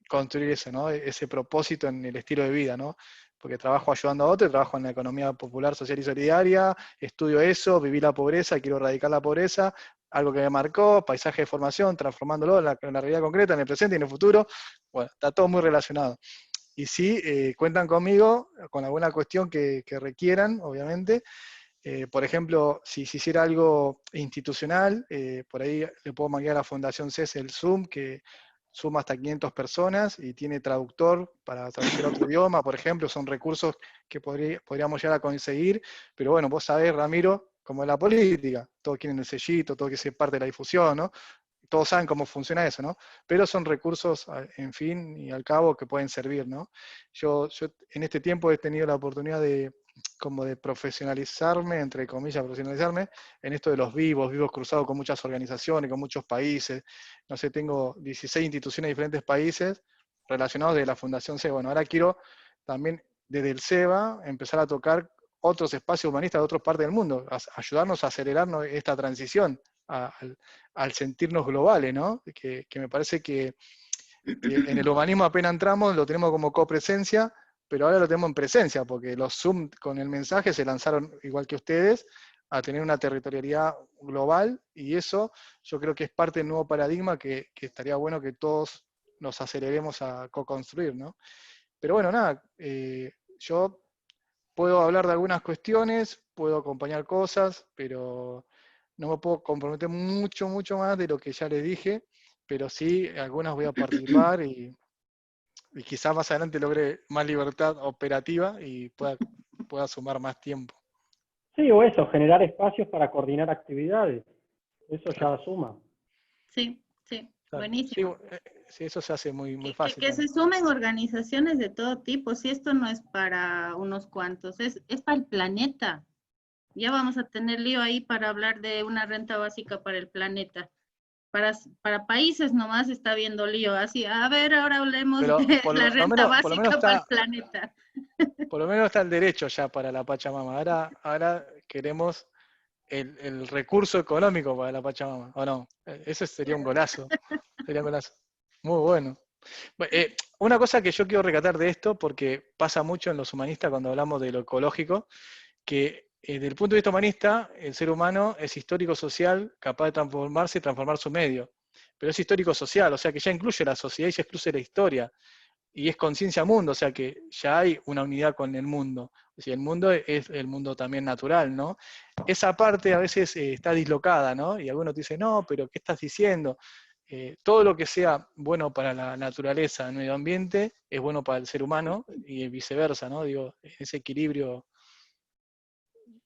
[SPEAKER 6] construir eso, ¿no? Ese propósito en el estilo de vida, ¿no? Porque trabajo ayudando a otros, trabajo en la economía popular, social y solidaria, estudio eso, viví la pobreza, quiero erradicar la pobreza, algo que me marcó, paisaje de formación, transformándolo en la realidad concreta, en el presente y en el futuro. Bueno, está todo muy relacionado. Y sí, cuentan conmigo con alguna cuestión que requieran, obviamente. Por ejemplo, si se hiciera algo institucional, por ahí le puedo mandar a la Fundación CES el Zoom, que suma hasta 500 personas y tiene traductor para traducir a otro idioma, por ejemplo, son recursos que podríamos llegar a conseguir, pero bueno, vos sabés, Ramiro, como es la política, todos quieren el sellito, todo que sea parte de la difusión, ¿no? Todos saben cómo funciona eso, ¿no? Pero son recursos, en fin y al cabo, que pueden servir, ¿no? Yo en este tiempo he tenido la oportunidad de profesionalizarme, entre comillas, profesionalizarme, en esto de los vivos cruzados con muchas organizaciones, con muchos países. No sé, tengo 16 instituciones de diferentes países relacionados de la Fundación SEBA. Bueno, ahora quiero también, desde el SEBA, empezar a tocar otros espacios humanistas de otras partes del mundo, ayudarnos a acelerarnos esta transición, al sentirnos globales, ¿no? Que me parece que en el humanismo apenas entramos, lo tenemos como copresencia, pero ahora lo tenemos en presencia, porque los Zoom con el mensaje se lanzaron, igual que ustedes, a tener una territorialidad global, y eso yo creo que es parte del nuevo paradigma que estaría bueno que todos nos aceleremos a co-construir, ¿no? Pero bueno, nada, yo puedo hablar de algunas cuestiones, puedo acompañar cosas, pero no me puedo comprometer mucho más de lo que ya les dije, pero sí, algunas voy a participar y quizás más adelante logre más libertad operativa y pueda sumar más tiempo.
[SPEAKER 1] Sí, o eso, generar espacios para coordinar actividades. Eso ya suma.
[SPEAKER 3] Sí, buenísimo.
[SPEAKER 6] Sí, eso se hace muy fácil.
[SPEAKER 3] Que se sumen organizaciones de todo tipo, si esto no es para unos cuantos, es para el planeta. Ya vamos a tener lío ahí para hablar de una renta básica para el planeta. Para países nomás está viendo lío, así, a ver, ahora hablemos de la renta básica para el planeta.
[SPEAKER 6] Por lo menos está el derecho ya para la Pachamama, ahora queremos el recurso económico para la Pachamama, ¿o no? Eso sería un golazo, muy bueno. Una cosa que yo quiero rescatar de esto, porque pasa mucho en los humanistas cuando hablamos de lo ecológico, que desde el punto de vista humanista, el ser humano es histórico-social, capaz de transformarse y transformar su medio. Pero es histórico-social, o sea que ya incluye la sociedad y ya incluye la historia. Y es conciencia mundo, o sea que ya hay una unidad con el mundo. O sea, el mundo es el mundo también natural, ¿no? Esa parte a veces está dislocada, ¿no? Y algunos te dicen, no, pero ¿qué estás diciendo? Todo lo que sea bueno para la naturaleza, el medio ambiente, es bueno para el ser humano y viceversa, ¿no? Digo, ese equilibrio.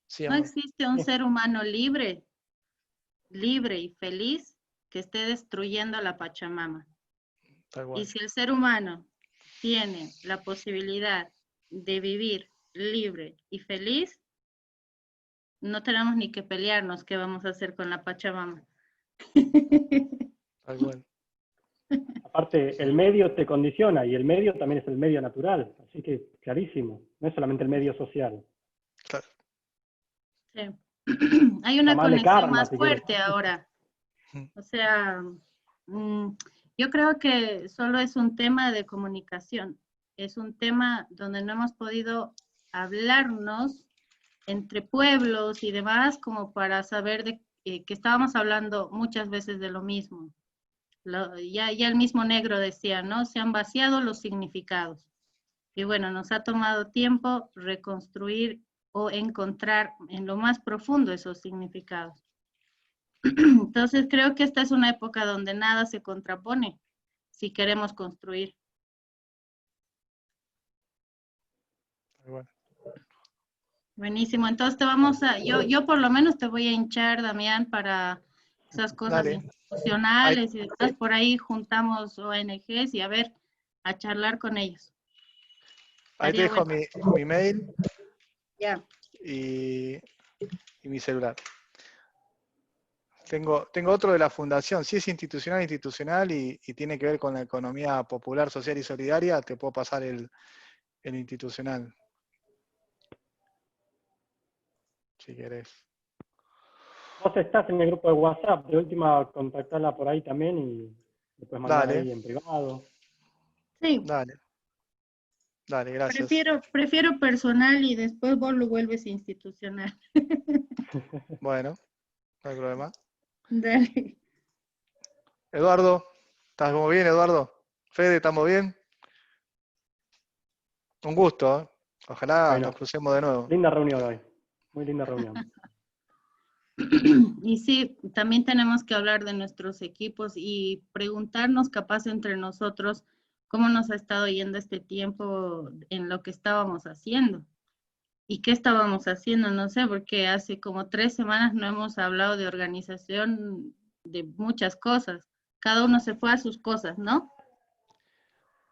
[SPEAKER 6] Sí,
[SPEAKER 3] no existe un ser humano libre y feliz que esté destruyendo la Pachamama. Y si el ser humano tiene la posibilidad de vivir libre y feliz, no tenemos ni que pelearnos qué vamos a hacer con la Pachamama.
[SPEAKER 6] Tal cual.
[SPEAKER 1] Aparte, el medio te condiciona y el medio también es el medio natural, así que clarísimo, no es solamente el medio social.
[SPEAKER 6] Claro.
[SPEAKER 3] Sí. Hay una conexión más fuerte ahora. O sea, yo creo que solo es un tema de comunicación, es un tema donde no hemos podido hablarnos entre pueblos y demás como para saber que estábamos hablando muchas veces de lo mismo. Ya el mismo Negro decía, ¿no? Se han vaciado los significados. Y bueno, nos ha tomado tiempo reconstruir o encontrar en lo más profundo esos significados. Entonces creo que esta es una época donde nada se contrapone si queremos construir.
[SPEAKER 6] Bueno.
[SPEAKER 3] Buenísimo, entonces yo por lo menos te voy a hinchar, Damián, para esas cosas institucionales y demás. Por ahí juntamos ONGs y a charlar con ellos.
[SPEAKER 6] Ahí te dejo mi mail y mi celular. Tengo otro de la fundación, si es institucional y tiene que ver con la economía popular, social y solidaria, te puedo pasar el institucional. Si querés.
[SPEAKER 1] Vos estás en el grupo de WhatsApp, de última contactarla por ahí también y después mandar ahí en privado.
[SPEAKER 3] Sí.
[SPEAKER 6] Dale, gracias.
[SPEAKER 3] Prefiero personal y después vos lo vuelves institucional.
[SPEAKER 6] Bueno, no hay problema.
[SPEAKER 3] Dale.
[SPEAKER 6] Eduardo, ¿estás bien, Eduardo? Fede, ¿estamos bien? Un gusto, ¿eh? Ojalá nos crucemos de nuevo.
[SPEAKER 1] Linda reunión hoy. Muy linda reunión.
[SPEAKER 3] Y sí, también tenemos que hablar de nuestros equipos y preguntarnos capaz entre nosotros cómo nos ha estado yendo este tiempo en lo que estábamos haciendo. ¿Y qué estábamos haciendo? No sé, porque hace como 3 semanas no hemos hablado de organización de muchas cosas. Cada uno se fue a sus cosas, ¿no?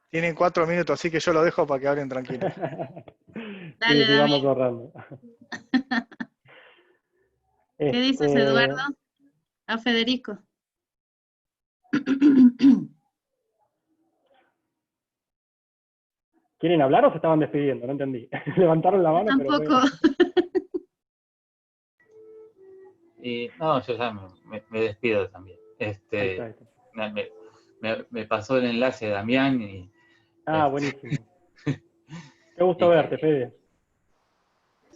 [SPEAKER 6] Tienen 4 minutos, así que yo lo dejo para que hablen tranquilos.
[SPEAKER 3] Dale,
[SPEAKER 1] Sí, vamos
[SPEAKER 3] Damián.
[SPEAKER 1] ahorrando.
[SPEAKER 3] ¿Qué dices, Eduardo? A Federico.
[SPEAKER 1] ¿Quieren hablar o se estaban despidiendo? No entendí. Levantaron la
[SPEAKER 3] Yo
[SPEAKER 1] mano, pero...
[SPEAKER 3] tampoco.
[SPEAKER 7] Y no, yo ya me despido también.
[SPEAKER 1] Ahí está, ahí está.
[SPEAKER 7] Me pasó el enlace de Damián y...
[SPEAKER 1] Buenísimo. Qué gusto
[SPEAKER 7] y
[SPEAKER 1] verte, Fede.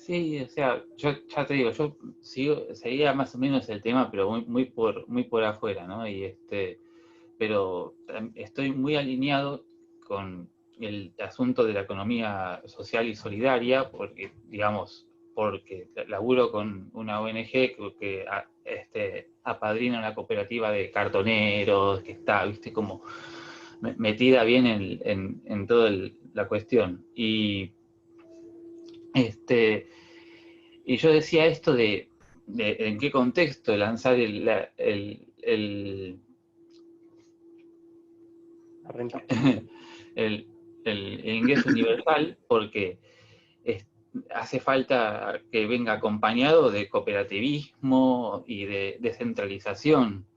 [SPEAKER 7] sí, o sea, yo ya te digo, yo seguía más o menos el tema, pero muy por afuera, ¿no? Pero estoy muy alineado con el asunto de la economía social y solidaria, porque, digamos, porque laburo con una ONG que apadrina una cooperativa de cartoneros, que está, viste, como metida bien en toda la cuestión. Y yo decía esto de en qué contexto lanzar
[SPEAKER 1] La renta.
[SPEAKER 7] el ingreso universal, porque hace falta que venga acompañado de cooperativismo y de descentralización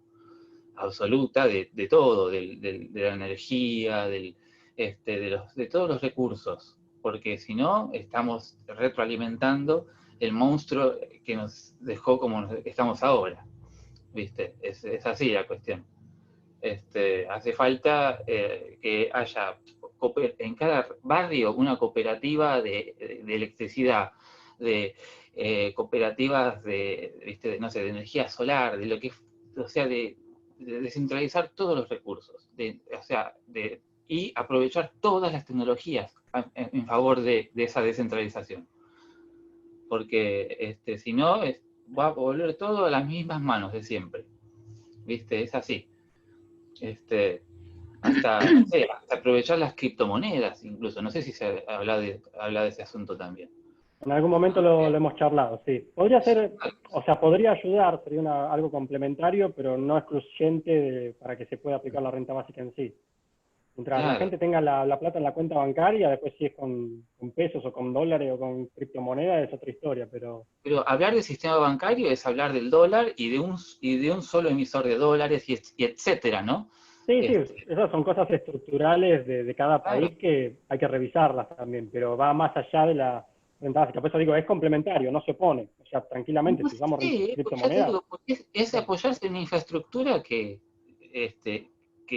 [SPEAKER 7] absoluta de todo, de la energía, de todos los recursos, porque si no estamos retroalimentando el monstruo que nos dejó como estamos ahora, ¿viste? Es así la cuestión. Hace falta que haya en cada barrio una cooperativa de electricidad, de cooperativas ¿viste? No sé, de energía solar, de lo que, o sea, de descentralizar todos los recursos, y aprovechar todas las tecnologías en favor de esa descentralización. Porque si no, va a volver todo a las mismas manos de siempre. ¿Viste? Es así. Hasta, no sé, hasta aprovechar las criptomonedas, incluso. No sé si se habla de ese asunto también.
[SPEAKER 1] En algún momento lo hemos charlado, sí. Podría ser, o sea, podría ayudar, sería algo complementario, pero no excluyente para que se pueda aplicar la renta básica en sí. Mientras la
[SPEAKER 7] Claro.
[SPEAKER 1] gente tenga la plata en la cuenta bancaria, después si es con pesos o con dólares o con criptomonedas es otra historia, pero...
[SPEAKER 7] Pero hablar del sistema bancario es hablar del dólar y de un solo emisor de dólares y etcétera, ¿no?
[SPEAKER 1] Sí, esas son cosas estructurales de cada
[SPEAKER 7] Claro.
[SPEAKER 1] país que hay que revisarlas también, pero va más allá de la renta básica. Por eso digo, es complementario, no se opone. O sea, tranquilamente,
[SPEAKER 7] No
[SPEAKER 1] si usamos
[SPEAKER 7] sé, pues ya te
[SPEAKER 1] criptomonedas,
[SPEAKER 7] digo, porque es apoyarse en una infraestructura que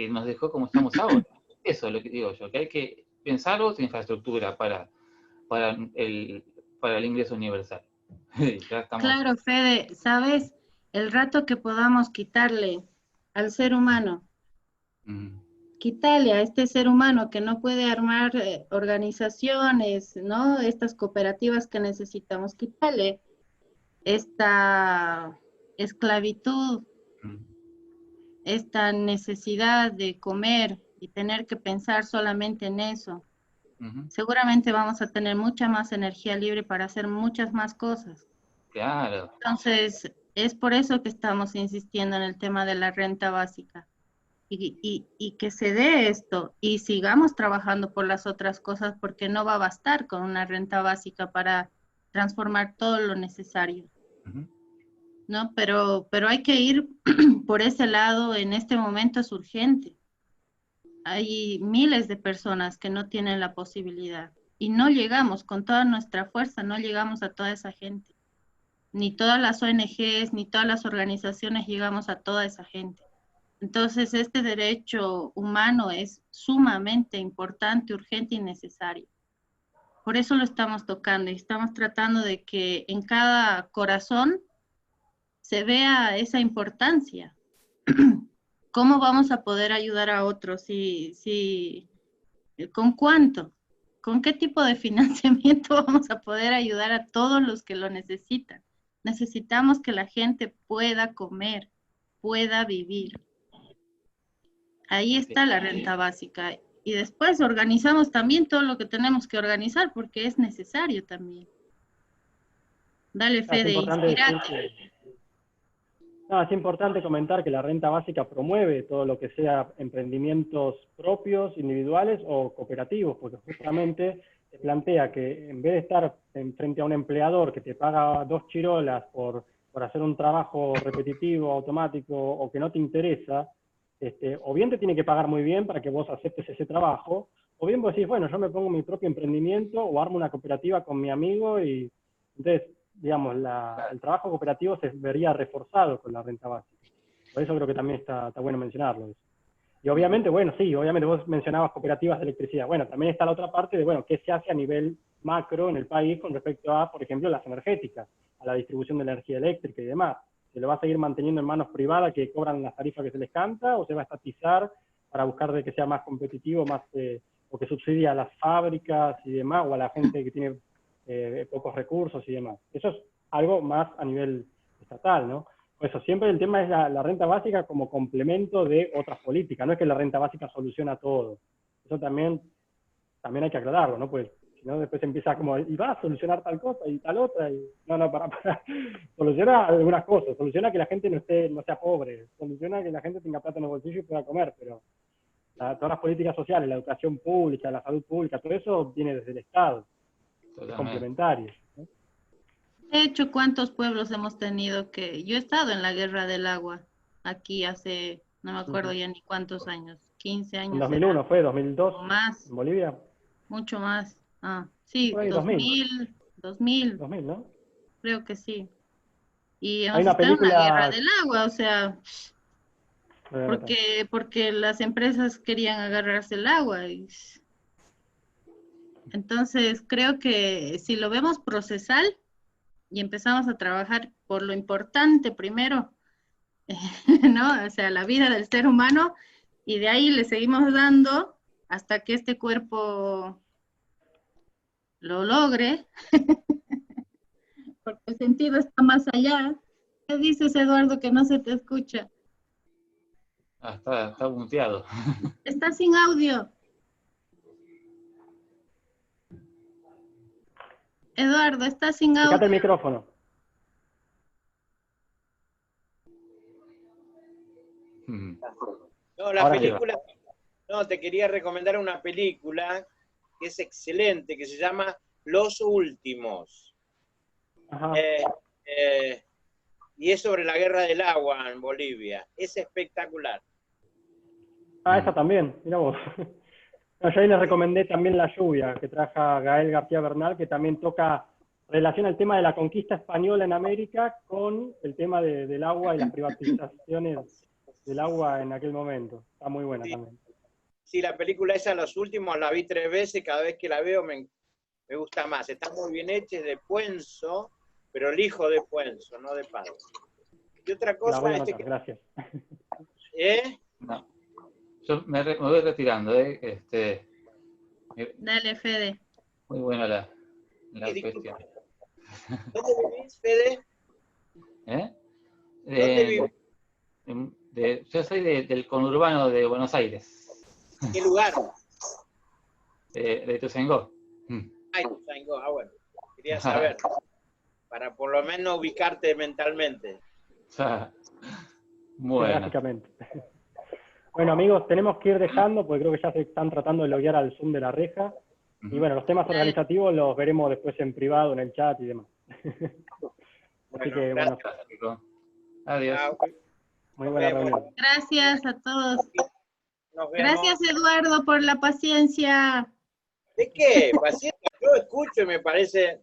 [SPEAKER 7] nos dejó como estamos ahora. Eso es lo que digo yo, que hay que pensar otra infraestructura para el ingreso universal. Ya estamos.
[SPEAKER 3] Claro, Fede, ¿sabes? El rato que podamos quitarle al ser humano, quitarle a este ser humano que no puede armar organizaciones, ¿no? Estas cooperativas que necesitamos, quitarle esta esclavitud, esta necesidad de comer y tener que pensar solamente en eso. Seguramente vamos a tener mucha más energía libre para hacer muchas más cosas.
[SPEAKER 7] Claro.
[SPEAKER 3] Entonces, es por eso que estamos insistiendo en el tema de la renta básica. Y que se dé esto y sigamos trabajando por las otras cosas porque no va a bastar con una renta básica para transformar todo lo necesario. ¿No? Pero hay que ir por ese lado, en este momento es urgente. Hay miles de personas que no tienen la posibilidad y no llegamos con toda nuestra fuerza, no llegamos a toda esa gente. Ni todas las ONGs, ni todas las organizaciones llegamos a toda esa gente. Entonces, este derecho humano es sumamente importante, urgente y necesario. Por eso lo estamos tocando y estamos tratando de que en cada corazón se vea esa importancia. ¿Cómo vamos a poder ayudar a otros? ¿Con cuánto? ¿Con qué tipo de financiamiento vamos a poder ayudar a todos los que lo necesitan? Necesitamos que la gente pueda comer, pueda vivir. Ahí está la renta básica. Y después organizamos también todo lo que tenemos que organizar, porque es necesario también. Dale,
[SPEAKER 1] Es
[SPEAKER 3] Fede,
[SPEAKER 1] importante decir
[SPEAKER 3] inspirate.
[SPEAKER 1] No, es importante comentar que la renta básica promueve todo lo que sea emprendimientos propios, individuales o cooperativos, porque justamente te plantea que en vez de estar frente a un empleador que te paga 2 chirolas por hacer un trabajo repetitivo, automático o que no te interesa, o bien te tiene que pagar muy bien para que vos aceptes ese trabajo, o bien vos decís, bueno, yo me pongo mi propio emprendimiento o armo una cooperativa con mi amigo y entonces digamos, el trabajo cooperativo se vería reforzado con la renta básica. Por eso creo que también está bueno mencionarlo. Eso. Y obviamente, bueno, sí, obviamente vos mencionabas cooperativas de electricidad. Bueno, también está la otra parte de, bueno, qué se hace a nivel macro en el país con respecto a, por ejemplo, las energéticas, a la distribución de energía eléctrica y demás. ¿Se lo va a seguir manteniendo en manos privadas que cobran las tarifas que se les canta o se va a estatizar para buscar de que sea más competitivo, más o que subsidia a las fábricas y demás, o a la gente que tiene pocos recursos y demás? Eso es algo más a nivel estatal, ¿no? Por eso siempre el tema es la renta básica como complemento de otras políticas, no es que la renta básica soluciona todo. Eso también hay que aclararlo, ¿no? Pues si no después empieza como, y va a solucionar tal cosa y tal otra, y no, para. Soluciona algunas cosas, soluciona que la gente no sea pobre, soluciona que la gente tenga plata en el bolsillo y pueda comer, pero todas las políticas sociales, la educación pública, la salud pública, todo eso viene desde el Estado. Es complementario. ¿No?
[SPEAKER 3] De hecho, ¿cuántos pueblos hemos tenido que... Yo he estado en la Guerra del Agua, aquí hace, no me acuerdo ya ni cuántos años, 15 años.
[SPEAKER 1] En 2001 fue, 2002,
[SPEAKER 3] o más,
[SPEAKER 1] en Bolivia.
[SPEAKER 3] Mucho más. Sí,
[SPEAKER 1] Por ahí,
[SPEAKER 3] 2000,
[SPEAKER 1] 2000, ¿no?
[SPEAKER 3] Creo que sí. Y hemos
[SPEAKER 1] Hay una
[SPEAKER 3] estado en la Guerra
[SPEAKER 1] película...
[SPEAKER 3] del Agua, o sea, porque las empresas querían agarrarse el agua. Entonces, creo que si lo vemos procesal y empezamos a trabajar por lo importante primero, ¿no? O sea, la vida del ser humano, y de ahí le seguimos dando hasta que este cuerpo lo logre, porque el sentido está más allá. ¿Qué dices, Eduardo, que no se te escucha?
[SPEAKER 7] Está muteado.
[SPEAKER 3] Está sin audio. Eduardo, está sin audio.
[SPEAKER 1] Fíjate el micrófono.
[SPEAKER 5] No, la película... No, te quería recomendar una película que es excelente, que se llama Los Últimos. Y es sobre la guerra del agua en Bolivia. Es espectacular.
[SPEAKER 1] Esa también, mira vos. No, yo ahí les recomendé también La Lluvia, que traja Gael García Bernal, que también relaciona el tema de la conquista española en América con el tema del agua y las privatizaciones del agua en aquel momento. Está muy buena también.
[SPEAKER 5] Sí, la película esa, Los Últimos, la vi 3 veces, cada vez que la veo me gusta más. Está muy bien hecha, es de Puenzo, pero el hijo de Puenzo, no de padre. Y otra cosa...
[SPEAKER 1] La voy a anotar, gracias.
[SPEAKER 7] No. Yo me voy retirando,
[SPEAKER 3] Dale, Fede.
[SPEAKER 7] Muy buena la cuestión.
[SPEAKER 5] ¿Dónde vivís, Fede?
[SPEAKER 7] ¿Dónde vivís? Yo soy del conurbano de Buenos Aires.
[SPEAKER 5] ¿Qué lugar?
[SPEAKER 7] De Ituzaingó.
[SPEAKER 5] Ituzaingó, bueno. Quería saber, para por lo menos ubicarte mentalmente.
[SPEAKER 7] Bueno.
[SPEAKER 1] Gráficamente. Bueno, amigos, tenemos que ir dejando, porque creo que ya se están tratando de loguear al Zoom de la reja. Y bueno, los temas organizativos los veremos después en privado, en el chat y demás. Así que, bueno.
[SPEAKER 7] Adiós.
[SPEAKER 1] Muy buena reunión.
[SPEAKER 3] Gracias a todos. Gracias, Eduardo, por la paciencia.
[SPEAKER 5] ¿De qué? Paciencia, yo escucho y me parece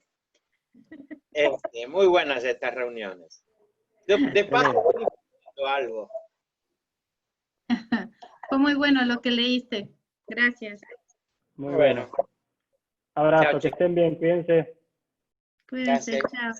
[SPEAKER 5] muy buenas estas reuniones. De paso, algo.
[SPEAKER 3] Fue muy bueno lo que leíste. Gracias.
[SPEAKER 1] Muy bueno. Abrazo,
[SPEAKER 5] Chao,
[SPEAKER 1] que estén bien, cuídense.
[SPEAKER 3] Cuídense, chao.